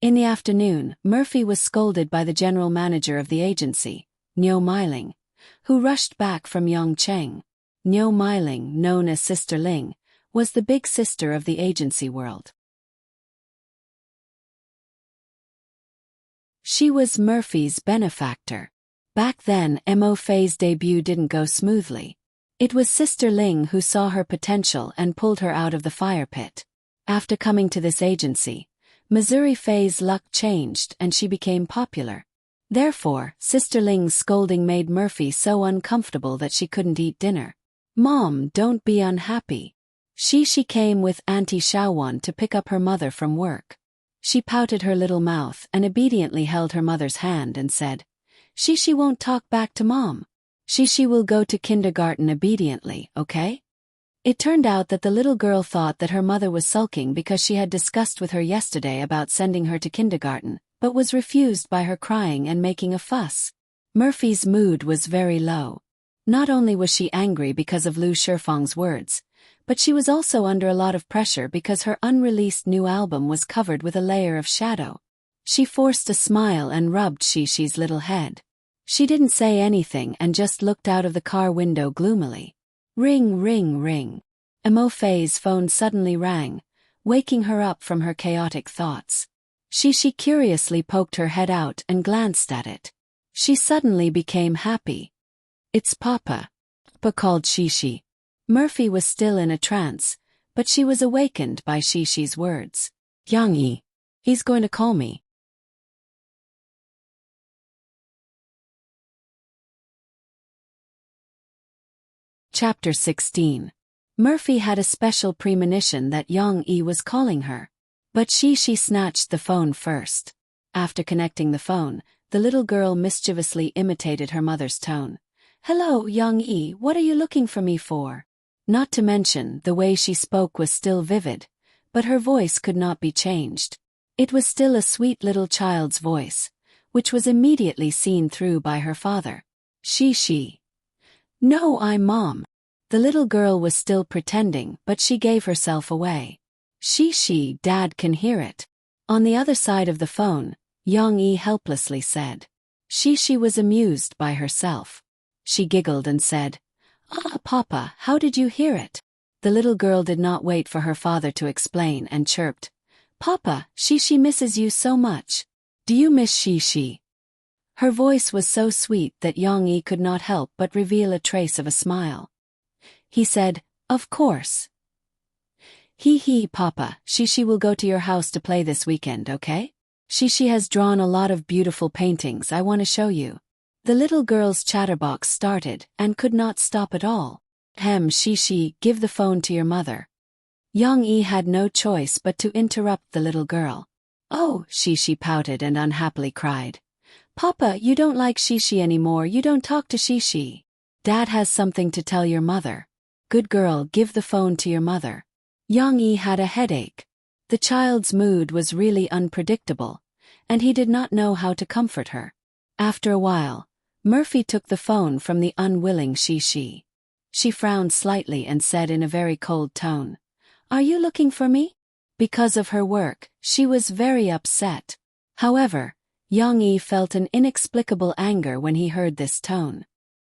In the afternoon, Murphy was scolded by the general manager of the agency, Niu Meiling, who rushed back from Yongcheng. Niu Meiling, known as Sister Ling, was the big sister of the agency world. She was Murphy's benefactor. Back then, Mo Fei's debut didn't go smoothly. It was Sister Ling who saw her potential and pulled her out of the fire pit. After coming to this agency, Missouri Fei's luck changed and she became popular. Therefore, Sister Ling's scolding made Murphy so uncomfortable that she couldn't eat dinner. Mom, don't be unhappy. She came with Auntie Shawan to pick up her mother from work. She pouted her little mouth and obediently held her mother's hand and said, She won't talk back to Mom. She will go to kindergarten obediently, okay? It turned out that the little girl thought that her mother was sulking because she had discussed with her yesterday about sending her to kindergarten, but was refused by her crying and making a fuss. Murphy's mood was very low. Not only was she angry because of Lu Shifeng's words, but she was also under a lot of pressure because her unreleased new album was covered with a layer of shadow. She forced a smile and rubbed Shishi's little head. She didn't say anything and just looked out of the car window gloomily. Ring, ring, ring. Amofei's phone suddenly rang, waking her up from her chaotic thoughts. Shishi curiously poked her head out and glanced at it. She suddenly became happy. It's Papa. Papa called Shishi. Murphy was still in a trance, but she was awakened by Shishi's words. Yang-yi. He's going to call me. Chapter 16. Murphy had a special premonition that Yang-yi was calling her. But Shishi snatched the phone first. After connecting the phone, the little girl mischievously imitated her mother's tone. Hello, Yang-yi, what are you looking for me for? Not to mention, the way she spoke was still vivid, but her voice could not be changed. It was still a sweet little child's voice, which was immediately seen through by her father. Shishi. No, I'm Mom. The little girl was still pretending, but she gave herself away. Shishi, Dad can hear it. On the other side of the phone, Yang-yi helplessly said. Shishi was amused by herself. She giggled and said, Papa, how did you hear it? The little girl did not wait for her father to explain and chirped. Papa, Shishi misses you so much. Do you miss Shishi? Her voice was so sweet that Yang-yi could not help but reveal a trace of a smile. He said, Of course. Hee, Papa, Shishi will go to your house to play this weekend, okay? Shishi has drawn a lot of beautiful paintings I want to show you. The little girl's chatterbox started and could not stop at all. Shishi, give the phone to your mother. Yang-yi had no choice but to interrupt the little girl. Oh, Shishi pouted and unhappily cried. Papa, you don't like Shishi anymore, you don't talk to Shishi. Dad has something to tell your mother. Good girl, give the phone to your mother. Yang-yi had a headache. The child's mood was really unpredictable, and he did not know how to comfort her. After a while, Murphy took the phone from the unwilling Shishi. She frowned slightly and said in a very cold tone, Are you looking for me? Because of her work, she was very upset. However, Yang-yi felt an inexplicable anger when he heard this tone.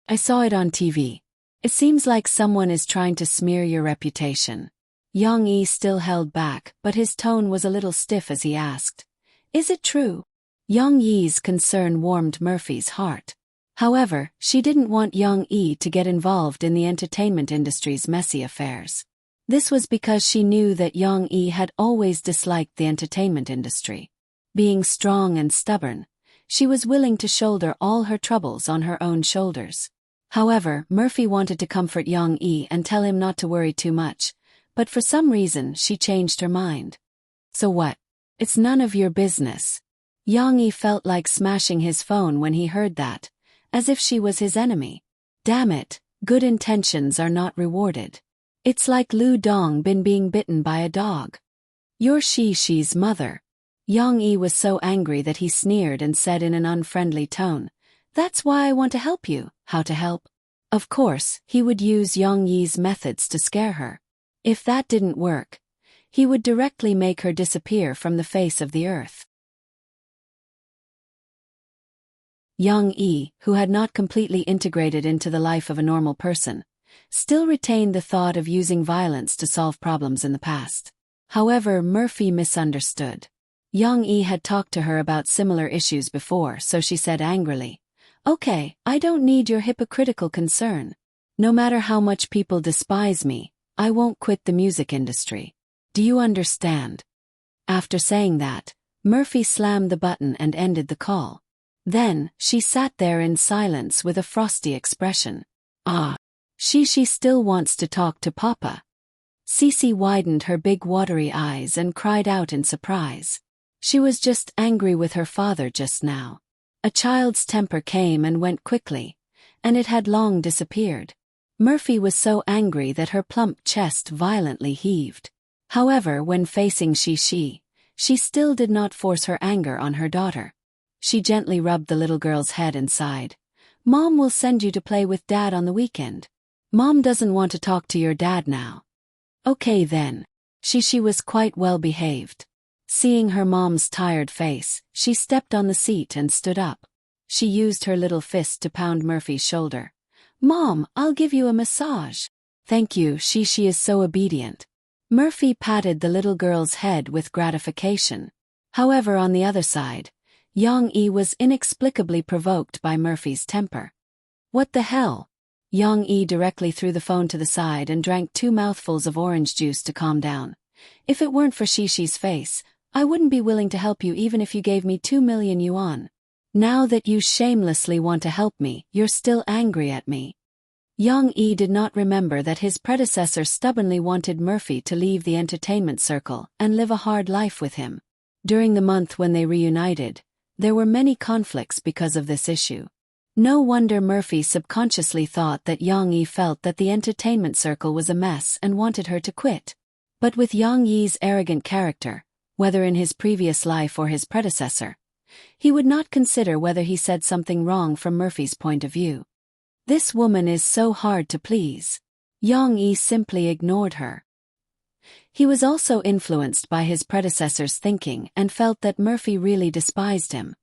I saw it on TV. It seems like someone is trying to smear your reputation. Yang-yi still held back, but his tone was a little stiff as he asked, Is it true? Yang-yi's concern warmed Murphy's heart. However, she didn't want Yang-yi to get involved in the entertainment industry's messy affairs. This was because she knew that Yang-yi had always disliked the entertainment industry. Being strong and stubborn, she was willing to shoulder all her troubles on her own shoulders. However, Murphy wanted to comfort Yang-yi and tell him not to worry too much, but for some reason she changed her mind. So what? It's none of your business. Yang-yi felt like smashing his phone when he heard that, as if she was his enemy. Damn it, good intentions are not rewarded. It's like Lu Dongbin being bitten by a dog. You're Shishi's mother. Yang-yi was so angry that he sneered and said in an unfriendly tone, That's why I want to help you. How to help? Of course, he would use Yang-yi's methods to scare her. If that didn't work, he would directly make her disappear from the face of the earth. Yang-yi, who had not completely integrated into the life of a normal person, still retained the thought of using violence to solve problems in the past. However, Murphy misunderstood. Yang-yi had talked to her about similar issues before, so she said angrily, Okay, I don't need your hypocritical concern. No matter how much people despise me, I won't quit the music industry. Do you understand? After saying that, Murphy slammed the button and ended the call. Then, she sat there in silence with a frosty expression. She still wants to talk to Papa. Cece widened her big watery eyes and cried out in surprise. She was just angry with her father just now. A child's temper came and went quickly, and it had long disappeared. Murphy was so angry that her plump chest violently heaved. However, when facing she still did not force her anger on her daughter. She gently rubbed the little girl's head and sighed. Mom will send you to play with Dad on the weekend. Mom doesn't want to talk to your dad now. Okay then. She was quite well behaved. Seeing her mom's tired face, she stepped on the seat and stood up. She used her little fist to pound Murphy's shoulder. Mom, I'll give you a massage. Thank you, she is so obedient. Murphy patted the little girl's head with gratification. However, on the other side, Yang-yi was inexplicably provoked by Murphy's temper. What the hell? Yang-yi directly threw the phone to the side and drank 2 mouthfuls of orange juice to calm down. If it weren't for Shishi's face, I wouldn't be willing to help you even if you gave me 2 million yuan. Now that you shamelessly want to help me, you're still angry at me. Yang-yi did not remember that his predecessor stubbornly wanted Murphy to leave the entertainment circle and live a hard life with him. During the month when they reunited, there were many conflicts because of this issue. No wonder Murphy subconsciously thought that Yang-yi felt that the entertainment circle was a mess and wanted her to quit. But with Yang-yi's arrogant character, whether in his previous life or his predecessor, he would not consider whether he said something wrong from Murphy's point of view. This woman is so hard to please. Yang-yi simply ignored her. He was also influenced by his predecessor's thinking and felt that Murphy really despised him.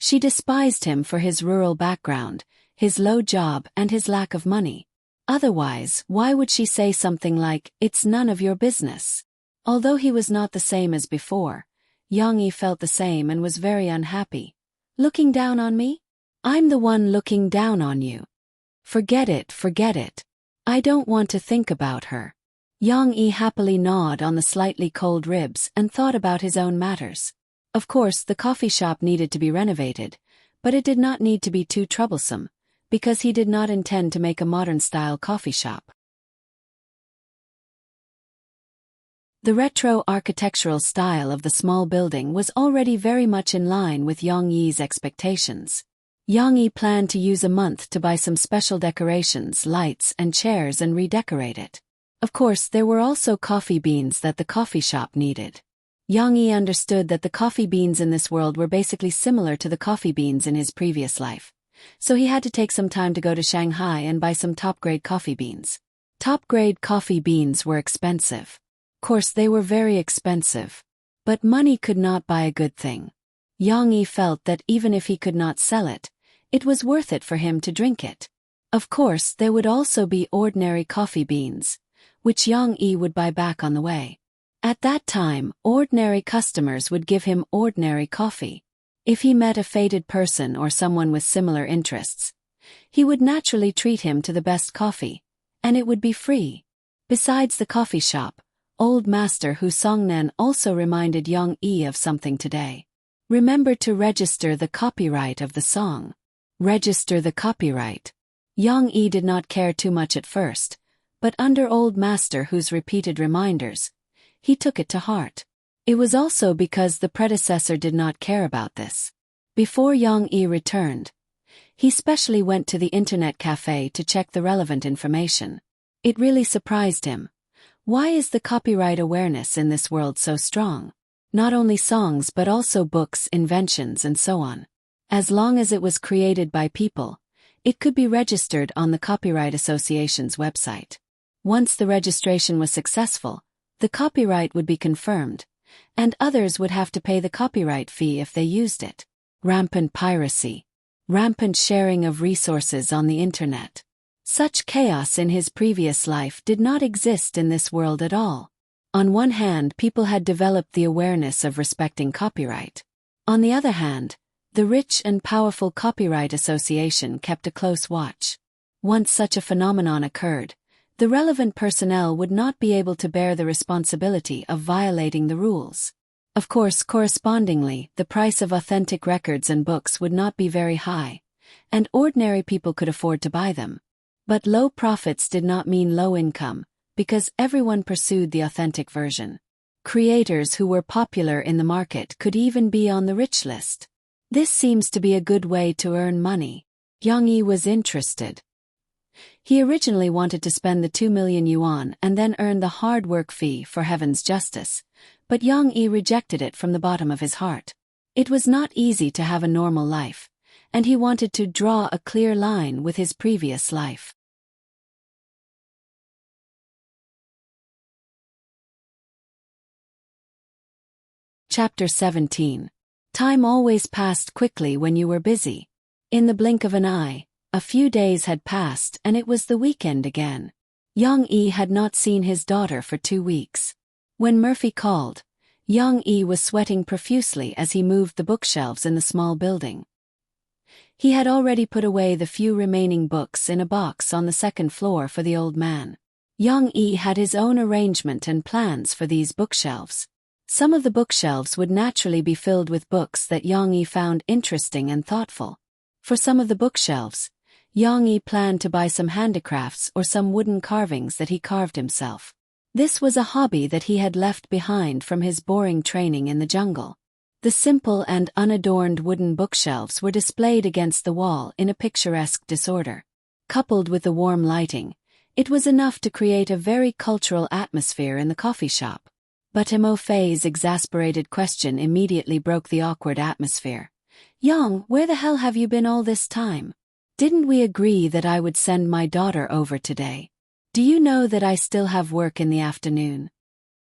She despised him for his rural background, his low job and his lack of money. Otherwise, why would she say something like, "It's none of your business"? Although he was not the same as before, Yang-yi felt the same and was very unhappy. Looking down on me? I'm the one looking down on you. Forget it. I don't want to think about her. Yang-yi happily gnawed on the slightly cold ribs and thought about his own matters. Of course, the coffee shop needed to be renovated, but it did not need to be too troublesome, because he did not intend to make a modern-style coffee shop. The retro architectural style of the small building was already very much in line with Yang-yi's expectations. Yang-yi planned to use a month to buy some special decorations, lights and chairs and redecorate it. Of course, there were also coffee beans that the coffee shop needed. Yang-yi understood that the coffee beans in this world were basically similar to the coffee beans in his previous life. So he had to take some time to go to Shanghai and buy some top-grade coffee beans. Top-grade coffee beans were expensive. Of course, they were very expensive. But money could not buy a good thing. Yang-yi felt that even if he could not sell it, it was worth it for him to drink it. Of course, there would also be ordinary coffee beans, which Yang-yi would buy back on the way. At that time, ordinary customers would give him ordinary coffee. If he met a faded person or someone with similar interests, he would naturally treat him to the best coffee, and it would be free. Besides the coffee shop, Old Master Hu Songnen also reminded Yang-yi of something today. Remember to register the copyright of the song. Register the copyright. Yang-yi did not care too much at first, but under Old Master Hu's repeated reminders, he took it to heart. It was also because the predecessor did not care about this. Before Yang-yi returned, he specially went to the internet cafe to check the relevant information. It really surprised him. Why is the copyright awareness in this world so strong? Not only songs but also books, inventions and so on. As long as it was created by people, it could be registered on the Copyright Association's website. Once the registration was successful, the copyright would be confirmed, and others would have to pay the copyright fee if they used it. Rampant piracy. Rampant sharing of resources on the internet. Such chaos in his previous life did not exist in this world at all. On one hand, people had developed the awareness of respecting copyright. On the other hand, the rich and powerful Copyright Association kept a close watch. Once such a phenomenon occurred, the relevant personnel would not be able to bear the responsibility of violating the rules. Of course, correspondingly, the price of authentic records and books would not be very high, and ordinary people could afford to buy them. But low profits did not mean low income, because everyone pursued the authentic version. Creators who were popular in the market could even be on the rich list. This seems to be a good way to earn money. Yang Yi was interested. He originally wanted to spend the 2 million yuan and then earn the hard work fee for Heaven's Justice, but Yang Yi rejected it from the bottom of his heart. It was not easy to have a normal life, and he wanted to draw a clear line with his previous life. Chapter 17. Time always passed quickly when you were busy. In the blink of an eye, a few days had passed and it was the weekend again. Yang Yi had not seen his daughter for 2 weeks. When Murphy called, Yang Yi was sweating profusely as he moved the bookshelves in the small building. He had already put away the few remaining books in a box on the second floor for the old man. Yang Yi had his own arrangement and plans for these bookshelves. Some of the bookshelves would naturally be filled with books that Yang Yi found interesting and thoughtful. For some of the bookshelves, Yang Yi planned to buy some handicrafts or some wooden carvings that he carved himself. This was a hobby that he had left behind from his boring training in the jungle. The simple and unadorned wooden bookshelves were displayed against the wall in a picturesque disorder. Coupled with the warm lighting, it was enough to create a very cultural atmosphere in the coffee shop. But Mo Fei's exasperated question immediately broke the awkward atmosphere. "Yang, where the hell have you been all this time? Didn't we agree that I would send my daughter over today? Do you know that I still have work in the afternoon?"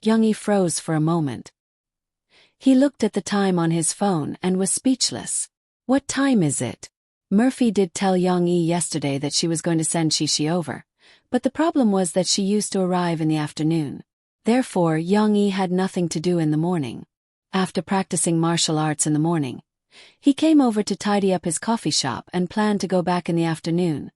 Yang Yi froze for a moment. He looked at the time on his phone and was speechless. "What time is it?" Murphy did tell Yang Yi yesterday that she was going to send Shishi over, but the problem was that she used to arrive in the afternoon. Therefore, Yang Yi had nothing to do in the morning. After practicing martial arts in the morning, he came over to tidy up his coffee shop and planned to go back in the afternoon.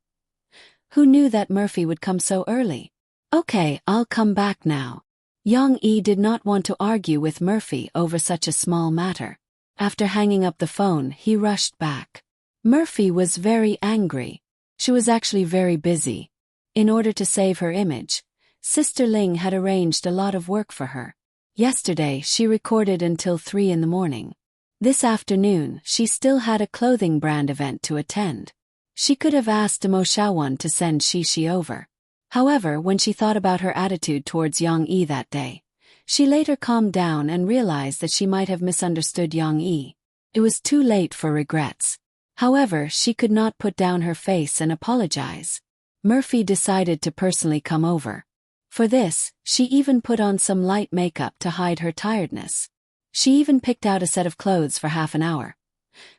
Who knew that Murphy would come so early? "Okay, I'll come back now." Yang Yi did not want to argue with Murphy over such a small matter. After hanging up the phone, he rushed back. Murphy was very angry. She was actually very busy. In order to save her image, Sister Ling had arranged a lot of work for her. Yesterday, she recorded until 3 in the morning. This afternoon, she still had a clothing brand event to attend. She could have asked Mo Shaowan to send Shishi over. However, when she thought about her attitude towards Yang Yi that day, she later calmed down and realized that she might have misunderstood Yang Yi. It was too late for regrets. However, she could not put down her face and apologize. Murphy decided to personally come over. For this, she even put on some light makeup to hide her tiredness. She even picked out a set of clothes for half an hour.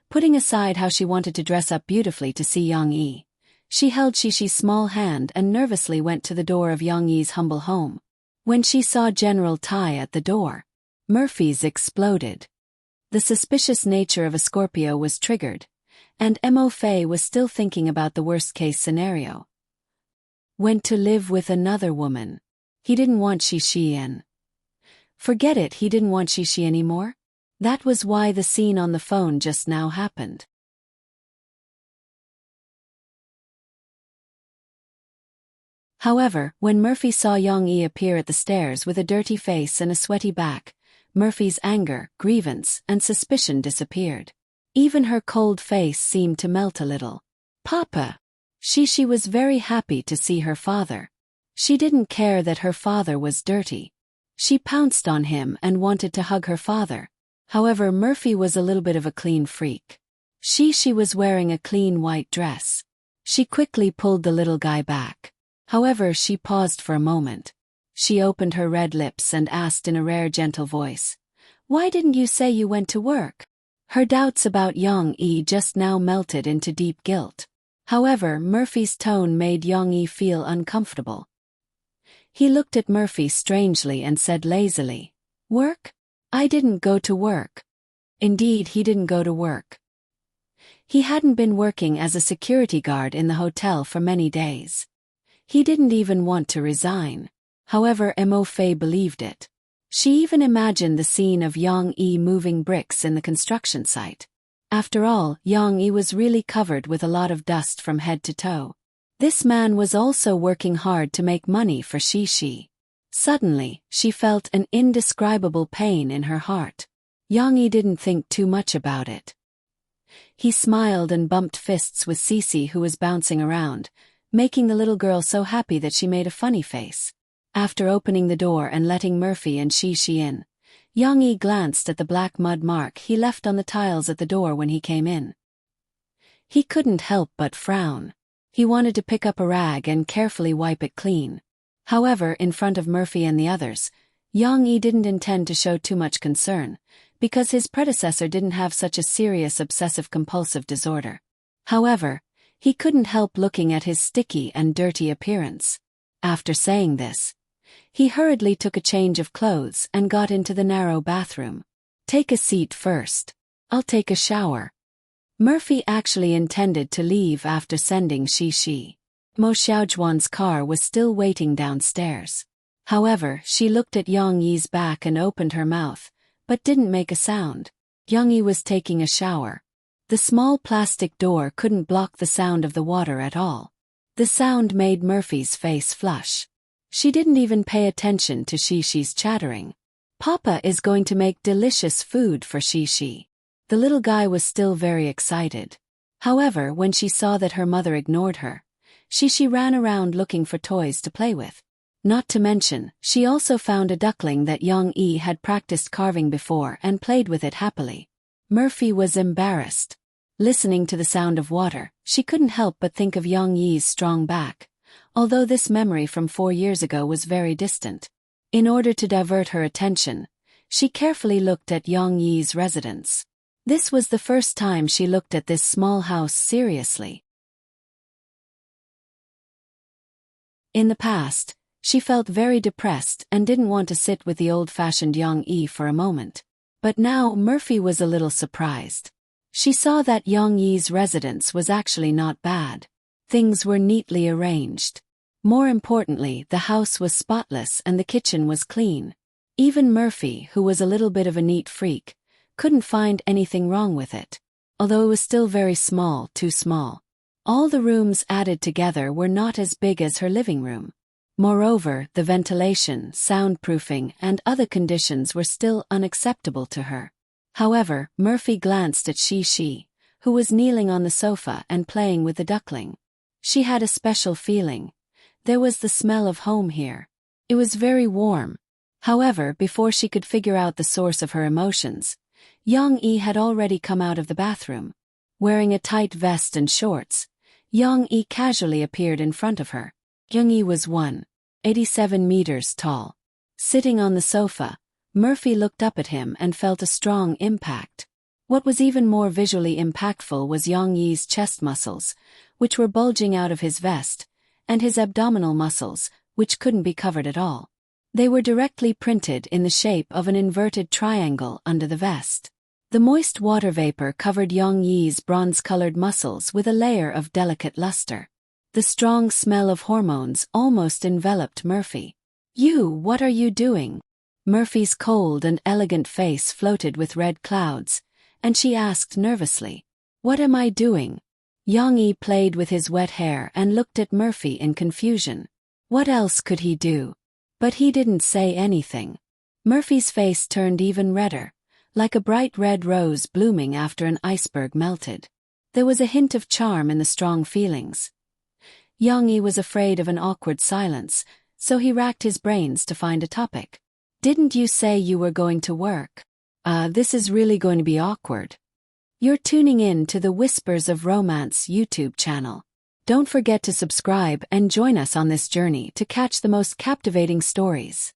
Putting aside how she wanted to dress up beautifully to see Yang Yi, she held Shishi's small hand and nervously went to the door of Yang Yi's humble home. When she saw General Tai at the door, Murphy's exploded. The suspicious nature of a Scorpio was triggered, and Mo Fei was still thinking about the worst-case scenario. Went to live with another woman. He didn't want Shishi in. Forget it, he didn't want Shishi anymore? That was why the scene on the phone just now happened. However, when Murphy saw Yang Yi appear at the stairs with a dirty face and a sweaty back, Murphy's anger, grievance, and suspicion disappeared. Even her cold face seemed to melt a little. "Papa!" Shishi was very happy to see her father. She didn't care that her father was dirty. She pounced on him and wanted to hug her father. However, Murphy was a little bit of a clean freak. Shishi was wearing a clean white dress. She quickly pulled the little guy back. However, she paused for a moment. She opened her red lips and asked in a rare gentle voice, "Why didn't you say you went to work?" Her doubts about Yang Yi just now melted into deep guilt. However, Murphy's tone made Yang Yi feel uncomfortable. He looked at Murphy strangely and said lazily, "Work? I didn't go to work." Indeed, he didn't go to work. He hadn't been working as a security guard in the hotel for many days. He didn't even want to resign. However, Mo Fei believed it. She even imagined the scene of Yang Yi moving bricks in the construction site. After all, Yang Yi was really covered with a lot of dust from head to toe. This man was also working hard to make money for Shi. Suddenly, she felt an indescribable pain in her heart. Yang Yi didn't think too much about it. He smiled and bumped fists with Cece, who was bouncing around, making the little girl so happy that she made a funny face. After opening the door and letting Murphy and Shi in, Yang Yi glanced at the black mud mark he left on the tiles at the door when he came in. He couldn't help but frown. He wanted to pick up a rag and carefully wipe it clean. However, in front of Murphy and the others, Yang Yi didn't intend to show too much concern, because his predecessor didn't have such a serious obsessive-compulsive disorder. However, he couldn't help looking at his sticky and dirty appearance. After saying this, he hurriedly took a change of clothes and got into the narrow bathroom. "Take a seat first. I'll take a shower." Murphy actually intended to leave after sending Shi. Mo Xiaojuan's car was still waiting downstairs. However, she looked at Yang Yi's back and opened her mouth, but didn't make a sound. Yang Yi was taking a shower. The small plastic door couldn't block the sound of the water at all. The sound made Murphy's face flush. She didn't even pay attention to Shi's chattering. "Papa is going to make delicious food for Shi." The little guy was still very excited. However, when she saw that her mother ignored her, Shi ran around looking for toys to play with. Not to mention, she also found a duckling that Yang Yi had practiced carving before and played with it happily. Murphy was embarrassed. Listening to the sound of water, she couldn't help but think of Yang Yi's strong back, although this memory from 4 years ago was very distant. In order to divert her attention, she carefully looked at Yang Yi's residence. This was the first time she looked at this small house seriously. In the past, she felt very depressed and didn't want to sit with the old-fashioned Yang Yi for a moment. But now Murphy was a little surprised. She saw that Yang Yi's residence was actually not bad. Things were neatly arranged. More importantly, the house was spotless and the kitchen was clean. Even Murphy, who was a little bit of a neat freak, couldn't find anything wrong with it. Although it was still very small, too small. All the rooms added together were not as big as her living room. Moreover, the ventilation, soundproofing, and other conditions were still unacceptable to her. However, Murphy glanced at Shi, who was kneeling on the sofa and playing with the duckling. She had a special feeling. There was the smell of home here. It was very warm. However, before she could figure out the source of her emotions, Yang Yi had already come out of the bathroom. Wearing a tight vest and shorts, Yang Yi casually appeared in front of her. Yang Yi was 1.87 meters tall. Sitting on the sofa, Murphy looked up at him and felt a strong impact. What was even more visually impactful was Yang Yi's chest muscles, which were bulging out of his vest, and his abdominal muscles, which couldn't be covered at all. They were directly printed in the shape of an inverted triangle under the vest. The moist water vapor covered Yang Yi's bronze-colored muscles with a layer of delicate luster. The strong smell of hormones almost enveloped Murphy. What are you doing?" Murphy's cold and elegant face floated with red clouds, and she asked nervously, "What am I doing?" Yang Yi played with his wet hair and looked at Murphy in confusion. What else could he do? But he didn't say anything. Murphy's face turned even redder, like a bright red rose blooming after an iceberg melted. There was a hint of charm in the strong feelings. Yang Yi was afraid of an awkward silence, so he racked his brains to find a topic. "Didn't you say you were going to work?" This is really going to be awkward. You're tuning in to the Whispers of Romance YouTube channel. Don't forget to subscribe and join us on this journey to catch the most captivating stories.